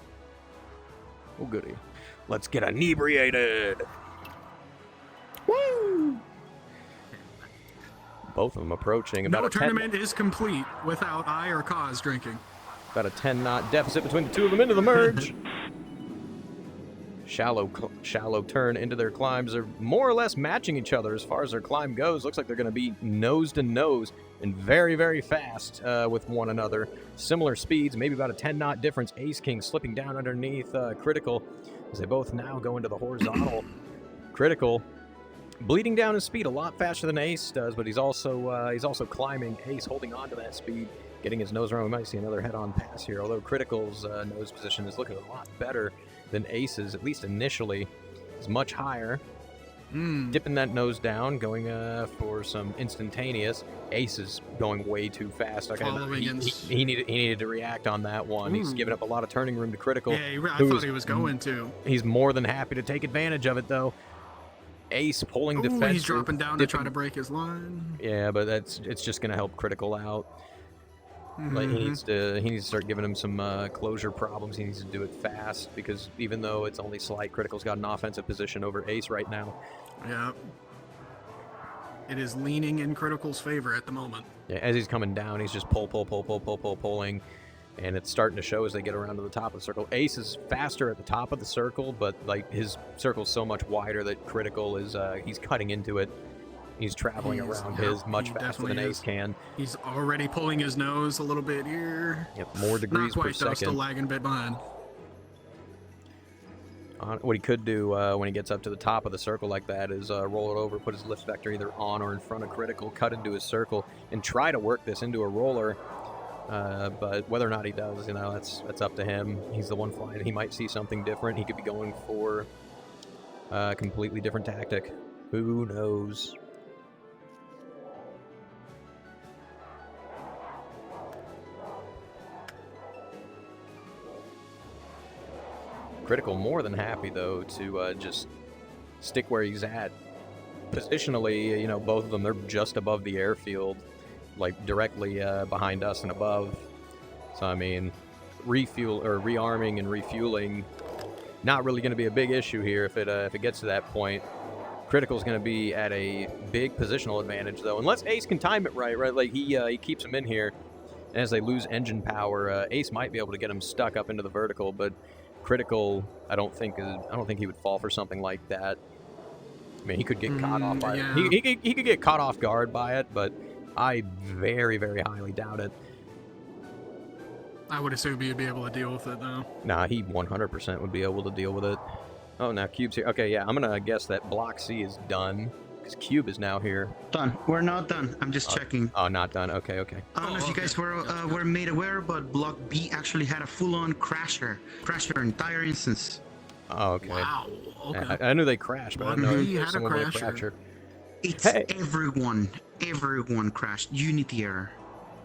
Oh, goody. Let's get inebriated. Woo! Both of them approaching. About No a 10 tournament is complete without I or Cause drinking. About a 10-knot deficit between the two of them into the merge. Shallow turn into their climbs. They're more or less matching each other as far as their climb goes. Looks like they're going to be nose to nose and very, very fast with one another. Similar speeds, maybe about a 10-knot difference. Ace King slipping down underneath Critical as they both now go into the horizontal. Critical bleeding down his speed a lot faster than Ace does, but he's also climbing. Ace holding on to that speed, getting his nose around. We might see another head-on pass here, although Critical's nose position is looking a lot better than Ace's, at least initially. Is much higher. Dipping that nose down, going for some instantaneous. Ace is going way too fast. Okay, he needed to react on that one. He's giving up a lot of turning room to Critical. Yeah, I thought he was going to. He's more than happy to take advantage of it, though. Ace pulling defense. He's dropping down to try to break his line. Yeah, but it's just going to help Critical out. Like he needs to start giving him some closure problems. He needs to do it fast because even though it's only slight, Critical's got an offensive position over Ace right now. Yeah. It is leaning in Critical's favor at the moment. Yeah, as he's coming down, he's just pulling, and it's starting to show as they get around to the top of the circle. Ace is faster at the top of the circle, but like his circle's so much wider that Critical is he's cutting into it. He's traveling around his much faster than Ace can. He's already pulling his nose a little bit here. Yep, more degrees Not quite, per second. Still lagging a bit behind. What he could do when he gets up to the top of the circle like that is roll it over, put his lift vector either on or in front of Critical, cut into his circle, and try to work this into a roller. But whether or not he does, that's up to him. He's the one flying. He might see something different. He could be going for a completely different tactic. Who knows? Critical more than happy, though, to just stick where he's at. Positionally, both of them, they're just above the airfield, like directly behind us and above. So, I mean, rearming and refueling, not really going to be a big issue here if it gets to that point. Critical's going to be at a big positional advantage, though, unless Ace can time it right? Like he keeps him in here, and as they lose engine power, Ace might be able to get him stuck up into the vertical, but Critical, I don't think he would fall for something like that. I mean, he could get caught off by it. He could get caught off guard by it, but I very, very highly doubt it. I would assume he'd be able to deal with it, though. Nah, he 100% would be able to deal with it. Oh, now Cube's here. Okay, yeah, I'm gonna guess that Block C is done because Cube is now here. Done. We're not done. I'm just checking. Oh, not done. Okay. I don't know if you guys were made aware, but Block B actually had a full-on crashed their entire instance. Oh, okay. Wow. Okay. I knew they crashed, but I didn't know He had a someone would crasher. fracture. It's Hey. everyone crashed. Unity error.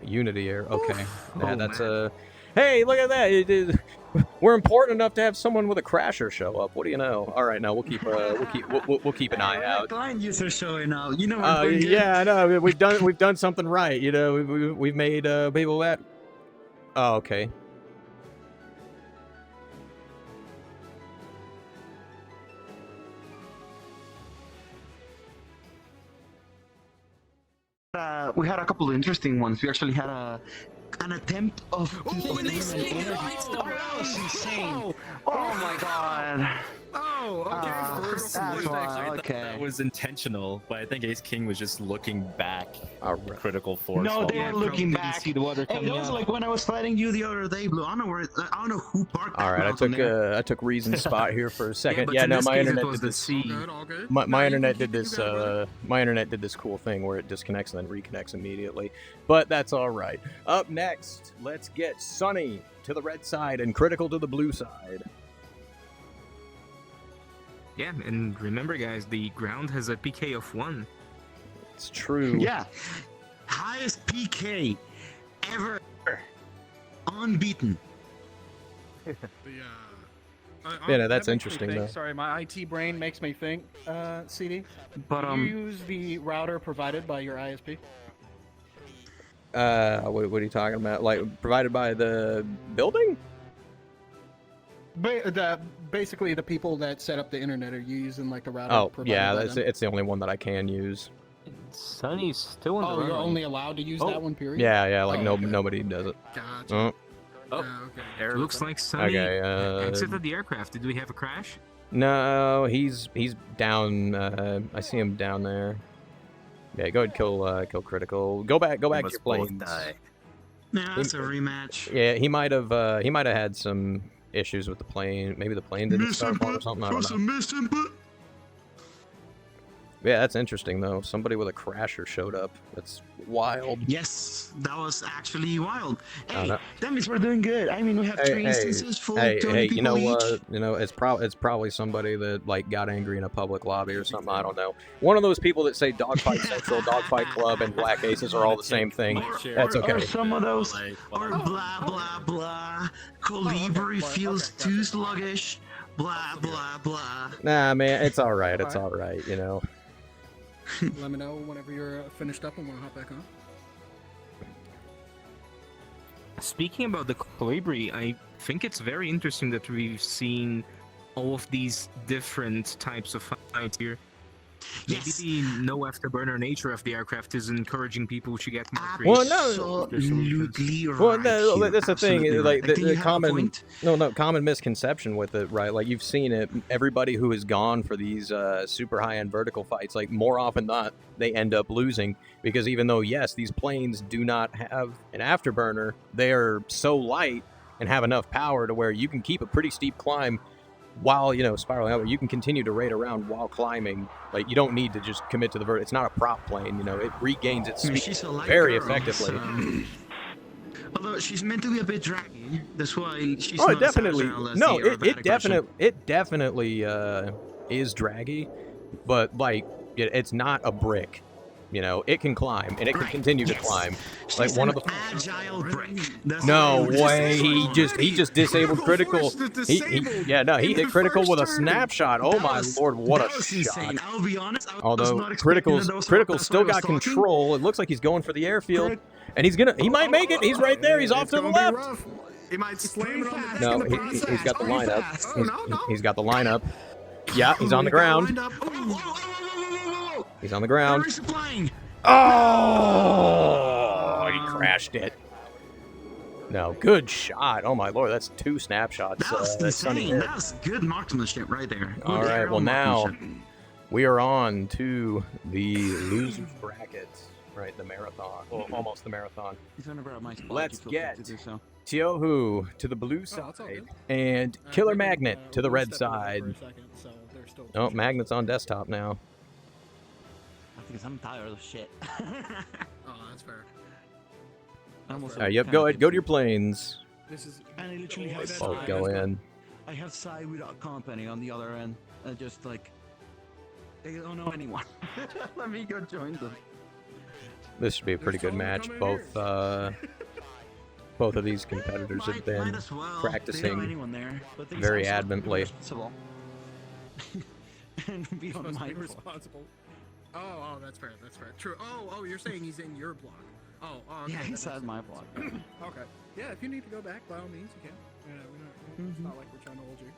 Unity error. Okay. Yeah, Oh, that's man. Hey, look at that! We're important enough to have someone with a crasher show up. What do you know? All right, now we'll keep we'll keep an eye out. Client user showing out. You know. Yeah, I know. We've done something right. We've made people that. Oh, okay. We had a couple of interesting ones. We actually had an attempt of. Oh, that was insane! Oh my god! Oh, okay. That's I why, thought that was intentional, but I think Ace King was just looking back. Critical force. No, they were looking probably back. see the water Hey, coming it was out. like when I was fighting you the other day, Blue. I don't know who parked that All right, mountain there. I took Reason's spot here for a second. but Yeah, in no, this my case, it internet was did the this. sea. All good, all good. My No, you internet can did keep- this. you got it. My internet did this cool thing where it disconnects and then reconnects immediately. But that's all right. Up next, let's get Sunny to the red side and Critical to the blue side. Yeah, and remember, guys, the ground has a PK of 1. It's true. Yeah, highest PK ever, unbeaten. Yeah, no, that's that makes me interesting, think- though. Sorry, my IT brain makes me think, CD. But Do you use the router provided by your ISP? What are you talking about? Like provided by the building? Basically, the people that set up the internet are using like the router. Oh, provided yeah, by that's them. it's the only one that I can use. Sunny's still on the Oh, run. you're only allowed to use that one, period? Yeah, like Oh, okay. nobody does it. Gotcha. Oh, Oh, okay. air Looks like Sunny okay. exited the aircraft. Did we have a crash? No, he's down. I see him down there. Yeah, go ahead, kill critical. Go back to your planes. Nah, that's a rematch. Yeah, he might have had some issues with the plane. Maybe the plane didn't start well or something. I don't know. Yeah, that's interesting though. Somebody with a crasher showed up. That's wild. Yes, that was actually wild. Oh, Hey, no. that means we're doing good. I mean, we have three instances full of 20 Hey, people you know each. what? It's probably somebody that like got angry in a public lobby or something. I don't know. One of those people that say Dogfight Central, Dogfight Club, and Black Aces are all the same thing. That's Or okay. some of those, or blah blah blah. Colibri feels too sluggish. Blah blah blah. Nah, man, it's all right. It's all right. You know. Let me know whenever you're finished up and want to hop back on. Speaking about the Colibri, I think it's very interesting that we've seen all of these different types of fights here. Maybe Yes. the no afterburner nature of the aircraft is encouraging people to get more Well, creative. no. Absolutely right. Well, no, Hugh, that's the thing. absolutely Like right. I think the you have a common, point. common misconception with it, right? Like you've seen it. Everybody who has gone for these super high-end vertical fights, like more often than not, they end up losing because even though yes, these planes do not have an afterburner, they are so light and have enough power to where you can keep a pretty steep climb while spiraling up. You can continue to rate around while climbing. Like you don't need to just commit to the vert. It's not a prop plane. It regains its I mean, speed she's a light very girl, effectively. so- Although she's meant to be a bit draggy, that's why she's Oh, not it definitely. as agile as No, the it aerobatic definitely is draggy, but like it's not a brick. It can climb and it can Right, continue to yes. climb. She's Like one an of the. agile brick. That's No what I way! would He just disabled critical. He hit critical with a snapshot. Oh That my was- lord! What that a was shot! insane. I'll be honest. I was Although not expecting that those- Critical's that's still why I was got talking. control. It looks like he's going for the airfield, and he might make it. He's right there. He's off It's to the gonna be left. rough. He might slam it on the deck No, in the process. he's got the Very lineup. fast. Oh, no. He's got the lineup. Yeah, he's on the He got ground. lined up. Whoa, whoa, whoa, whoa. He's on the ground. Where is he flying? Oh, he crashed it. No, good shot. Oh my lord, that's 2 snapshots. That was that Sonny insane. hit. That was good marksmanship right there. Good All right, aerial well now marksmanship. we are on to the losers brackets, right? The marathon, well, almost the marathon. He's gonna grab my spot. Let's You feel free get to do so. Tiohu to the blue it's all side, good. and I Killer think, Magnet to the we'll red step away side. for a second, so they're still Oh, Magnet's on desktop now. Because I'm tired of shit. Oh, that's fair. I'm also Yep, kinda go ahead, go to your tipsy. planes. This is. And I literally have Both Sai. go in. I have Sai without company on the other end. Just like they don't know anyone. Let me go join them. This should be a pretty good match. Both of these competitors have Might been as well. They don't know practicing anyone there, but they very also be adamantly. responsible. And be on Supposed to my be block. responsible. Oh, that's fair. That's fair. True. Oh, you're saying he's in your block. Oh, okay. Yeah, that he's makes at sense. my block. Okay. Yeah, if you need to go back, by all means, you can. It's not like we're trying to hold you.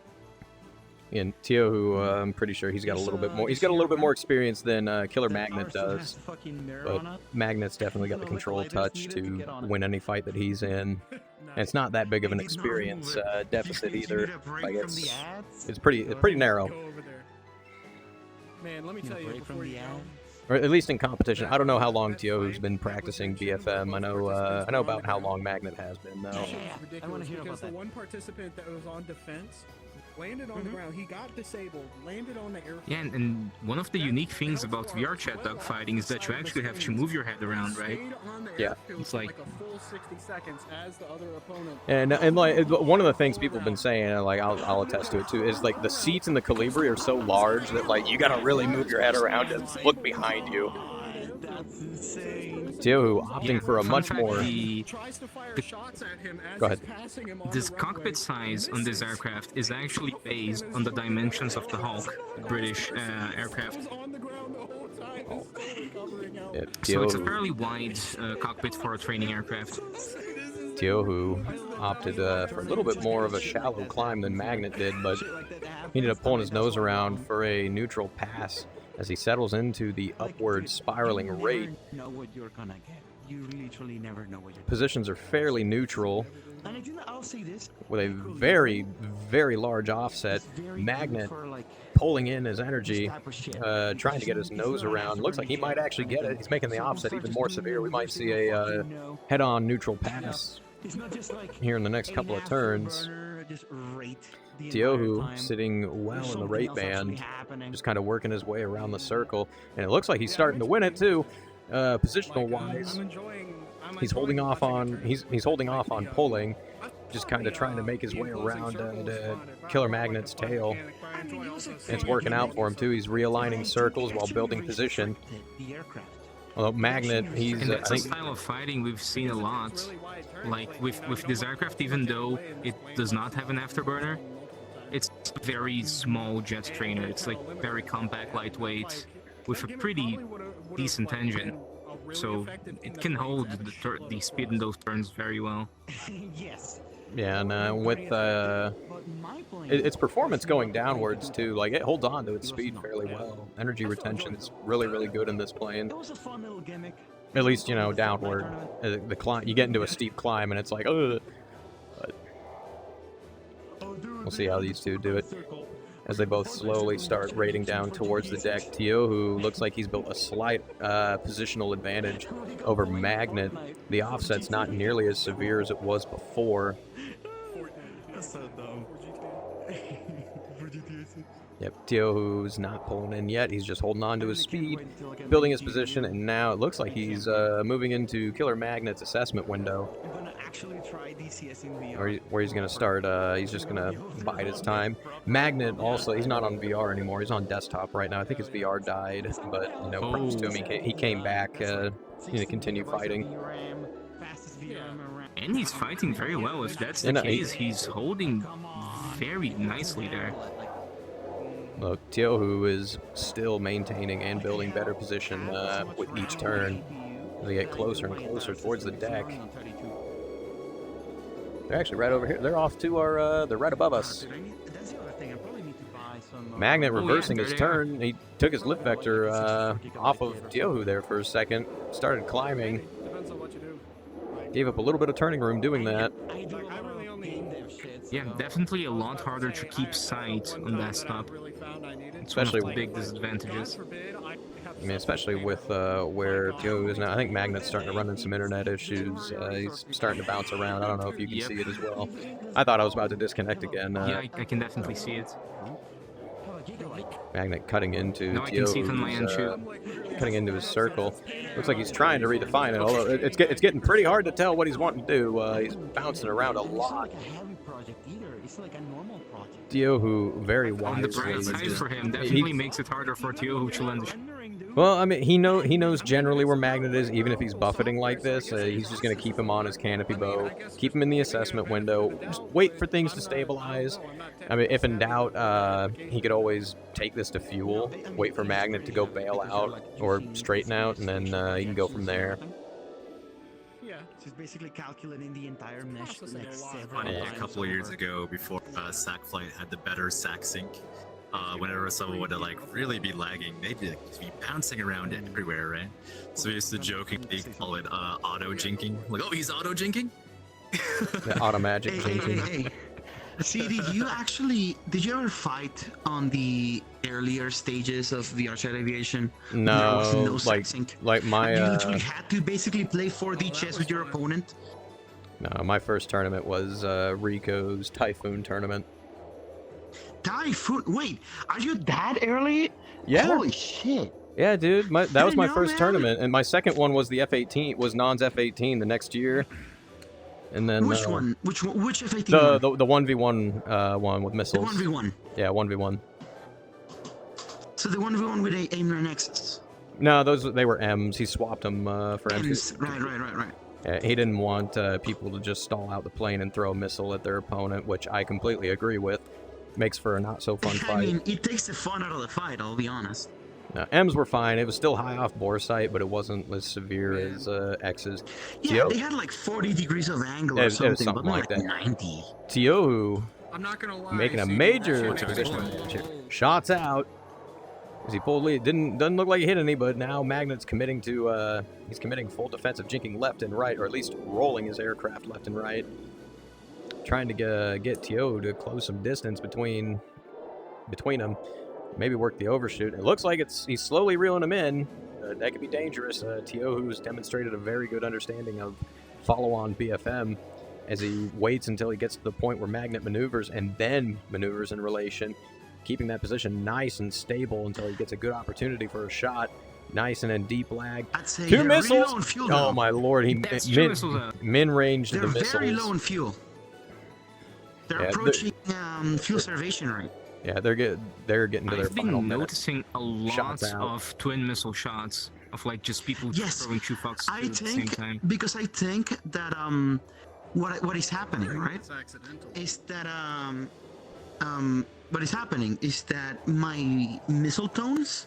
And Tiohu, I'm pretty sure he's got a little bit more. He's got a little bit more experience than Killer Magnet does. But Magnet's definitely got the control touch to win any fight that he's in. And it's not that big of an He did not experience move it. deficit You need either. a break Like from the ads? it's pretty narrow, Go over there. Man, let me tell you break before from you the go. ad. or at least in competition. I don't know how long Tiohu's been practicing BFM. I know about how long Magnet has been though. It's Yeah, ridiculous I wanna hear because about the that. one participant that was on defense landed on the ground. He got disabled, landed on the airfield. Yeah, and one of the unique things about VR chat dogfighting is that you actually have to move your head around, right? Stayed on the Yeah. airfield It's for like- a full 60 seconds as the other opponent. And like one of the things people have been saying, and like I'll attest to it too, is like the seats in the Colibri are so large that like you gotta really move your head around and look behind you. That's insane. Tiohu opting for a Fun much fact, more. the- Tries to fire shots at him as Go ahead. he's passing him on This the runway. cockpit size on this aircraft is actually based on the dimensions of the Hawk, British aircraft. Was on the ground the whole time. Yeah, So it's a fairly wide cockpit for a training aircraft. Tiohu opted for a little bit more of a shallow climb than Magnet did, but he ended up pulling his nose around for a neutral pass as he settles into the upward spiraling rate. Know what you're gonna get. You literally never know what you're. Positions are fairly neutral, And I'll say this. with a very, very large offset. Magnet pulling in his energy, trying to get his nose around. Looks like he might actually get it. He's making the offset even more severe. We might see a head-on neutral pass here in the next couple of turns. Tiohu sitting well in the rate band, just kind of working his way around the circle, and it looks like he's starting to win it too. Positional wise, he's holding off on pulling, just kind of trying to make his way around Killer Magnet's tail. It's working out for him too. He's realigning circles while building position. Although Magnet, he's and that's a style of fighting we've seen a lot. Like with this aircraft, even though it does not have an afterburner, it's a very small jet trainer. It's like very compact, lightweight, with a pretty decent engine. So it can hold the speed in those turns very well. Yes. Yeah, and with its performance going downwards too, like it holds on to its speed fairly well. Energy retention is really, really good in this plane. It was a fun little gimmick. At least, you know, downward. The climb, you get into a steep climb, and it's like, ugh. But we'll see how these two do it as they both slowly start rating down towards the deck. Tiohu looks like he's built a slight positional advantage over Magnet. The offset's not nearly as severe as it was before. That's so dumb. Yep, Tiohu's not pulling in yet. He's just holding on to his speed, building his position, and now it looks like he's moving into Killer Magnet's assessment window. I'm gonna actually try DCS in VR. Where he's going to start, he's just going to bide his time. Magnet also, he's not on VR anymore. He's on desktop right now. I think his VR died, but, you know, props to him. He came back to continue fighting. And he's fighting very well. If that's the case, he's holding very nicely there. Look, Tiohu is still maintaining and building better position with each turn as they get closer and closer towards the deck. They're actually right over here. They're off to our, they're right above us. Magnet reversing his turn. He took his lift vector off of Tiohu there for a second, started climbing. Gave up a little bit of turning room doing that. Yeah, definitely a lot harder to keep sight on desktop. Especially with big disadvantages. I mean, especially with where Tiohu is now. I think Magnet's starting to run into some internet issues. He's starting to bounce around. I don't know if you can see it as well. I thought I was about to disconnect again. Yeah, I can definitely see it. Magnet cutting into I can see it on my end too. Cutting into his circle. Looks like he's trying to redefine it, although it's getting pretty hard to tell what he's wanting to do. He's bouncing around a lot. Tiohu very wisely. On the bright side for him, definitely makes it harder for Tiohu to land. Well, I mean, he knows generally where Magnet is, even if he's buffeting like this. He's just going to keep him on his canopy bow, keep him in the assessment window, just wait for things to stabilize. I mean, if in doubt, he could always take this to fuel, wait for Magnet to go bail out or straighten out, and then he can go from there. She's basically calculating the entire mesh like A couple of years ago, before Sack Flight had the better Sack Sync, whenever someone would like really be lagging, they'd be bouncing around everywhere, right? So we used to jokingly call it auto jinking. Like, oh, he's auto jinking? The auto magic jinking. Hey. See, did you ever fight on the earlier stages of the Archer Aviation? No, like my. You literally had to basically play 4D chess with your opponent. No, my first tournament was Rico's Typhoon tournament. Typhoon? Wait, are you that early? Yeah. Holy shit. Yeah, dude, that was my first tournament, and my second one was the F-18. Was Non's F-18 the next year. And then which one? Which F-18? The 1v1 one with missiles. The 1v1. Yeah, 1v1. So the 1v1 with AIM Nexus. No, they were M's. He swapped them for M's. Right. Yeah, he didn't want people to just stall out the plane and throw a missile at their opponent, which I completely agree with. Makes for a not so fun fight. I mean, it takes the fun out of the fight. I'll be honest. Now, M's were fine. It was still high off bore sight, but it wasn't as severe as X's. Yeah, they had like 40 degrees of angle or something, but like not that. 90. Tiohu I'm not gonna lie. making a see, major that's position your advantage here. goal. Shots out. As he pulled lead, doesn't look like he hit any, but now Magnet's committing to he's committing full defensive, jinking left and right, or at least rolling his aircraft left and right, trying to get Tio to close some distance between them. Maybe work the overshoot. It looks like he's slowly reeling him in. That could be dangerous. Tio, who's demonstrated a very good understanding of follow-on BFM, as he waits until he gets to the point where Magnet maneuvers and then maneuvers in relation, keeping that position nice and stable until he gets a good opportunity for a shot. Nice and in deep lag. I'd say 2 they're missiles. really low in fuel, though. Oh my lord! He min-ranged They're the missiles. very low in fuel. They're approaching fuel starvation rate. Yeah, they're getting to their final I've been minutes. noticing a lot Shots out. of twin missile shots of like just people throwing 2 fucks I at the same think time. because I think that what is happening, right? It's accidental. Is that what is happening is that my missile tones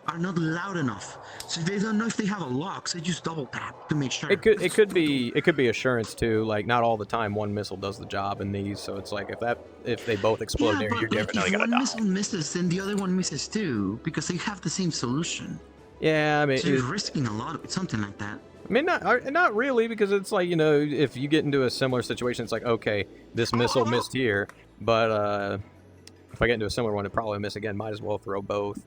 are not loud enough, so they don't know if they have a lock. So I just double tap to make sure. It could be assurance too. Like not all the time one missile does the job in these, so it's like if they both explode yeah, there, but you're like definitely if gonna one die. missile misses, then the other one misses too, because they have the same solution. Yeah, I mean, So you're risking a lot with something like that. I mean, not really, because it's like, you know, if you get into a similar situation, it's like, okay, this missile missed here, but if I get into a similar one, it probably miss again. Might as well throw both.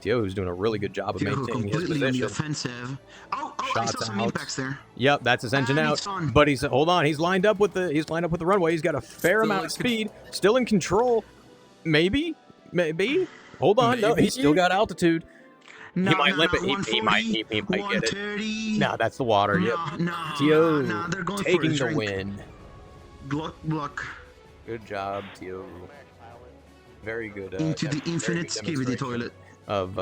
Tio's doing a really good job of maintaining his Completely on the position. offensive. I Shots saw some out. impacts there. Yep, that's his engine And out. it's on. But hold on, he's lined up with the runway. He's got a fair amount of speed, still in control. Maybe. Hold on, no, he's still got altitude. No, he might limp it. 140, He might get it. 130. No, that's the water. No, Yep. no, Tio no, they're going for taking a the drink. win. Gluck. Good job, Tio. Very good. Into the very infinite good skibidi demonstration toilet. Of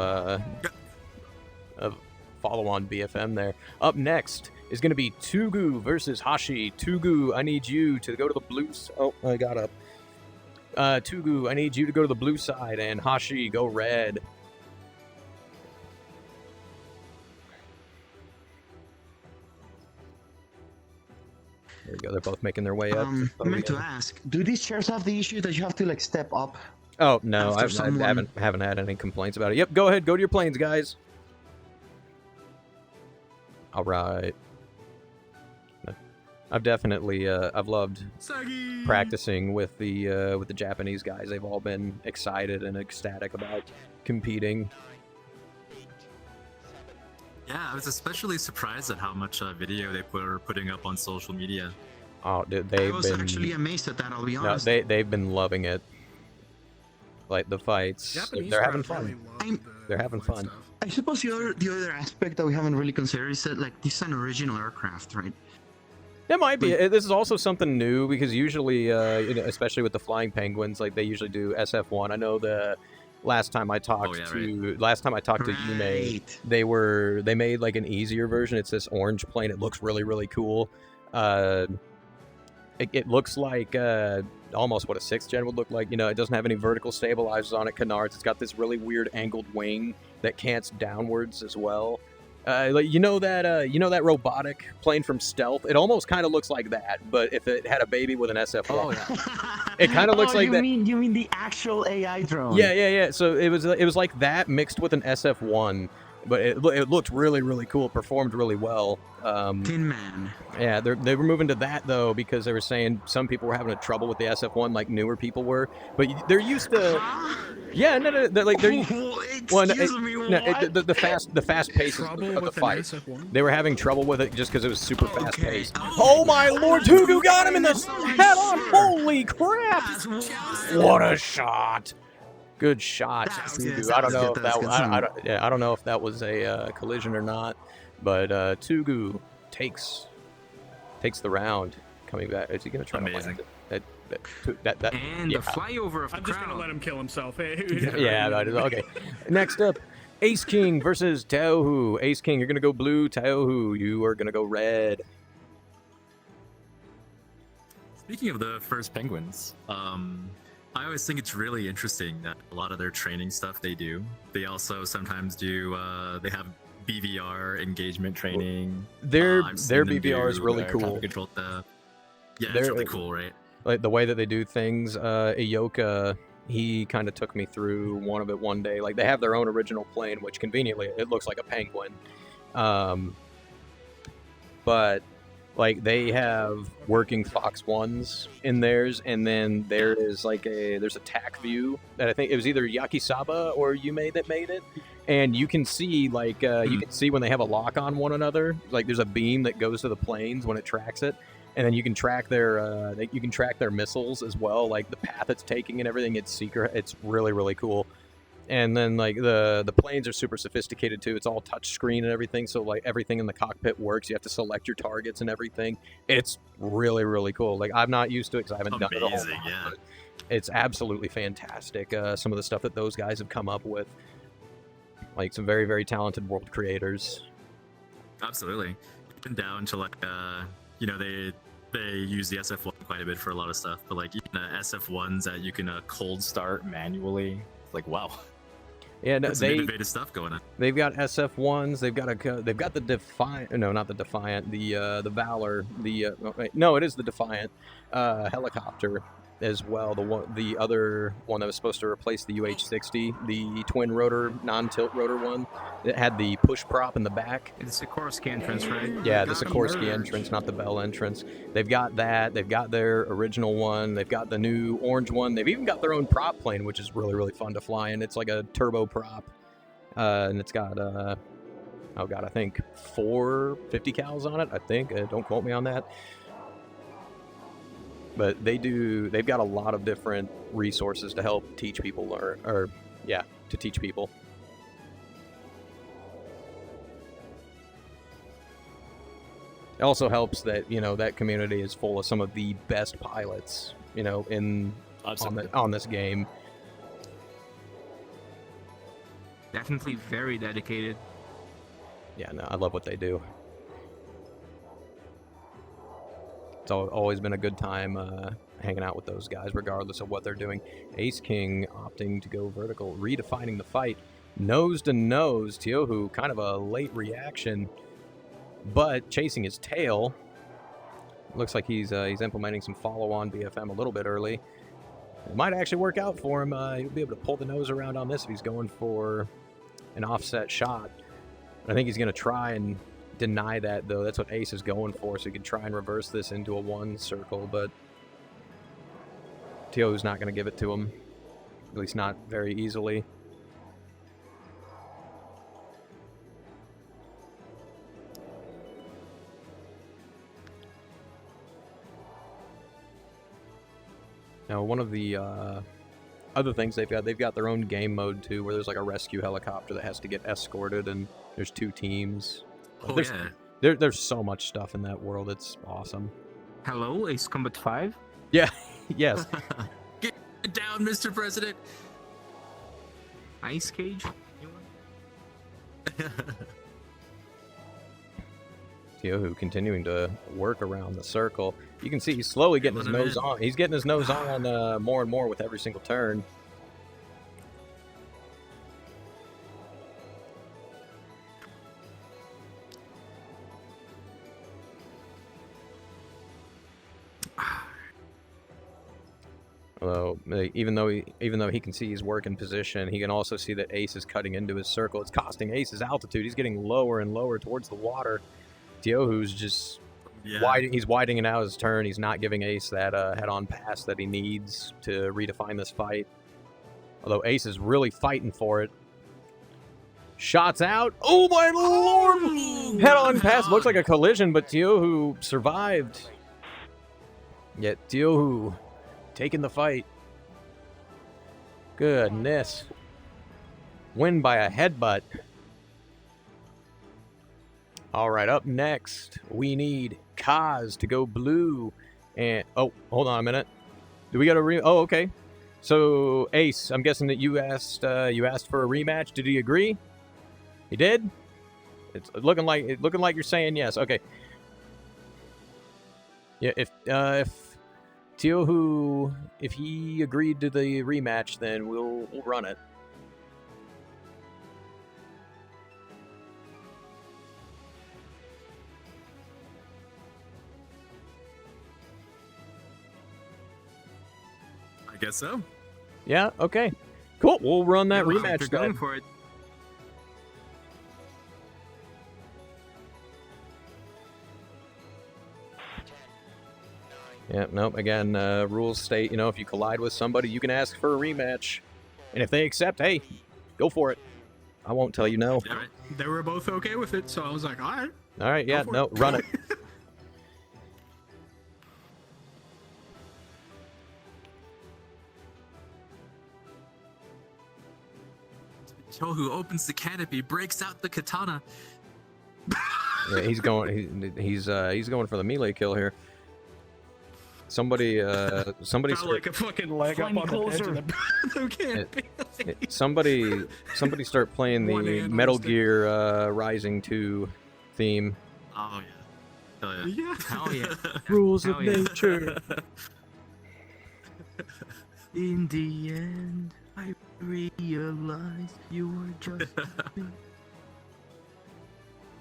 follow-on BFM there. Up next is going to be Tugu versus Hashi. Tugu, I need you to go to the blue. Oh, I got up. Tugu, I need you to go to the blue side, and Hashi, go red. There we go. They're both making their way up. I meant to ask, do these chairs have the issue that you have to like step up? Oh no, I after haven't had any complaints about it. Yep, go ahead, go to your planes, guys. All right. I've definitely I've loved practicing with the Japanese guys. They've all been excited and ecstatic about competing. Yeah, I was especially surprised at how much video they were putting up on social media. Oh, dude, I was actually amazed at that. I'll be honest. No, they've been loving it. Like the fights, Japanese they're having crowd really fun. love They're the having fight fun. stuff. I suppose the other aspect that we haven't really considered is that like this is an original aircraft, right? It might be. This is also something new because usually, especially with the Flying Penguins, like they usually do SF1. I know the last time I talked to Yume, they made like an easier version. It's this orange plane. It looks really, really cool. It looks like almost what a 6th gen would look like. You know, it doesn't have any vertical stabilizers on it, canards. It's got this really weird angled wing that cants downwards as well. Like you know that robotic plane from Stealth. It almost kind of looks like that, but if it had a baby with an SF1. Oh, yeah. It kind of looks like that. You mean the actual AI drone? Yeah. So it was like that mixed with an SF1, but it looked really, really cool. It performed really well. Tin Man. Yeah, they were moving to that though because they were saying some people were having trouble with the SF1, like newer people were. But they're used to. Yeah, no, they're like they're. Well, the fast pace of the fight. They were having trouble with it just because it was super fast paced. Oh my lord, Tugu got him in the head on! Holy crap! What a shot! Good shot, Tugu. I don't know if that. I don't know if that was a collision or not, but Tugu takes the round. Coming back, is he gonna try to land it? The flyover of the I'm just gonna let him kill himself. Yeah, that is okay. Next up, Ace King versus Taohu. Ace King, you're gonna go blue. Taohu, you are gonna go red. Speaking of the first Penguins, I always think it's really interesting that a lot of their training stuff they also sometimes do, they have BVR engagement training. Their I've seen them BVR is do really their cool. traffic control stuff. Yeah, it's really cool, right? Like the way that they do things. Ioka, he kind of took me through one of it one day. Like they have their own original plane, which conveniently it looks like a penguin. But like they have working Fox 1s in theirs, and then there's a TAC view that I think it was either Yakisaba or Yume that made it, and you can see you can see when they have a lock on one another. Like there's a beam that goes to the planes when it tracks it, and then you can track their missiles as well, like the path it's taking and everything. It's secret. It's really, really cool. And then like the planes are super sophisticated too. It's all touch screen and everything, so like everything in the cockpit works. You have to select your targets and everything. It's really, really cool. Like I'm not used to it because I haven't done it a whole lot, but it's absolutely fantastic. Some of the stuff that those guys have come up with, like some very, very talented world creators. Absolutely. Even down to like they use the SF1 quite a bit for a lot of stuff, but like even SF1s that you can cold start manually. It's like wow. Yeah, no, some innovative stuff going on. They've got SF1s. They've got the Defiant. No, not the Defiant. The Valor. No, it is the Defiant helicopter as well. The other one that was supposed to replace the UH-60, the twin rotor, non-tilt rotor one. It had the push prop in the back. It's the Sikorsky entrance, right? Yeah, the Sikorsky entrance, not the Bell entrance. They've got that. They've got their original one. They've got the new orange one. They've even got their own prop plane, which is really, really fun to fly in. It's like a turbo prop, and it's got I think 4 50 cals on it. I think. Don't quote me on that. But they've got a lot of different resources to help teach people to teach people. It also helps that, that community is full of some of the best pilots, on this game. Definitely very dedicated. Yeah, no, I love what they do. It's always been a good time hanging out with those guys, regardless of what they're doing. Ace King opting to go vertical, redefining the fight. Nose to nose, Tiohu, kind of a late reaction, but chasing his tail. Looks like he's implementing some follow-on BFM a little bit early. It might actually work out for him. He'll be able to pull the nose around on this if he's going for an offset shot. I think he's going to try and deny that, though. That's what Ace is going for, so he can try and reverse this into a 1 circle, but Tio's not going to give it to him, at least not very easily. Now, one of the other things they've got their own game mode too, where there's like a rescue helicopter that has to get escorted, and there's 2 teams. Oh, yeah. There's so much stuff in that world. It's awesome. Hello, Ace Combat 5? Yeah, yes. Get down, Mr. President. Ice Cage? Tiohu continuing to work around the circle. You can see he's slowly getting his nose on. He's getting his nose on more and more with every single turn. Although, even though he can see he's working position, he can also see that Ace is cutting into his circle. It's costing Ace his altitude. He's getting lower and lower towards the water. Tiohu's just he's widening out his turn. He's not giving Ace that head-on pass that he needs to redefine this fight. Although Ace is really fighting for it. Shots out. Oh my lord! Head-on pass looks like a collision, but Tiohu survived. Yet Tiohu taking the fight. Goodness. Win by a headbutt. All right, up next, we need Kaz to go blue. And, oh, hold on a minute. Do we got a oh, okay. So, Ace, I'm guessing that you asked for a rematch. Did he agree? He did? It's looking like you're saying yes. Okay. Yeah, if Tiohu, if he agreed to the rematch, then we'll run it. I guess so. Yeah, okay. Cool, we'll run that Yeah, rematch they're then. going for it. Yeah, nope, again, rules state, you know, if you collide with somebody, you can ask for a rematch. And if they accept, hey, go for it. I won't tell you no. Yeah, right. They were both okay with it, so I was like, all right. All right, yeah, for no, it. run it. Tohu opens the canopy, breaks out the katana. Yeah, he's going for the melee kill here. Somebody Got start, like a fucking leg Fly up me on the edge closer. of the canopy. somebody start playing One the hand on Metal the stick. Gear Rising 2 theme. Oh yeah. Hell yeah. Yeah. Hell yeah. Rules Hell of yeah. nature. In the end, I realized you were just.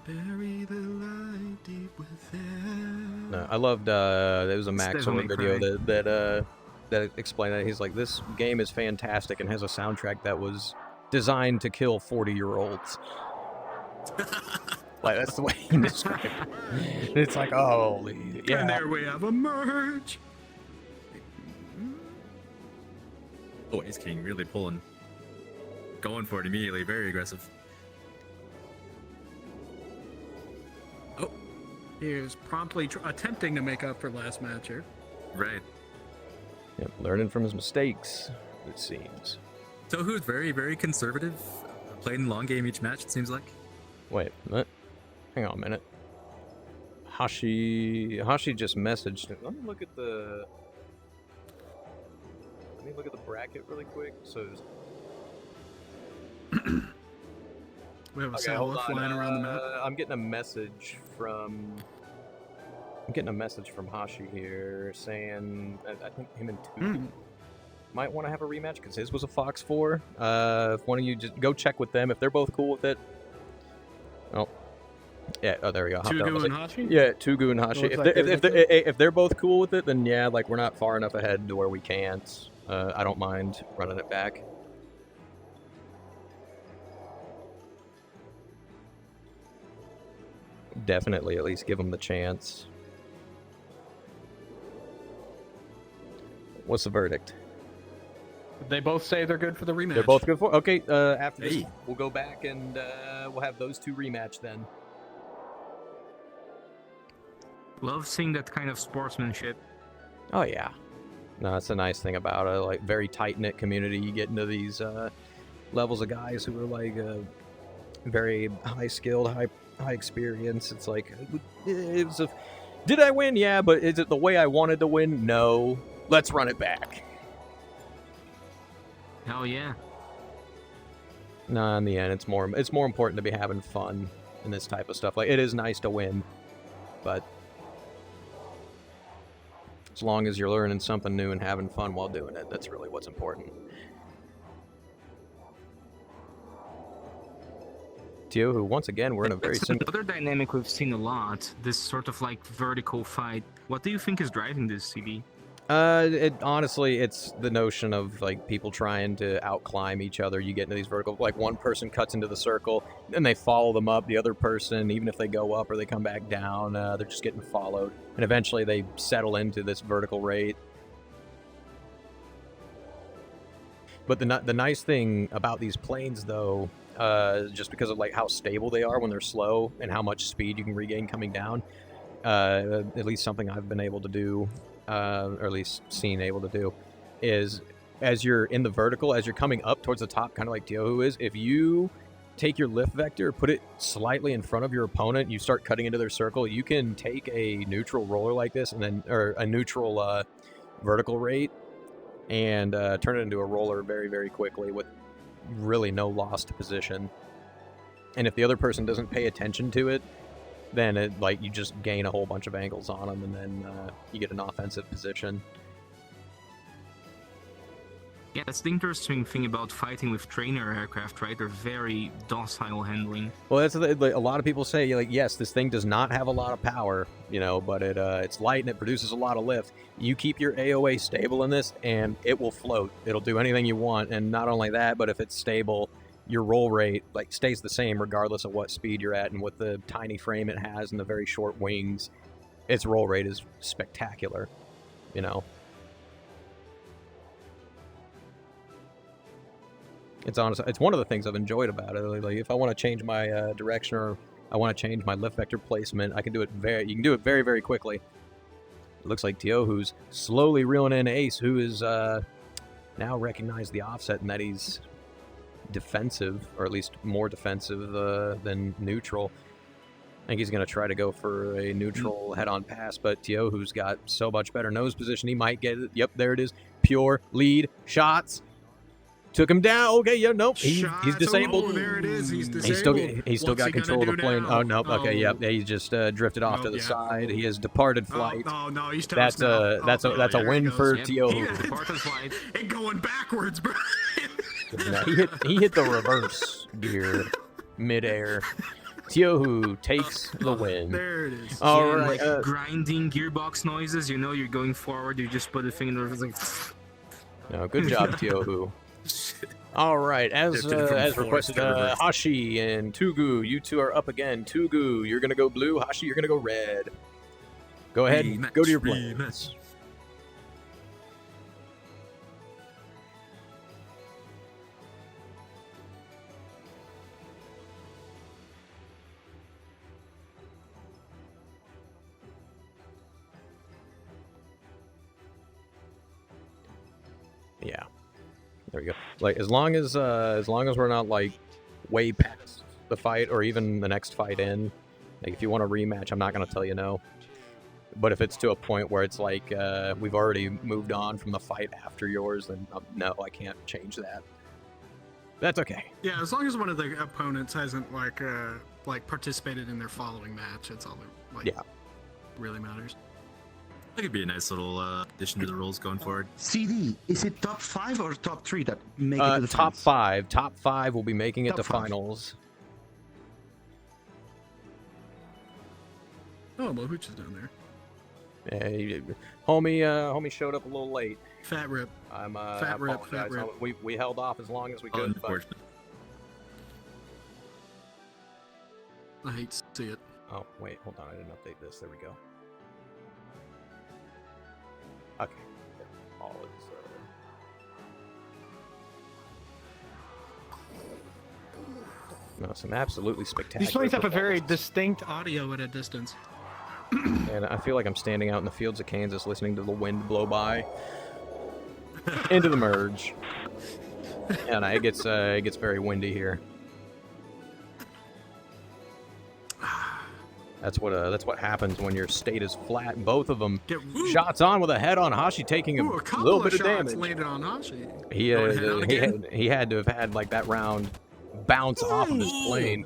Bury the light deep within. No, I loved there was a Max Devil Horn May video Cry. that explained that. He's like, this game is fantastic and has a soundtrack that was designed to kill 40-year-olds. Like, that's the way he described it. It's like, holy, yeah. And there we have a merge. Oh, Ace King really going for it immediately. Very aggressive. He is promptly attempting to make up for last match here. Right. Yep, learning from his mistakes, it seems. Tohu's very, very conservative. Playing long game each match, it seems like. Wait, what? Hang on a minute. Hashi just messaged. Let me look at the bracket really quick. So We have a okay, hold Salva on. flying around the map. I'm getting a message from Hashi here saying I think him and Tugu might want to have a rematch because his was a Fox 4. If one of you just go check with them if they're both cool with it. Oh, yeah. Oh, there we go. Hopped out. Tugu and Hashi? Yeah, Tugu and Hashi. Looks If like they're, they're if they're both cool with it, then yeah, like we're not far enough ahead to where we can't. I don't mind running it back. Definitely, at least give them the chance. What's the verdict? They both say they're good for the rematch. They're both good for. Okay, after this, Hey. we'll go back and we'll have those two rematch then. Love seeing that kind of sportsmanship. Oh yeah, no, that's a nice thing about it. Like very tight knit community. You get into these levels of guys who are like very high skilled, high experience. It's like, did I win? Yeah, but is it the way I wanted to win? No. Let's run it back. Hell yeah. No, in the end, it's more important to be having fun in this type of stuff. Like, it is nice to win, but as long as you're learning something new and having fun while doing it, that's really what's important. Tiohu, once again, we're in a very It's similar... another dynamic we've seen a lot. This sort of like vertical fight. What do you think is driving this, CB? Honestly, it's the notion of like people trying to outclimb each other. You get into these vertical, like one person cuts into the circle, and they follow them up. The other person, even if they go up or they come back down, they're just getting followed, and eventually they settle into this vertical rate. But the nice thing about these planes, though, just because of like how stable they are when they're slow and how much speed you can regain coming down, at least something I've been able to do. Or at least seen able to do, is as you're in the vertical, as you're coming up towards the top, kind of like Tiohu is, if you take your lift vector, put it slightly in front of your opponent, you start cutting into their circle, you can take a neutral roller like this, and then, or a neutral vertical rate, and turn it into a roller very, very quickly with really no loss to position. And if the other person doesn't pay attention to it, then it, like, you just gain a whole bunch of angles on them, and then you get an offensive position. Yeah, that's the interesting thing about fighting with trainer aircraft, right? They're very docile handling. Well, that's like, a lot of people say, like, yes, this thing does not have a lot of power, you know, but it's light and it produces a lot of lift. You keep your AOA stable in this, and it will float. It'll do anything you want, and not only that, but if it's stable, your roll rate like stays the same regardless of what speed you're at, and with the tiny frame it has and the very short wings, its roll rate is spectacular, you know. It's honestly, it's one of the things I've enjoyed about it. Like, if I want to change my direction or I want to change my lift vector placement, I can do it you can do it very, very quickly. It looks like Tiohu's slowly reeling in Ace, who is now recognized the offset and that he's defensive, or at least more defensive than neutral. I think he's going to try to go for a neutral head-on pass, but Tiohu's got so much better nose position, he might get it. Yep, there it is. Pure lead shots. Took him down. Okay, yeah, nope. He's disabled. Oh, there it is. He's disabled. He's still got control of the plane. Now? Oh, nope. Okay, yep. He just drifted off to the side. He has departed flight. Oh, no, he's that's a win for Tiohu. Departed flight. And going backwards, bro. Yeah, he hit the reverse gear midair. Tiohu takes the win. There it is. All Yeah, right. like grinding gearbox noises. You know, you're going forward. You just put the thing in the like. No, good job, Tiohu. All right, as requested, Hashi and Tugu, you two are up again. Tugu, you're gonna go blue. Hashi, you're gonna go red. Go ahead, go to your planes. Yeah. There we go. Like, as long as we're not like way past the fight or even the next fight in, like if you want a rematch, I'm not gonna tell you no. But if it's to a point where it's like we've already moved on from the fight after yours, then no, I can't change that. That's okay. Yeah, as long as one of the opponents hasn't like participated in their following match, that's all that really matters. That could be a nice little addition to the rules going forward. CD, is it top 5 or top 3 that make it to the top finals? 5. Top 5 will be making it Top to 5. finals. Oh, well, Hooch is down there. Homie showed up a little late. Fat rip. I Fat rip, apologize. fat rip. We held off as long as we could. But... Unfortunate. I hate to see it. Oh, wait, hold on. I didn't update this. There we go. Okay. All is... No, some absolutely spectacular. These planes have a very performances. distinct Audio at a distance. And I feel like I'm standing out in the fields of Kansas listening to the wind blow by into the merge. And it gets very windy here. That's what happens when your state is flat. And both of them shots on with a head on. Hashi taking a little bit of damage. Landed on Hashi. He had to have had like that round bounce off of his plane.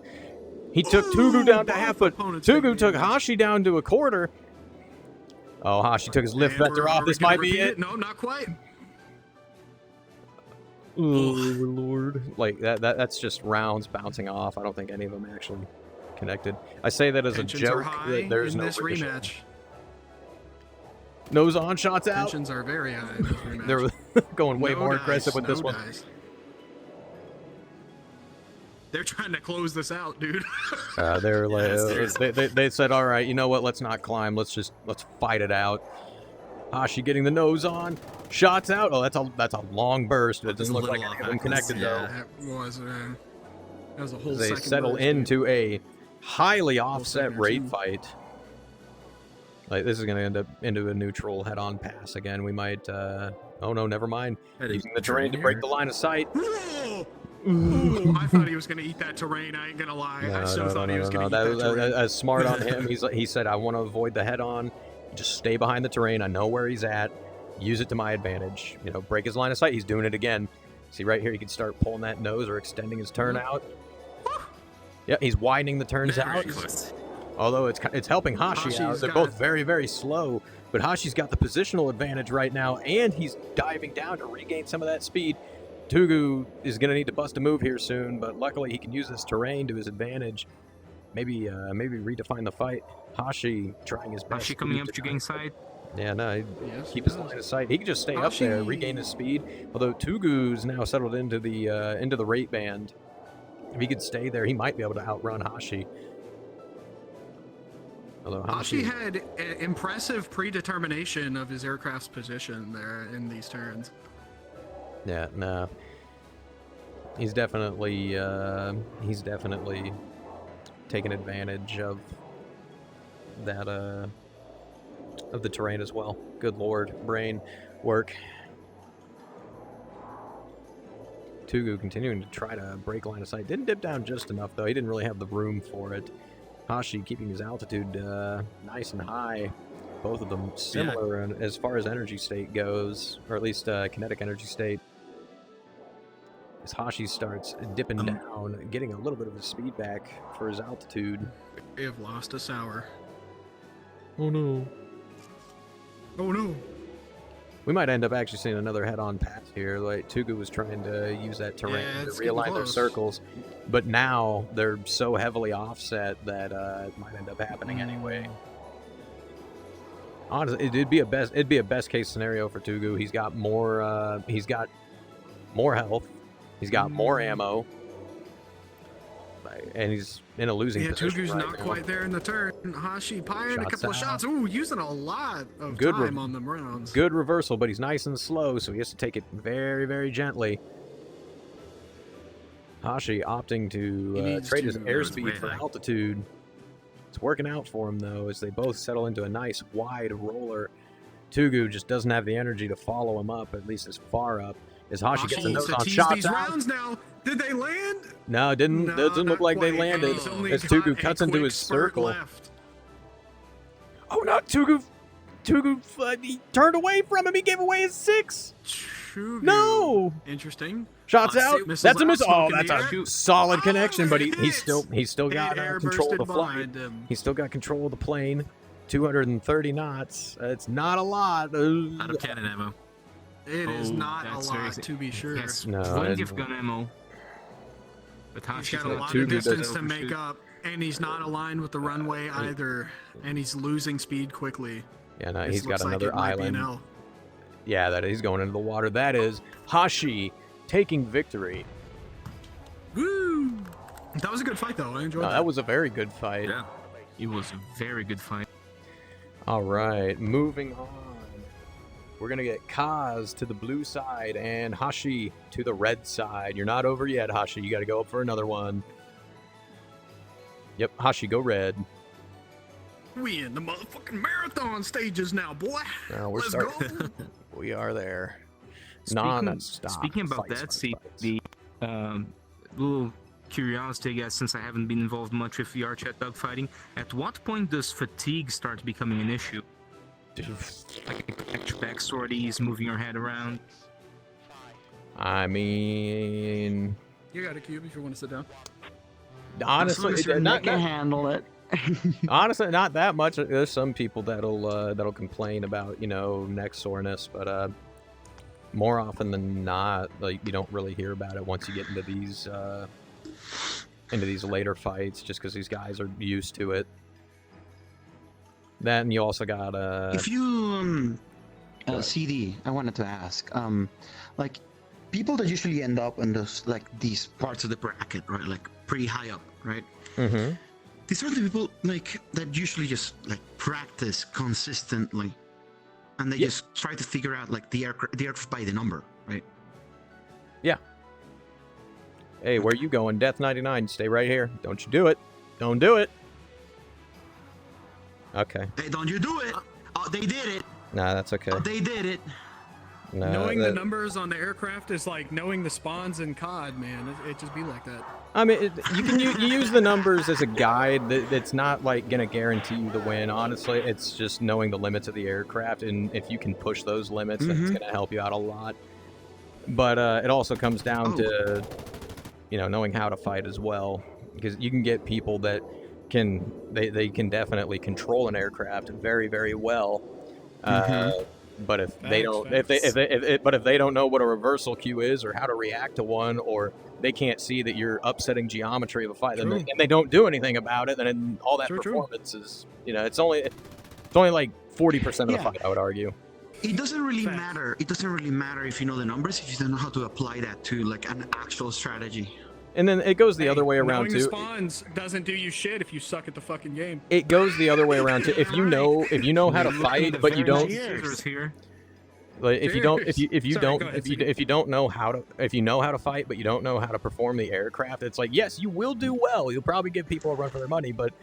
He took Tugu down to half, but Tugu took Hashi down to a quarter. Oh, Hashi took his lift vector off. This might be it. No, not quite. Oh, Lord. Like, that's just rounds bouncing off. I don't think any of them actually connected. I say that as Tensions a are joke. high That there's in no this ricochet. rematch. Nose on, shots out. Tensions are very high in this rematch. They're going way No more dice, aggressive with no this one. dice. They're trying to close this out, dude. They're like, they said, all right, you know what? Let's not climb. Let's fight it out. Hashi getting the nose on, shots out. Oh, that's a long burst. It doesn't look like any of them connected though. That was a whole. They second settle burst, into a highly offset second or rate two. fight. Like, this is going to end up into a neutral head-on pass again. We might. Oh no, never mind. Using the terrain to break the line of sight. Ooh, I thought he was going to eat that terrain. I ain't going to lie. I so thought he was going to eat that terrain. That's smart on him. He said, I want to avoid the head-on. Just stay behind the terrain. I know where he's at. Use it to my advantage. You know, break his line of sight. He's doing it again. See right here, he can start pulling that nose or extending his turn out. Yeah, he's widening the turns out. Although it's helping Hashi out. Hashi's They're both very, very slow. But Hashi's got the positional advantage right now, and he's diving down to regain some of that speed. Tugu is going to need to bust a move here soon, but luckily he can use this terrain to his advantage. Maybe redefine the fight. Hashi trying his best. Hashi coming up to gain side. Yeah, no, Yes, keep he his does. line of sight. He can just stay Hashi- up there, regain his speed. Although Tugu's now settled into the rate band. If he could stay there, he might be able to outrun Hashi. Although Hashi had impressive predetermination of his aircraft's position there in these turns. Yeah, no. He's definitely taken advantage of that of the terrain as well. Good lord, brain work. Tugu continuing to try to break line of sight. Didn't dip down just enough though. He didn't really have the room for it. Hashi keeping his altitude nice and high. Both of them similar as far as energy state goes, or at least kinetic energy state. As Hashi starts dipping down, getting a little bit of his speed back for his altitude. They have lost a sour. Oh no. Oh no. We might end up actually seeing another head-on pass here. Like Tugu was trying to use that terrain to it's getting realign their close. circles, but now they're so heavily offset that it might end up happening anyway. Honestly, it'd be a best case scenario for Tugu. He's got more health, he's got more ammo, and he's in a losing position. Tugu's right not now. quite there in the turn. Hashi firing a Shots couple of out. shots. Ooh, using a lot of Good time on them rounds. Good reversal, but he's nice and slow, so he has to take it very, very gently. Hashi opting to trade his airspeed for altitude. It's working out for him, though, as they both settle into a nice wide roller. Tugu just doesn't have the energy to follow him up, at least as far up. As Hashi gets a needs nose to on tease shots these out. rounds now. Did they land? No, it didn't. No, Doesn't look not like they quite. landed. He's only As got Tugu a cuts into quick his spurt circle. left. Oh no, Tugu he turned away from him. He gave away his 6. Tugu. No. Interesting. Shots out. Missiles That's a out, miss. Oh, smoke in that's the a air. solid connection, but it he's still got air control of the bursted flight. behind him. He's still got control of the plane. 230 knots. It's not a lot. Out of cannon ammo. It is not a that's lot, very- to be sure. Yes, No, plenty it's- of gun ammo. But He's Hashi's got a lot Tugu of distance doesn't to make up, and he's not aligned with the runway either, and he's losing speed quickly. Yeah, no, This he's got looks like another it might be an island. L. Yeah, that he's going into the water. That is Hashi taking victory. Woo! That was a good fight, though. I enjoyed No, that. that was a very good fight. Yeah. It was a very good fight. All right, moving on. We're going to get Kaz to the blue side and Hashi to the red side. You're not over yet, Hashi. You got to go up for another one. Yep, Hashi, go red. We in the motherfucking marathon stages now, boy. Now we're Let's starting. go. We are there. Speaking, speaking about Fights, that, fights, see, fights. the little curiosity, I guess, since I haven't been involved much with VR chat dogfighting, at what point does fatigue start becoming an issue? Like extra backstories, moving your head around. I mean, You got a cube if you want to sit down. honestly, I can handle it. honestly, not that much. There's some people that'll complain about neck soreness, but more often than not, like you don't really hear about it once you get into these later fights, just because these guys are used to it. Then you also got If you CD, I wanted to ask, like people that usually end up in these parts of the bracket, right, like pretty high up, right? Mm-hmm. These are the people that usually just practice consistently, and they just try to figure out the aircraft by the number, right? Yeah. Hey, where you going? Death 99, stay right here. Don't you do it. Don't do it. Okay. Hey, don't you do it? Oh, they did it. Nah, that's okay. Oh, they did it. Nah, Knowing the that- numbers on the aircraft is like knowing the spawns in COD, man. It just be like that. I mean, you use the numbers as a guide. That's not gonna guarantee you the win. Honestly, it's just knowing the limits of the aircraft, and if you can push those limits, then it's gonna help you out a lot. But it also comes down to knowing how to fight as well, because you can get people that they can definitely control an aircraft very, very well. But if they don't if they don't know what a reversal queue is or how to react to one, or they can't see that you're upsetting geometry of a fight, and they don't do anything about it, then all that performance is, it's only like 40% of the fight, I would argue. It doesn't really matter. It doesn't really matter if you know the numbers, if you don't know how to apply that to like an actual strategy. And then it goes the other way around too. The spawns doesn't do you shit if you suck at the fucking game. It goes the other way around too. If you know how to fight, but you don't. Like if you know how to fight, but you don't know how to perform the aircraft, it's like, yes, you will do well. You'll probably give people a run for their money, but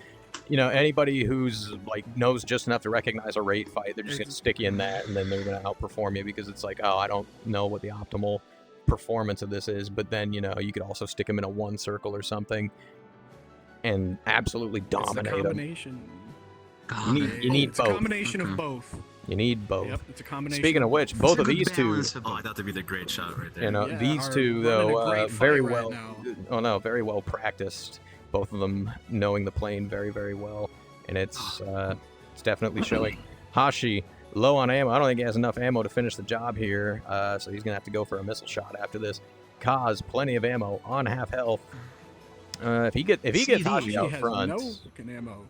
anybody who's like knows just enough to recognize a rate fight, they're just gonna stick you in that, and then they're gonna outperform you because it's like, oh, I don't know what the optimal performance of this is. But then you could also stick them in a one circle or something and absolutely dominate them. You need both. It's a combination of both. You need both. Yep, it's a combination. Speaking of which, both of these two. Oh, I thought that'd be the great shot right there. These two though, very well. Very well practiced. Both of them knowing the plane very, very well, and it's definitely showing. Hashi low on ammo. I don't think he has enough ammo to finish the job here, so he's gonna have to go for a missile shot after this. Kaz, plenty of ammo on half health. If he gets Hashi out front. No fucking ammo.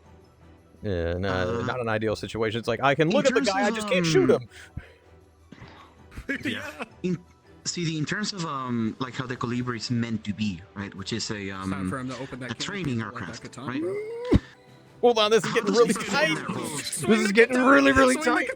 Yeah, no, not an ideal situation. It's like, I can look at the guy, I just can't shoot him. Yeah. In terms of like how the Colibri is meant to be, right, which is a training aircraft, right? Hold on, this is getting really tight. This is getting really, really tight.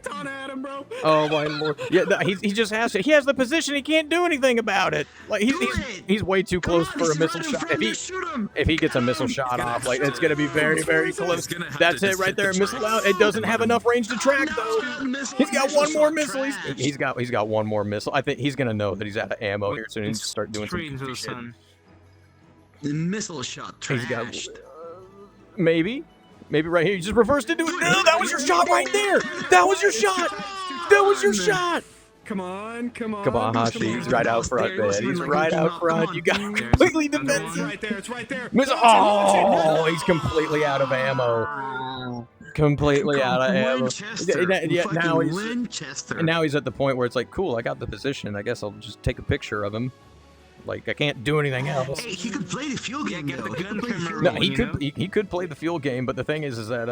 Oh my lord! Yeah, he just has to. He has the position. He can't do anything about it. Like he's way too close for a missile shot. If he gets a missile shot off, like it's gonna be very, very close. That's it right there. Missile out. It doesn't have enough range to track though. He's got one more missile. He's got one more missile. I think he's gonna know that he's out of ammo here soon. He's start doing some shit. The missile shot trashed. He's got Maybe right here. You just reversed into it. No, that was your shot right there. That was your shot. That was your shot. Come on, Hashi. He's right out front, man. He's right out front. You got completely defensive. It's right there. Oh, he's completely out of ammo. Completely out of ammo. Now he's at the point where it's like, cool, I got the position. I guess I'll just take a picture of him. Like, I can't do anything else. Hey, he could play the fuel game. He could play the fuel game, but the thing is that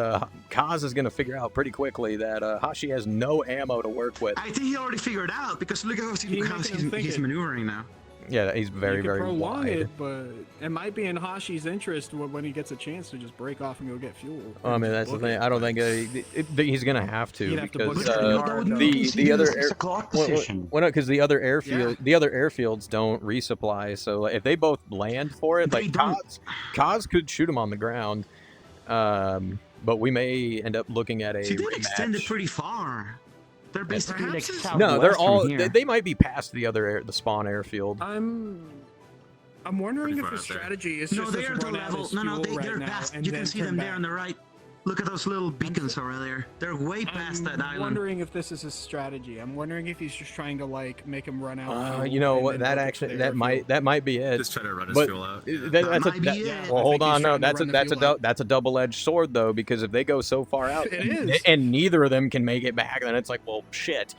Kaz is going to figure out pretty quickly that Hashi has no ammo to work with. I think he already figured out, because look at how he's maneuvering now. Yeah, he's very, very prolong wide. it, but it might be in Hashi's interest when he gets a chance to just break off and go get fuel. I mean, that's the thing. I don't think he's gonna have to, because the other airfields don't resupply. So if they both land for it, like Kaz could shoot him on the ground, but we may end up looking at a rematch. They extended pretty far. They're basically like southwest. They're all. They might be past the spawn airfield. I'm wondering if the strategy is just they're at the level. They're past. You can see them there on the right. Look at those little beacons over there. They're way past that island. I'm wondering if this is his strategy. I'm wondering if he's just trying to like make him run out. You know what? That might be it. Just trying to run his fuel out. Well, hold on. No, that's a double-edged sword though, because if they go so far out and neither of them can make it back, then it's like, well, shit.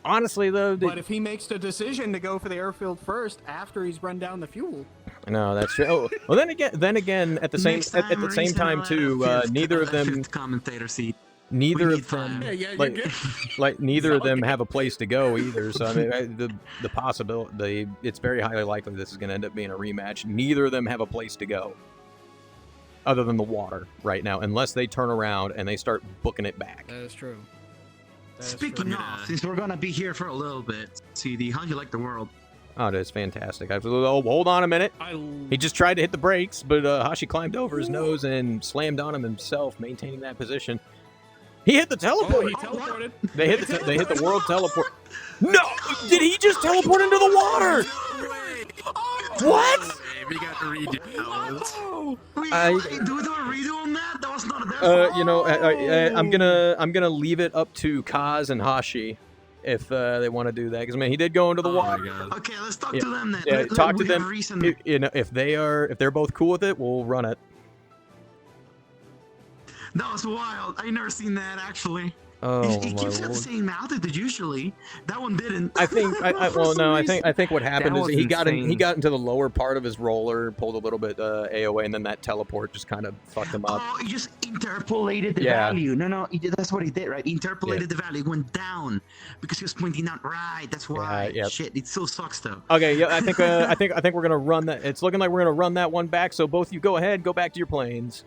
Honestly, though, but if he makes the decision to go for the airfield first after he's run down the fuel. No, that's true. Oh, well, then again, at the same time too, neither of them. Commentator seat. Neither of them, neither of them have a place to go either. So I mean, the possibility, it's very highly likely this is going to end up being a rematch. Neither of them have a place to go, other than the water right now, unless they turn around and they start booking it back. That is true. Speaking of, since we're gonna be here for a little bit, CD, how do you like the world? Oh, it's fantastic. Hold on a minute. He just tried to hit the brakes, but Hashi climbed over his nose and slammed on him himself, maintaining that position. He hit the teleport. He teleported. They hit the world teleport. No! Did he just teleport into the water? What? We got to redo that. Do we do a redo on that? That was not that I'm gonna leave it up to Kaz and Hashi if they want to do that, because he did go into the water. Okay, let's talk to them then. Yeah, talk to them. If they're both cool with it, we'll run it. That was wild. I never seen that actually. Oh It my keeps at the lord. same altitude usually. That one didn't. I think. For Well, some no. reason. I think what happened That is was he got insane. into the lower part of his roller, pulled a little bit AOA, and then that teleport just kind of fucked him up. Oh, he just interpolated the Yeah. value. No, that's what he did, right? He interpolated the value, went down because he was pointing out. Right, that's why. Yeah. Shit, it still sucks though. Okay, yeah, I think I think we're gonna run that. It's looking like we're gonna run that one back. So both you go ahead, go back to your planes.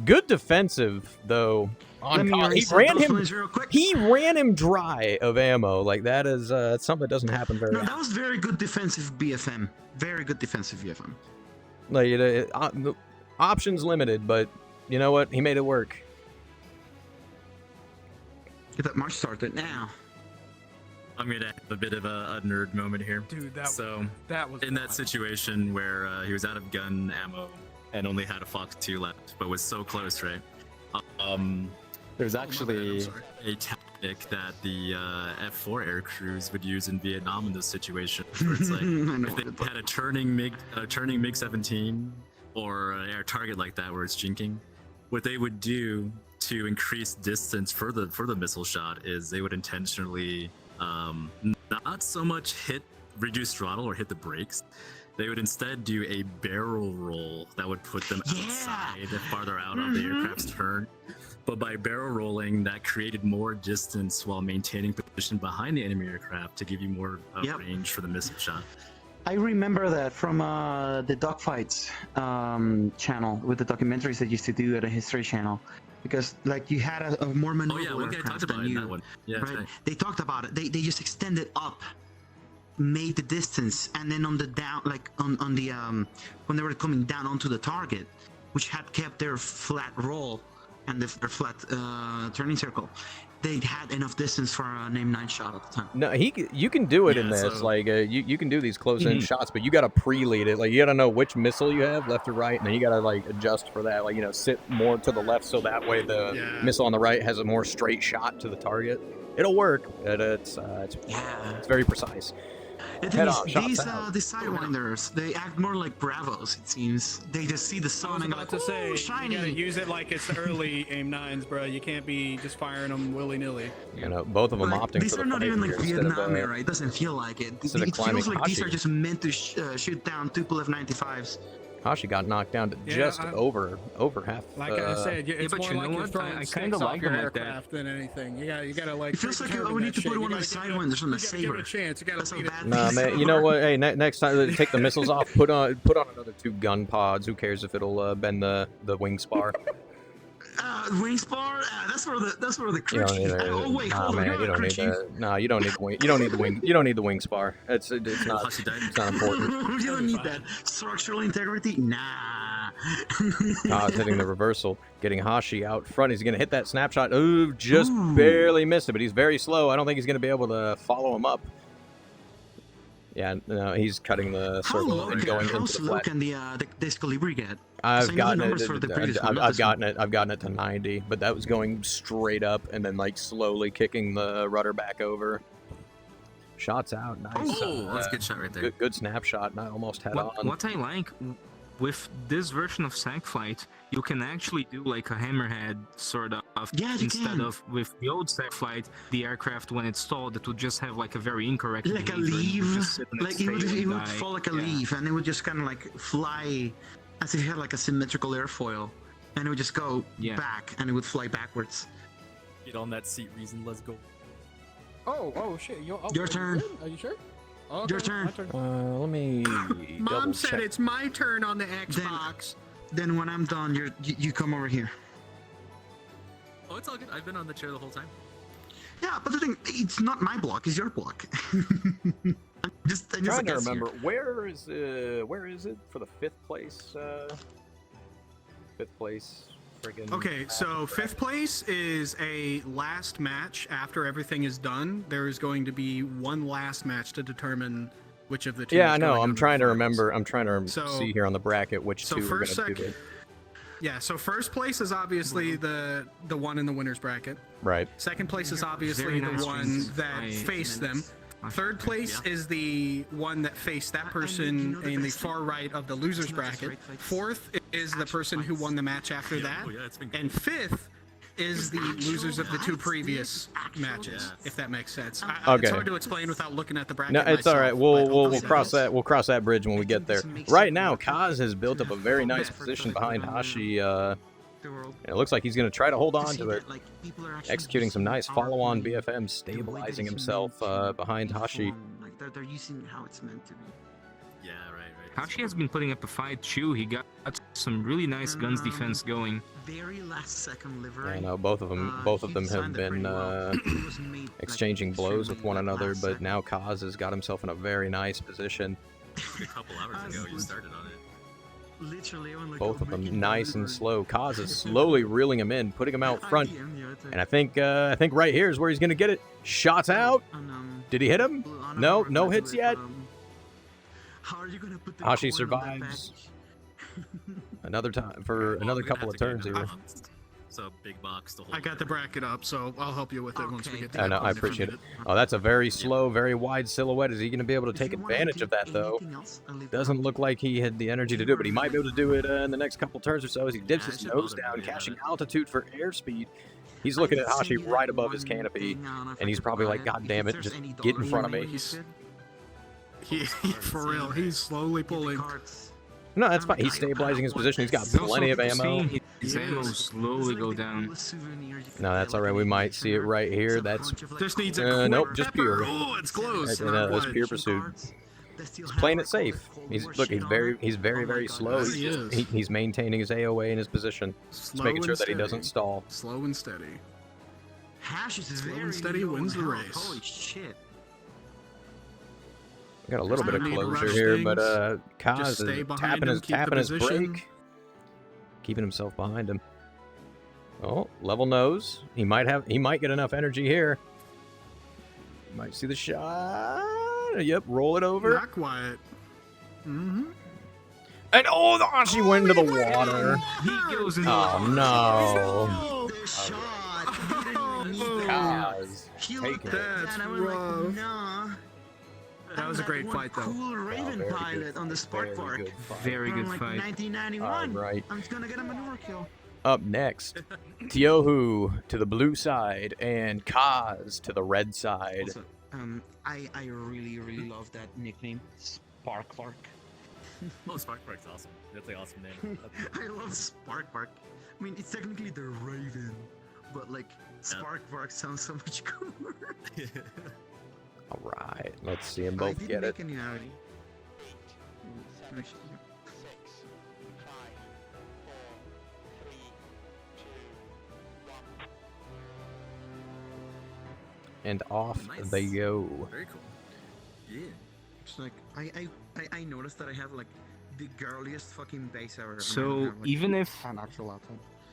Good defensive though. Let me He reset ran those him. planes real quick. He ran him dry of ammo. Like that is something that doesn't happen very No, often. that was very good defensive BFM. Very good defensive BFM. Like the options limited, but you know what? He made it work. Get that march started now. I'm gonna have a bit of a nerd moment here. Dude, that was in that situation where he was out of gun ammo and only had a Fox 2 left, but was so close, right? There's actually a tactic that the F4 air crews would use in Vietnam in those situations. Where it's like if they had a turning MiG 17 or an air target like that where it's jinking, what they would do to increase distance for the missile shot is they would intentionally not so much reduce throttle or hit the brakes. They would instead do a barrel roll that would put them outside, farther out of the aircraft's turn. But by barrel rolling, that created more distance while maintaining position behind the enemy aircraft to give you more range for the missile shot. I remember that from the Dogfights channel with the documentaries that used to do at a History Channel, because like you had a more maneuverable aircraft than you. That one. Yeah, right? They talked about it. They just extended up, made the distance, and then on the down, like on the when they were coming down onto the target, which had kept their flat roll and their flat turning circle, they had enough distance for an aim-9 shot at the time. No, you can do it in this. So, like you can do these close-in shots, but you got to pre-lead it. Like you got to know which missile you have, left or right, and then you got to like adjust for that. Like sit more to the left so that way the missile on the right has a more straight shot to the target. It'll work. It's very precise. The thing is, these sidewinders, they act more like Bravos, it seems. They just see the sun and go, say, shiny. you gotta use it like it's early aim-9s, bro. You can't be just firing them willy-nilly. You know, both of them opting these for are the not even like instead of, Vietnam era. It doesn't feel like it. It feels like these are just meant to shoot down Tupolev 95s. Hashi got knocked down to just over half. Like I said, it's but more you like know you're what? throwing I kind of like your them like that. aircraft than anything. You gotta like. It feels like we need to put one of the sidewinders on the Saber. Give it a chance. You gotta beat it. Nah, man. You know what? Hey, next time take the missiles off. Put on another 2 gun pods. Who cares if it'll bend the wing spar? Wing spar? That's where the You don't need oh wait, hold on. man, you don't need that. No, you don't need the wing. You don't need the wing. You don't need the wing spar. It's not. It's not important. You don't need that. Structural integrity? Nah. It's hitting the reversal, getting Hashi out front. He's gonna hit that snapshot. Ooh, just barely missed it, but he's very slow. I don't think he's gonna be able to follow him up. Yeah, no, he's cutting the circle and going into the flat. Can this Colibri get? I've gotten it to 90, but that was going straight up and then like slowly kicking the rudder back over. Shots out, nice. Oh, that's a good shot right there. Good snapshot, and I almost had on. What I like with this version of Sackflight, you can actually do like a hammerhead sort of instead of with the old Sackflight, the aircraft when it's stalled, it would just have like a very incorrect like a leaf, like it would fall like a leaf, and it would just kind of like fly as if it had like a symmetrical airfoil, and it would just go back, and it would fly backwards. Get on that seat, Reason. Let's go. Oh shit! Your turn. Are you sure? Okay, your turn. Let me. Mom said it's my turn on the Xbox. Then when I'm done, you come over here. Oh, it's all good. I've been on the chair the whole time. Yeah, but the thing, it's not my block; it's your block. I'm trying to remember where is it for the 5th place? 5th place. Okay, so 5th place is a last match after everything is done. There is going to be one last match to determine which of the two. Yeah, I know. I'm trying to remember. I'm trying to see here on the bracket which two are first, going to do it. Yeah, so first place is obviously the one in the winners bracket. Right. Second place is obviously the one that faced them. Third place is the one that faced that person in the far right of the losers bracket. Fourth is the person who won the match after that. And fifth is the losers of the two previous matches, if that makes sense. It's hard to explain without looking at the bracket. No, it's myself, all right. but We'll hopefully cross that that. We'll cross that bridge when we get there. Right now, Kaz has built up a very nice position behind Hashi. And it looks like he's going to try to hold on to it, executing some nice follow-on BFM, stabilizing himself behind Hashi. They're using how it's meant to be. Yeah, right. Hashi has been putting up a fight too. He got some really nice guns defense going. Very last second livery. I know both of them have been exchanging blows with one another, but now Kaz has got himself in a very nice position. A couple hours ago, you started on it. Literally, Both of them nice and slow. Kaz is slowly reeling him in, putting him out front. And I think right here is where he's going to get it. Shots out. Did he hit him? No, no hits yet. Hashi survives. Another time for another couple of turns here. So big box to hold. I got the bracket up, so I'll help you with it once we get to I know, I appreciate it. Oh, that's a very slow, very wide silhouette. Is he going to be able to take advantage of that, though? Doesn't look like he had the energy to do it, but he might be able to do it in the next couple turns or so as he dips his nose down, catching altitude for airspeed. He's looking at Hashi right above his canopy, and he's probably like, God damn it, just get in front of me. For real, he's slowly pulling. No, that's fine. He's stabilizing his position. He's got plenty of ammo. His ammo slowly go down. No, that's all right. We might see it right here. That's just needs a nope, just pure. Oh, it's close. That's pure pursuit. He's playing it safe. He's very slow. He's maintaining his AOA in his position. Just making sure that he doesn't stall. Slow and steady. Slow and steady wins the race. Holy shit. Got a little bit of closure here, but Kaz is tapping his brake, keeping himself behind him. Oh, level nose. He might get enough energy here. Might see the shot. Yep, roll it over. Not quiet. And oh, the Hashi went into the water. He goes in the Oh no. Kaz. That's rough. Nah. That was a great fight, though. Cool Raven pilot on the Spark Park. Very good Like fight. 1991. Right. I'm just gonna get a maneuver kill. Up next, Tiohu to the blue side and Kaz to the red side. Also, I really love that nickname, Spark Park. Oh, Spark Park's awesome. That's an awesome name. I love Spark Park. I mean, it's technically the Raven, but like Spark Park sounds so much cooler. All right, let's see them both get it. And off they go. Very cool. Yeah. It's like I noticed that I have like the girliest fucking base ever. So even if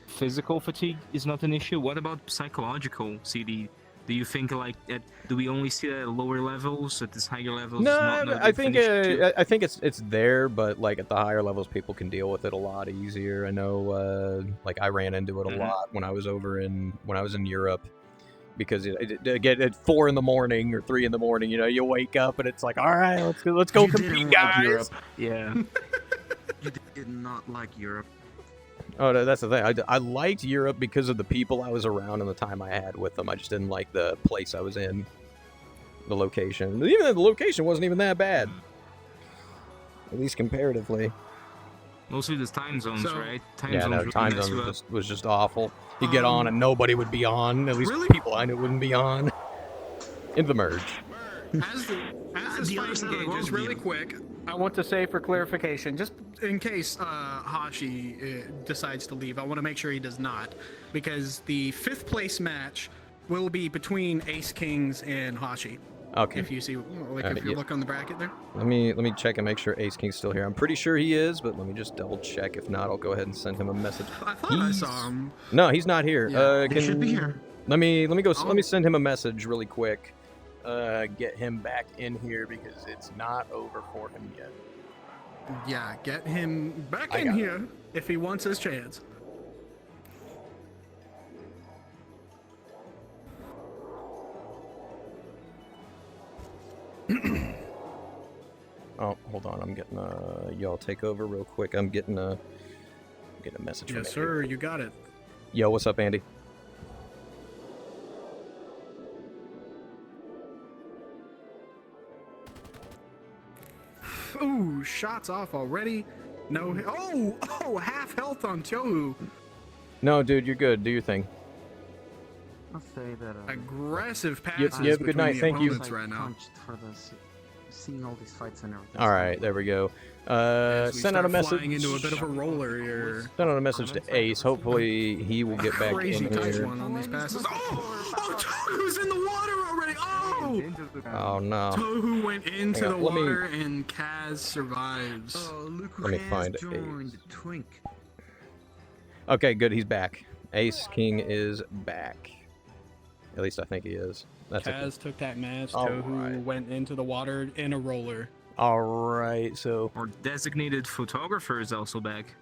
physical fatigue is not an issue, what about psychological, CD? Do you think do we only see that at lower levels, at this higher levels? No, I think it's there, but like at the higher levels, people can deal with it a lot easier. I know, like I ran into it a lot when I was in Europe, because again at 4 in the morning or 3 in the morning, you wake up and it's like, all right, let's go compete, guys. Yeah. You did not like Europe. Oh, that's the thing. I liked Europe because of the people I was around and the time I had with them. I just didn't like the place I was in, the location. But even the location wasn't even that bad, at least comparatively. Mostly the time zones, right? Time zones was just awful. You get on and nobody would be on. At least people I knew wouldn't be on. In the merge. As this fight engages, really quick, I want to say for clarification, just in case Hashi decides to leave, I want to make sure he does not, because the 5th place match will be between Ace Kings and Hashi. Okay. If you see, if you look on the bracket there. Let me check and make sure Ace King's still here. I'm pretty sure he is, but let me just double check. If not, I'll go ahead and send him a message. I thought I saw him. No, he's not here. Yeah, he should be here. Let me send him a message really quick. Get him back in here because it's not over for him yet. Yeah, get him back in here if he wants his chance. Oh, hold on. I'm getting y'all take over real quick. I'm getting a message from Yes, Andy. sir. You got it. Yo, what's up, Andy? Ooh, shots off already. No. Oh, half health on Tohu. No, dude, you're good. Do your thing. I'll say that. Aggressive You passes have a good between night, the thank you. opponents right now. Punched for this, seeing all these fights and everything. All right, there we go. As we Send out a start message. flying into a bit of a roller here. Send out a message to Ace. Hopefully, he will get back Crazy in touch here. one on these passes. Oh, Tohu's in the water already. Oh, Oh no. Tohu went into Hang the on, let me- water and Kaz survives. Oh, look who Let me has find joined Ace. the Twink. Okay, good. He's back. Ace King is back. At least I think he is. That's Kaz took that match. All Tohu right. went into the water in a roller. all right. So Our designated photographer is also back.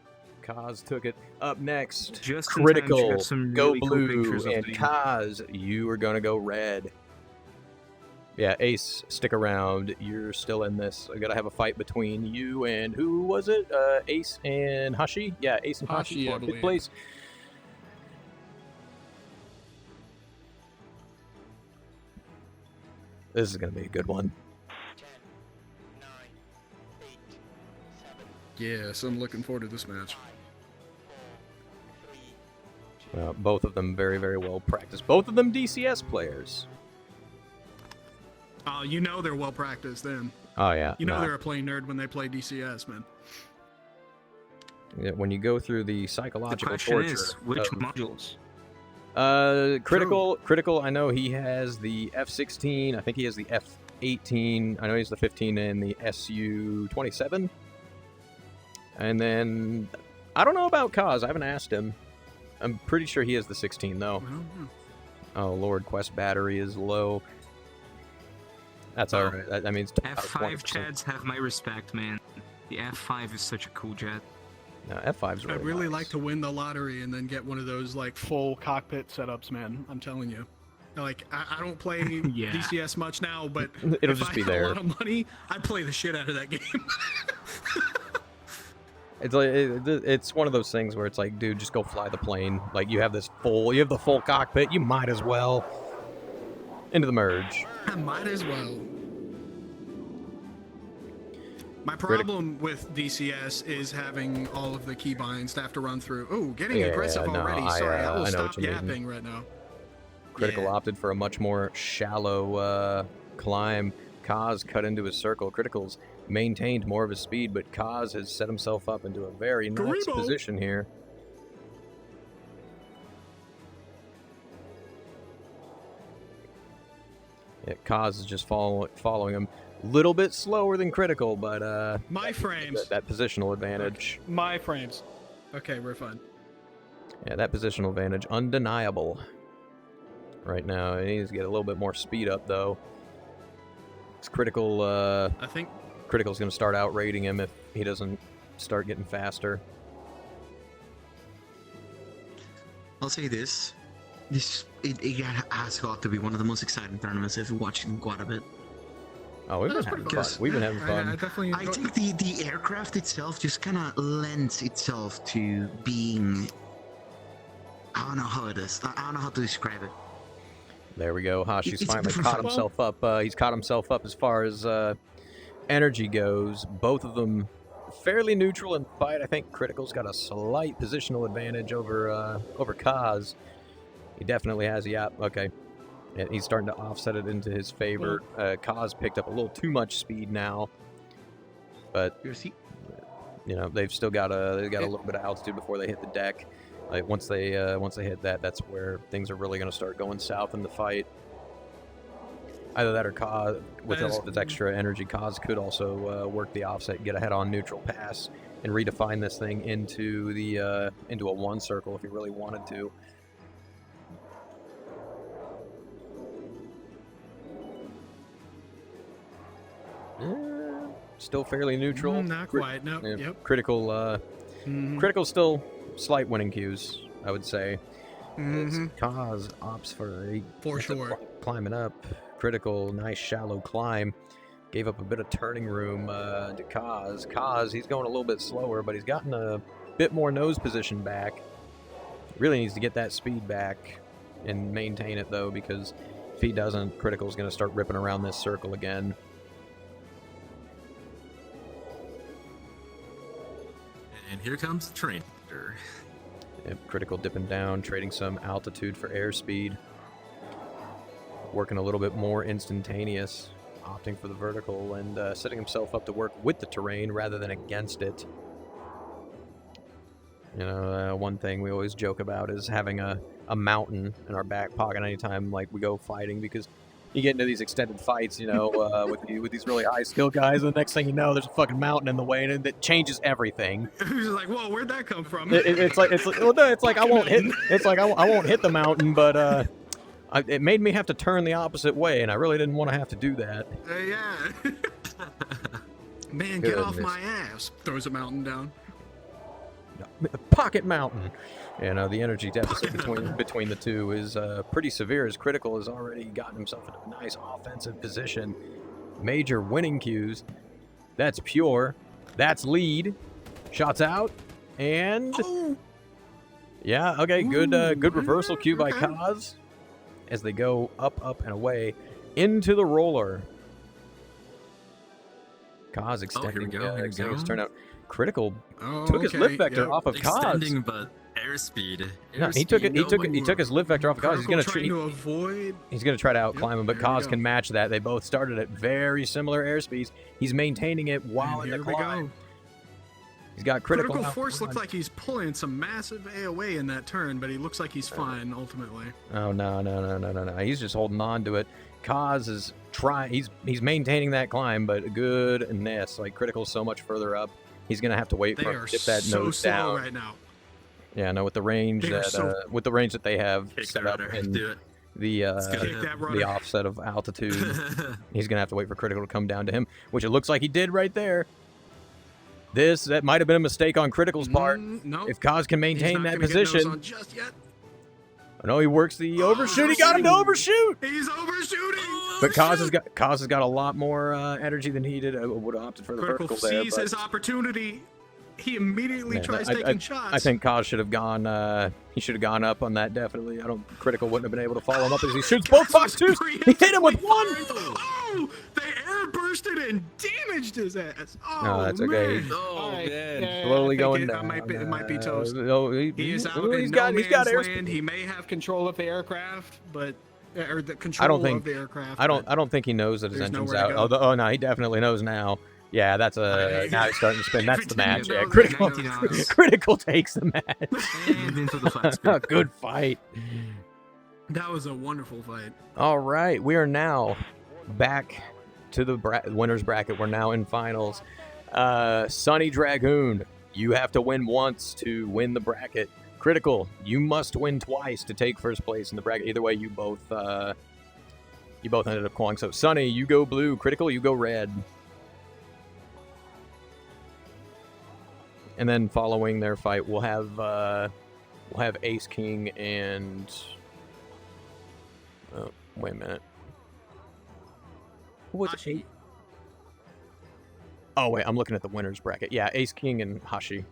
Kaz took it. Up next, Just in time to Critical. get some Go really cool blue, pictures of and the- Kaz, you are gonna go red. Yeah, Ace, stick around. You're still in this. I gotta have a fight between you and who was it? Ace and Hashi. Yeah, Ace and Hashi Hashi, I for fifth believe. place. This is gonna be a good one. Yes, I'm looking forward to this match. Both of them very, very well practiced. Both of them DCS players. Oh, you know they're well practiced then. Oh yeah. You know nah. they're a play nerd when they play DCS, man. Yeah, when you go through the The psychological question torture. is, which of- modules? Critical. I know he has the F16. I think he has the F18. I know he has the 15 and the SU27. And then I don't know about Kaz. I haven't asked him. I'm pretty sure he has the 16 though. Oh Lord, quest battery is low. That's Oh. alright. That means F5 Chads have my respect, man. The F5 is such a cool jet. No, F5's really I'd really nice. like to win the lottery and then get one of those like full cockpit setups, man. I'm telling you. Like I don't play Yeah. DCS much now, but It'll if just I be had there. a lot of money, I'd play the shit out of that game. It's like it's one of those things where it's like, dude, just go fly the plane. Like you have the full cockpit. You might as well into the merge. I might as well. My problem with DCS is having all of the keybinds to have to run through. Oh, getting Yeah, aggressive no, already. I, Sorry, I will I know stop what you mean. yapping right now. Critical Yeah. opted for a much more shallow climb. Kaz cut into his circle. Critical's maintained more of his speed, but Kaz has set himself up into a very nice Garibo. position here. Yeah, Kaz is just following him. A little bit slower than Critical, but My frames. that positional advantage. My frames. Okay, we're fine. Yeah, that positional advantage, undeniable. Right now, he needs to get a little bit more speed up, though. It's Critical. I think Critical's going to start outrating him if he doesn't start getting faster. I'll say this. It has got to be one of the most exciting tournaments I've watched in quite a bit. Oh, we've been That's having pretty fun. good. We've been having I fun. definitely I think the aircraft itself just kind of lends itself to being. I don't know how it is. I don't know how to describe it. There we go. Hashi's It's a finally different caught fight. himself up. He's caught himself up as far as energy goes. Both of them fairly neutral in fight. I think Critical's got a slight positional advantage over Kaz. He definitely has. Yeah. Okay. And he's starting to offset it into his favor. Kaz picked up a little too much speed now, but you know they've got a little bit of altitude before they hit the deck. Like once they hit that, that's where things are really going to start going south in the fight. Either that or Kaz, with all of his extra energy, Kaz could also work the offset, get a head-on neutral pass, and redefine this thing into a one circle if he really wanted to. Still fairly neutral. not quite. No. Yeah, Yep. Critical. Mhm. Critical still slight winning cues, I would say. Mhm. Kaz opts for For sure. climbing up. Critical, nice shallow climb. Gave up a bit of turning room to Kaz. Kaz, he's going a little bit slower, but he's gotten a bit more nose position back. Really needs to get that speed back and maintain it, though, because if he doesn't, Critical's going to start ripping around this circle again. And here comes the train. Yep, Critical dipping down, trading some altitude for airspeed. Working a little bit more instantaneous, opting for the vertical and setting himself up to work with the terrain rather than against it. You know, one thing we always joke about is having a mountain in our back pocket anytime like we go fighting, because you get into these extended fights, you know, with these really high skill guys, and the next thing you know, there's a fucking mountain in the way, and it changes everything. He's like, "Whoa, where'd that come from?" It's like I won't hit. It's like I won't hit the mountain, but it made me have to turn the opposite way, and I really didn't want to have to do that. Yeah. Man, get off my ass! Throws a mountain down. Pocket mountain. You know, the energy deficit between the two is pretty severe, as Critical has already gotten himself into a nice offensive position. Major winning cues. That's pure. That's lead. Shots out. And... Oh. Yeah, okay, good reversal cue by Kaz as they go up, and away into the roller. Kaz extending his turnout. Critical took his lift vector off of Kaz. Extending, but airspeed. No, he took his lift vector off of Kaz. He's gonna try to outclimb him, but Kaz can match that. They both started at very similar airspeeds. He's maintaining it while in the climb. He's got critical force. Looks like he's pulling some massive AOA in that turn, but he looks like he's fine ultimately. Oh no! He's just holding on to it. Kaz is trying. He's maintaining that climb, but goodness, like Critical's so much further up. He's gonna have to wait for him to dip that nose down right now. Yeah, no, with the range that they have set up and the offset of altitude, he's gonna have to wait for Critical to come down to him, which it looks like he did right there. That might have been a mistake on Critical's part. No, if Kaz can maintain that position. Just yet. No, he works the overshoot. He got him to overshoot. He's overshooting. But Kaz has got a lot more energy than he did. I would have opted for the vertical there. Sees his opportunity. He immediately tries taking shots. I think Kaz should have gone. He should have gone up on that definitely. Critical wouldn't have been able to follow him up as he shoots both Fox 2s. He hit him with one. Oh, they air bursted and damaged his ass. Oh, no, that's okay. Man. Oh man, slowly going down. It might be toast. He is out in no man's land. He may have control of the aircraft, but or the control of the aircraft. I don't think he knows that his engine's out. Oh no, he definitely knows now. Yeah, that's now he's starting to spin. That's the match. Yeah, Critical takes the match. And into the flat screen. Good fight. That was a wonderful fight. All right, we are now back to the winners bracket. We're now in finals. Sunny Dragoon, you have to win once to win the bracket. Critical, you must win twice to take first place in the bracket. Either way, you both ended up calling. So Sunny, you go blue. Critical, you go red. And then following their fight, we'll have Ace King and wait a minute. Who was it? Oh wait, I'm looking at the winners bracket. Yeah, Ace King and Hashi.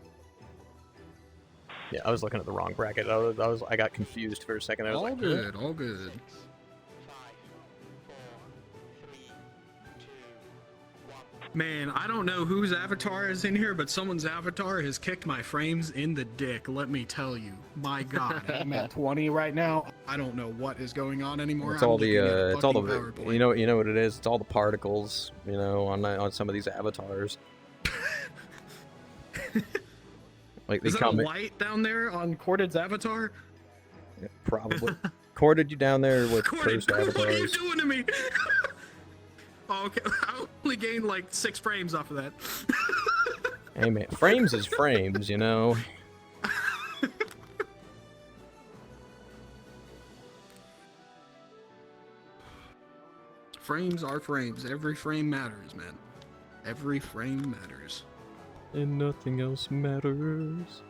Yeah, I was looking at the wrong bracket. I got confused for a second. I was all good, all good. Man, I don't know whose avatar is in here, but someone's avatar has kicked my frames in the dick, let me tell you. My God. I'm at 20 right now. I don't know what is going on anymore. It's all the you know what it is? It's all the particles, on some of these avatars. Like is that a light down there on Corded's avatar? Yeah, probably. Corded, you down there with first avatars. What are you doing to me? Oh, okay, I only gained like 6 frames off of that. Hey man, frames is frames, Frames are frames. Every frame matters, man. Every frame matters. And nothing else matters.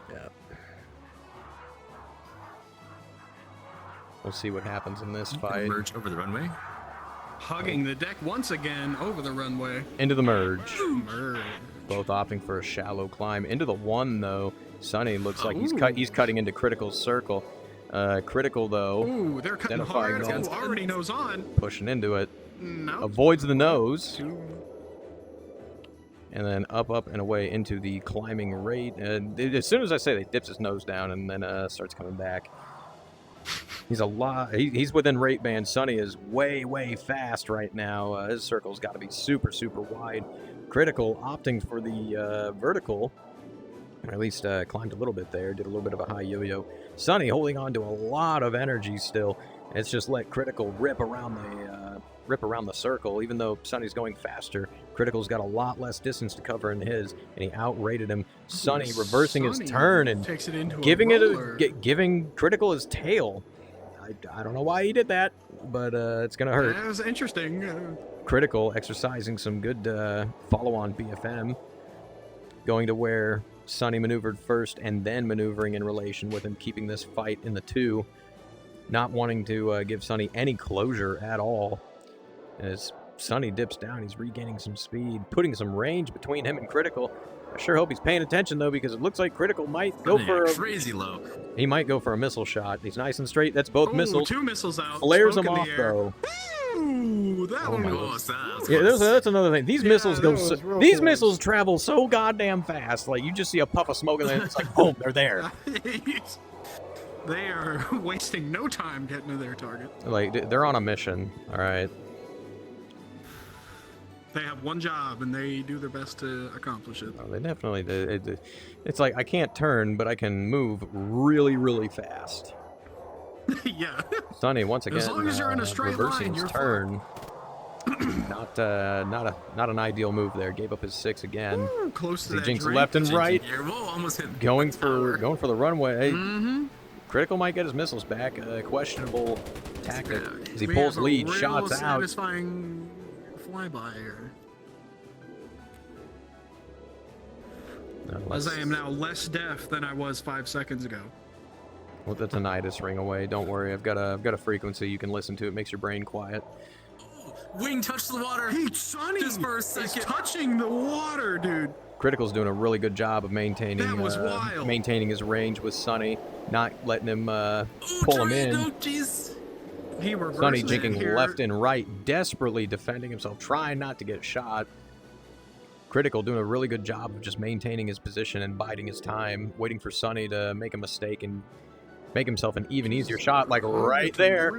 Yeah. We'll see what happens in this fight. Merge over the runway. Hugging the deck once again over the runway. Into the merge. Merge. Both opting for a shallow climb. Into the 1, though. Sunny looks like he's cutting into Critical's circle. Critical, though. Ooh, they're cutting hard. Oh, already nose on. Pushing into it. No. Avoids the nose. And then up, and away into the climbing rate. As soon as I say that, he dips his nose down and then starts coming back. He's a lot. He's within rate band. Sunny is way fast right now. His circle's got to be super wide. Critical opting for the vertical. Or at least climbed a little bit there. Did a little bit of a high yo-yo. Sunny holding on to a lot of energy still. It's just let Critical rip around the circle. Even though Sunny's going faster, Critical's got a lot less distance to cover in his, and he outrated him. Sunny reversing his turn and takes it into giving Critical his tail. I don't know why he did that, but it's gonna hurt. That was interesting. Critical exercising some good follow-on BFM, going to where Sunny maneuvered first and then maneuvering in relation with him, keeping this fight in the 2. Not wanting to give Sunny any closure at all. As Sunny dips down, he's regaining some speed, putting some range between him and Critical. I sure hope he's paying attention, though, because it looks like Critical might go for a... crazy low. He might go for a missile shot. He's nice and straight. That's both missiles. 2 missiles out. Flares them off, though. Ooh, that one was... Yeah, that's another thing. These missiles go. These missiles travel so goddamn fast. Like, you just see a puff of smoke and then it's like, boom, they're there. They are wasting no time getting to their target. Like, they're on a mission. All right. They have one job and they do their best to accomplish it. Oh, they definitely do. It's like I can't turn, but I can move really fast. Yeah. Sunny once again. As long as you're in a straight reversing line, his you're turn. Not an ideal move there. Gave up his 6 again. Ooh, close to he that jinks drink. left and right. Whoa, almost hit Going for the runway. Mm-hmm. Critical might get his missiles back. Questionable tactic as he We pulls have a lead. real Shots out. satisfying flyby here. As I am now less deaf than I was 5 seconds ago. Let the tinnitus ring away. Don't worry. I've got a frequency you can listen to. It makes your brain quiet. Wing touched the water. Hey, Sunny just for a is second. touching the water, dude. Critical's doing a really good job of maintaining wild. maintaining his range with Sunny, not letting him pull him in. Oh, jeez. He reversed Sunny it jinking here. left and right, desperately defending himself, trying not to get shot. Critical doing a really good job of just maintaining his position and biding his time, waiting for Sunny to make a mistake and make himself an even easier shot, like right there.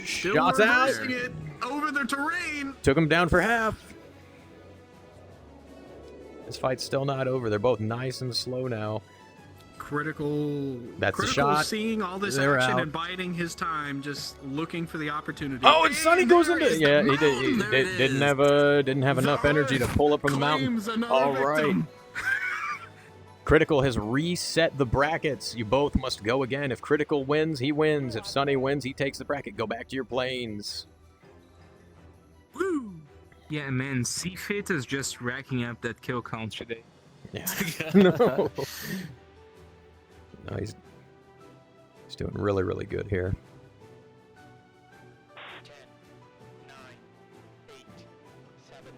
Shots out. It over the terrain. Took him down for half. This fight's still not over. They're both nice and slow now. Critical. That's Critical the shot. Seeing all this They're action out. and biding his time, just looking for the opportunity. Oh, and Sunny goes into is yeah. the He mountain. There it didn't is. have enough energy to pull up from the mountain. Claims another All right. victim. Critical has reset the brackets. You both must go again. If Critical wins, he wins. If Sunny wins, he takes the bracket. Go back to your planes. Woo! Yeah, man, CFit is just racking up that kill count today. Yeah. No. No, he's doing really good here. 10, 9, 8, 7.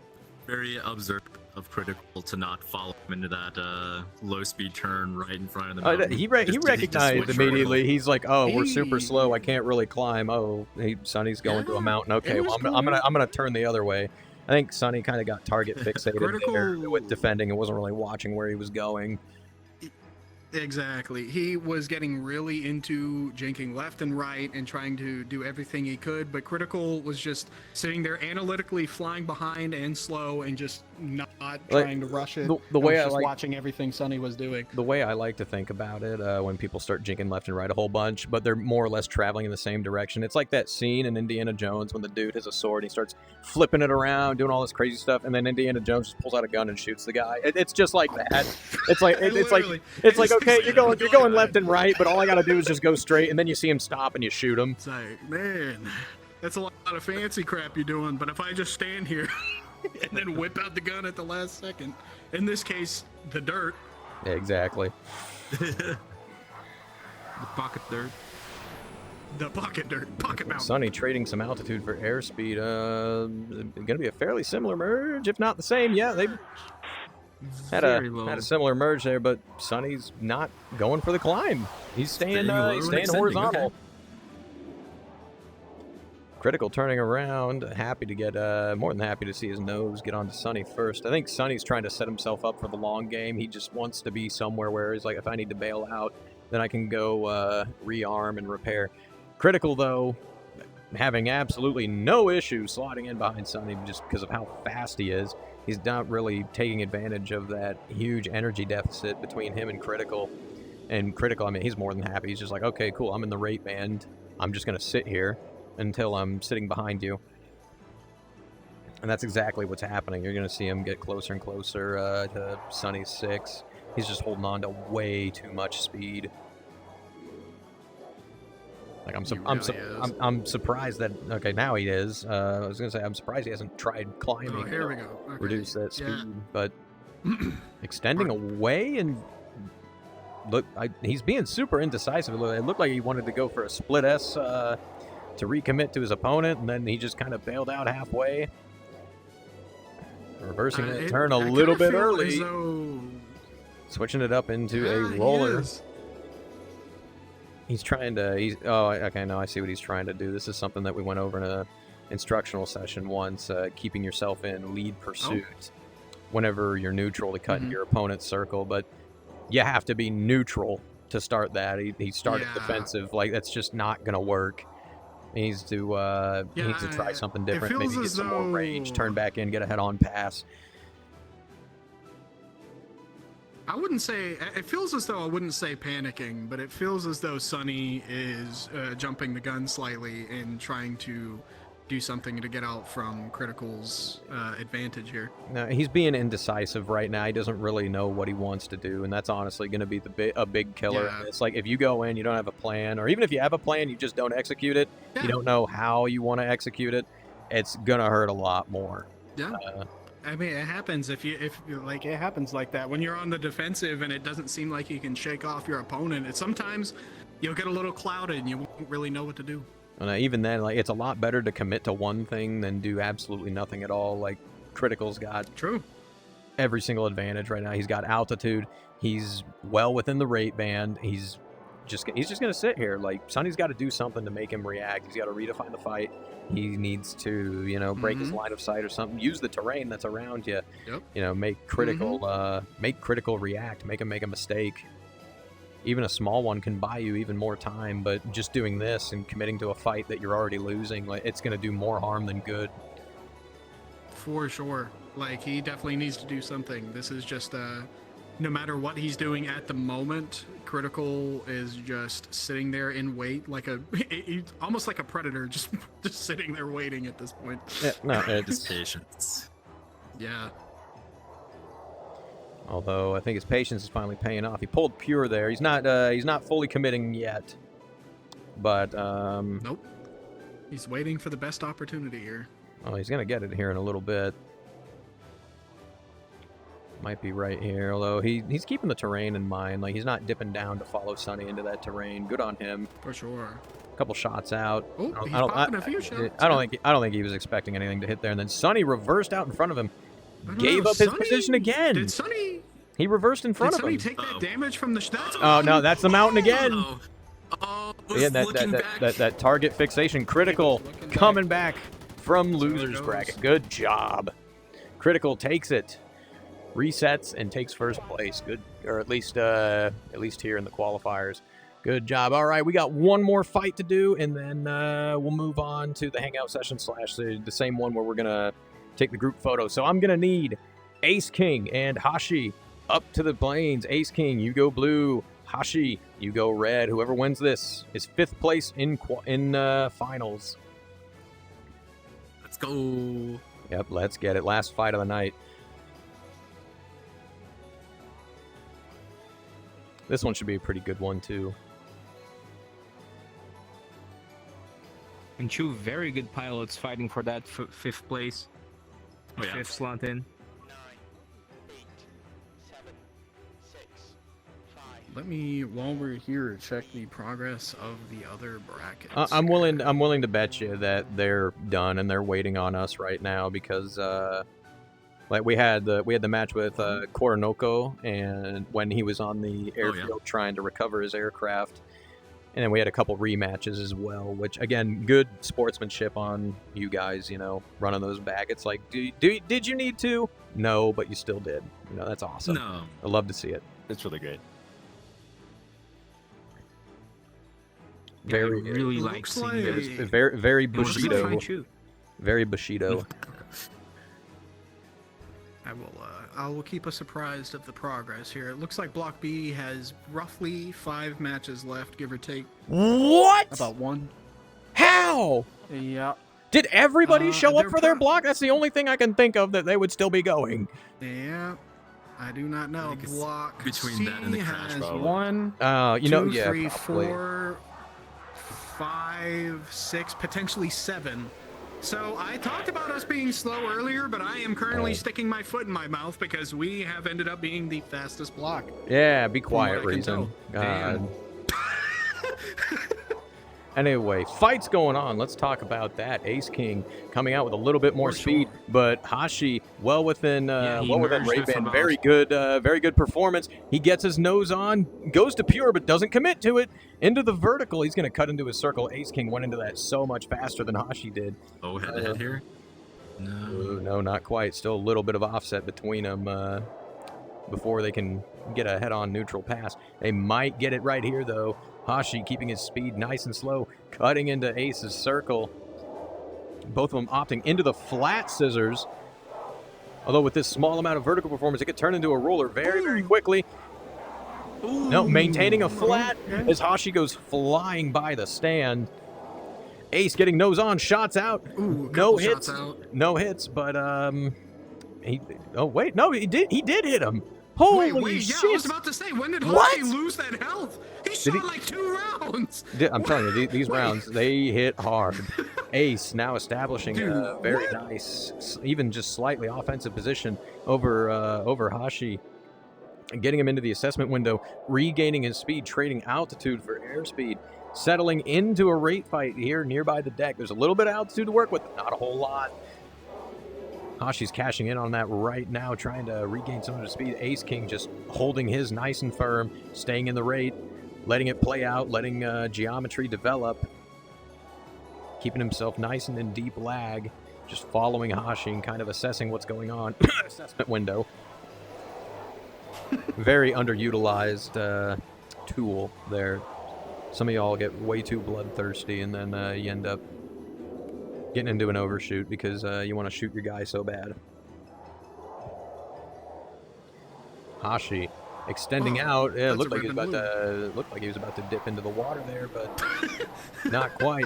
Very observant of Critical to not follow him into that low-speed turn right in front of the mountain. He Just recognized switch immediately. He's like, "Oh, we're super Hey. slow. I can't really climb." Oh, Sunny's going to a mountain. Okay, well, I'm gonna turn the other way. I think Sunny kind of got target fixated there Critical- with defending and wasn't really watching where he was going. Exactly. He was getting really into jinking left and right and trying to do everything he could, but Critical was just sitting there analytically flying behind and slow and just not trying to rush it. The way I just like watching everything Sunny was doing. the way I like to think about it, when people start jinking left and right a whole bunch, but they're more or less traveling in the same direction. It's like that scene in Indiana Jones when the dude has a sword, and he starts flipping it around, doing all this crazy stuff, and then Indiana Jones just pulls out a gun and shoots the guy. It's just like that. It's like it's like okay, you're going left and right, but all I gotta do is just go straight, and then you see him stop and you shoot him. It's like, man, that's a lot of fancy crap you're doing, but if I just stand here and then whip out the gun at the last second, in this case, the dirt. Yeah, exactly. The pocket dirt. The pocket dirt, pocket mountain. Sunny trading some altitude for airspeed. Gonna be a fairly similar merge, if not the same. Yeah, they had a similar merge there, but Sunny's not going for the climb. He's staying horizontal. Okay. Critical turning around, happy to get, more than happy to see his nose get onto Sunny first. I think Sunny's trying to set himself up for the long game. He just wants to be somewhere where he's like, if I need to bail out, then I can go rearm and repair. Critical, though, having absolutely no issue slotting in behind Sunny just because of how fast he is. He's not really taking advantage of that huge energy deficit between him and Critical. And Critical, I mean, he's more than happy. He's just like, okay, cool, I'm in the rate band. I'm just going to sit here until I'm sitting behind you. And that's exactly what's happening. You're going to see him get closer and closer to Sunny's 6. He's just holding on to way too much speed. Like I'm surprised that, okay, now he is. I was going to say, I'm surprised he hasn't tried climbing. Oh, here we go. Okay. Reduce that speed. But extending away and look, he's being super indecisive. It looked like he wanted to go for a split S to recommit to his opponent, and then he just kind of bailed out halfway. Reversing that turn a little bit early. Switching it up into a roller. He's trying to... oh, okay, no, I see what he's trying to do. This is something that we went over in an instructional session once, keeping yourself in lead pursuit whenever you're neutral to cut into your opponent's circle, but you have to be neutral to start that. He started defensive. Like, that's just not going to work. He needs to try something different. Maybe get some more range, turn back in, get a head-on pass. I wouldn't say, it feels as though I wouldn't say panicking, but it feels as though Sunny is jumping the gun slightly and trying to do something to get out from Critical's advantage here. No, he's being indecisive right now. He doesn't really know what he wants to do, and that's honestly going to be a big killer. Yeah. It's like if you go in, you don't have a plan, or even if you have a plan, you just don't execute it. Yeah. You don't know how you want to execute it. It's going to hurt a lot more. Yeah. I mean, it happens if it happens like that when you're on the defensive and it doesn't seem like you can shake off your opponent. Sometimes you'll get a little clouded and you won't really know what to do. And even then, like, it's a lot better to commit to one thing than do absolutely nothing at all. Like, Critical's got every single advantage right now. He's got altitude. He's well within the rate band. He's just going to sit here. Like, Sunny's got to do something to make him react. He's got to redefine the fight. He needs to, break his line of sight or something. Use the terrain that's around you. Yep. Make Critical react. Make him make a mistake. Even a small one can buy you even more time, but just doing this and committing to a fight that you're already losing, like, it's going to do more harm than good. For sure. Like, he definitely needs to do something. This is just, no matter what he's doing at the moment, Critical is just sitting there in wait, almost like a predator, just sitting there waiting at this point. Yeah, no, it's patience. Yeah. Although I think his patience is finally paying off. He pulled pure there. He's not fully committing yet, but nope. He's waiting for the best opportunity here. Oh, he's gonna get it here in a little bit. Might be right here, although he's keeping the terrain in mind. Like, he's not dipping down to follow Sunny into that terrain. Good on him. For sure. A couple shots out. Oh, he's popping a few shots. I don't think he was expecting anything to hit there. And then Sunny reversed out in front of him. Gave up his position again. Did Sunny? He reversed in front of him. Did Sunny take that damage from the... Oh, no, that's the mountain again. Yeah, that target fixation. Critical coming back from loser's bracket. Good job. Critical takes it. Resets and takes first place. Good, or at least here in the qualifiers. Good job. All right, we got one more fight to do, and then we'll move on to the hangout session / the same one where we're gonna take the group photo. So I'm gonna need Ace King and Hashi up to the plains. Ace King, you go blue. Hashi, you go red. Whoever wins this is 5th place in finals. Let's go. Yep, let's get it. Last fight of the night. This one should be a pretty good one, too. And 2 very good pilots fighting for that 5th place. Oh, yeah. 5th slot in. 9, 8, 7, 6, 5, Let me, while we're here, check the progress of the other brackets. I'm willing to bet you that they're done and they're waiting on us right now because like we had the match with Koronoko, and when he was on the airfield trying to recover his aircraft, and then we had a couple rematches as well. Which again, good sportsmanship on you guys, you know, running those back. It's like, did you need to? No, but you still did. You know, that's awesome. No, I love to see it. it's really great. Very really like looks seeing like- this. It's very It was a good fight, Bushido. too. Very Bushido. I will keep us apprised of the progress here. It looks like Block B has roughly 5 matches left, give or take. What? About 1. How? Yeah. Did everybody show up they're for their pro- block? That's the only thing I can think of that they would still be going. Yeah, I do not know. think it's Block between C that and the crash, has probably. 1. You know, 2, yeah, 3, probably. 4, 5, 6, potentially 7. So I talked about us being slow earlier, but I am currently sticking my foot in my mouth because we have ended up being the fastest block. Yeah, be what quiet, I can Reason. tell. Damn. Anyway, fights going on. Let's talk about that. Ace King coming out with a little bit more For speed, sure. but Hashi well within he well within merged with Ray-Ban. about- Very good performance. He gets his nose on, goes to pure, but doesn't commit to it. Into the vertical, he's going to cut into his circle. Ace King went into that so much faster than Hashi did. Oh, head to head here? No. Ooh, no, not quite. Still a little bit of offset between them before they can get a head-on neutral pass. They might get it right here, though. Hashi keeping his speed nice and slow, cutting into Ace's circle. Both of them opting into the flat scissors. Although with this small amount of vertical performance, it could turn into a roller very quickly. No, maintaining a flat as Hashi goes flying by the stand. Ace getting nose on, shots out. Ooh, No couple hits. shots out. No hits, but he. Oh wait, no, he did hit him. Holy Wait, yeah, shit! I was about to say, when did What? Hashi lose that health? He shot he- like 2 rounds. I'm telling you, these Wait. rounds they hit hard. Ace now establishing a Dude, very what? nice, even just slightly offensive position over Hashi, getting him into the assessment window, regaining his speed, trading altitude for airspeed, settling into a rate fight here nearby the deck. There's a little bit of altitude to work with, but not a whole lot. Hashi's cashing in on that right now, trying to regain some of his speed. Ace King just holding his nice and firm, staying in the rate, letting it play out, letting geometry develop, keeping himself nice and in deep lag, just following Hashi and kind of assessing what's going on. Assessment window. Very underutilized tool there. Some of y'all get way too bloodthirsty, and then you end up getting into an overshoot because you want to shoot your guy so bad. Hashi extending out. Yeah, it that's looked a like he was red and about to dip into the water there, but not quite.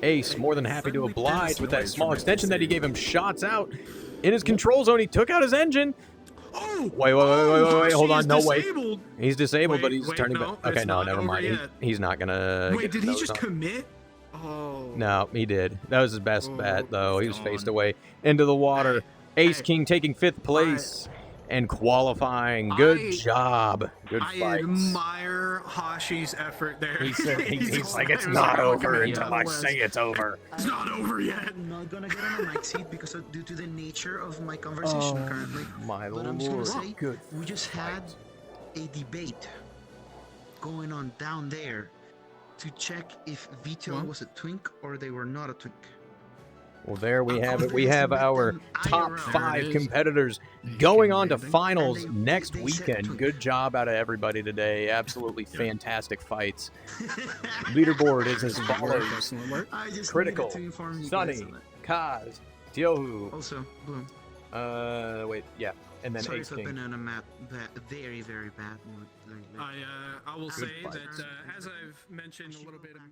Ace more than happy to Suddenly oblige Dennis with that Noyes small from extension that he FTC. gave him shots out in his control zone. He took out his engine. Oh, Wait, hold Hashi on, is no, wait. disabled. He's disabled, but Wait, he's wait, turning no, back. Okay, it's no, not never over mind. yet. He's not gonna. Wait, get did the he nose just on. commit? Oh. No, he did. That was his best Oh, bet, though. He was he's faced gone. away into the water. Ace Hey. King taking 5th place and qualifying. Good job. Good I fight. admire Hashi's effort there. He said, he's like, it's was not like, over "Welcome until to I the say it's over. It's not over yet. I'm not gonna get on the mic seat because due to the nature of my conversation currently. My But I'm just gonna lord. say, Good we just had a debate going on down there to check if Vito What? was a twink or they were not a twink. Well, there we have it. They We have submit our them top IRL. 5 is. competitors going on to landing. finals And they next said weekend. twink. Good job out of everybody today. Absolutely fantastic fights. Leaderboard is as follows. Excellent work. I just Critical, needed to inform you guys Sunny, of that. Kaz, Tiohu, Also, Bloom, wait, yeah, and then sorry Ace if I've King. been in a very, very bad mood lately. I will say fights. that as I've mentioned a little bit a minute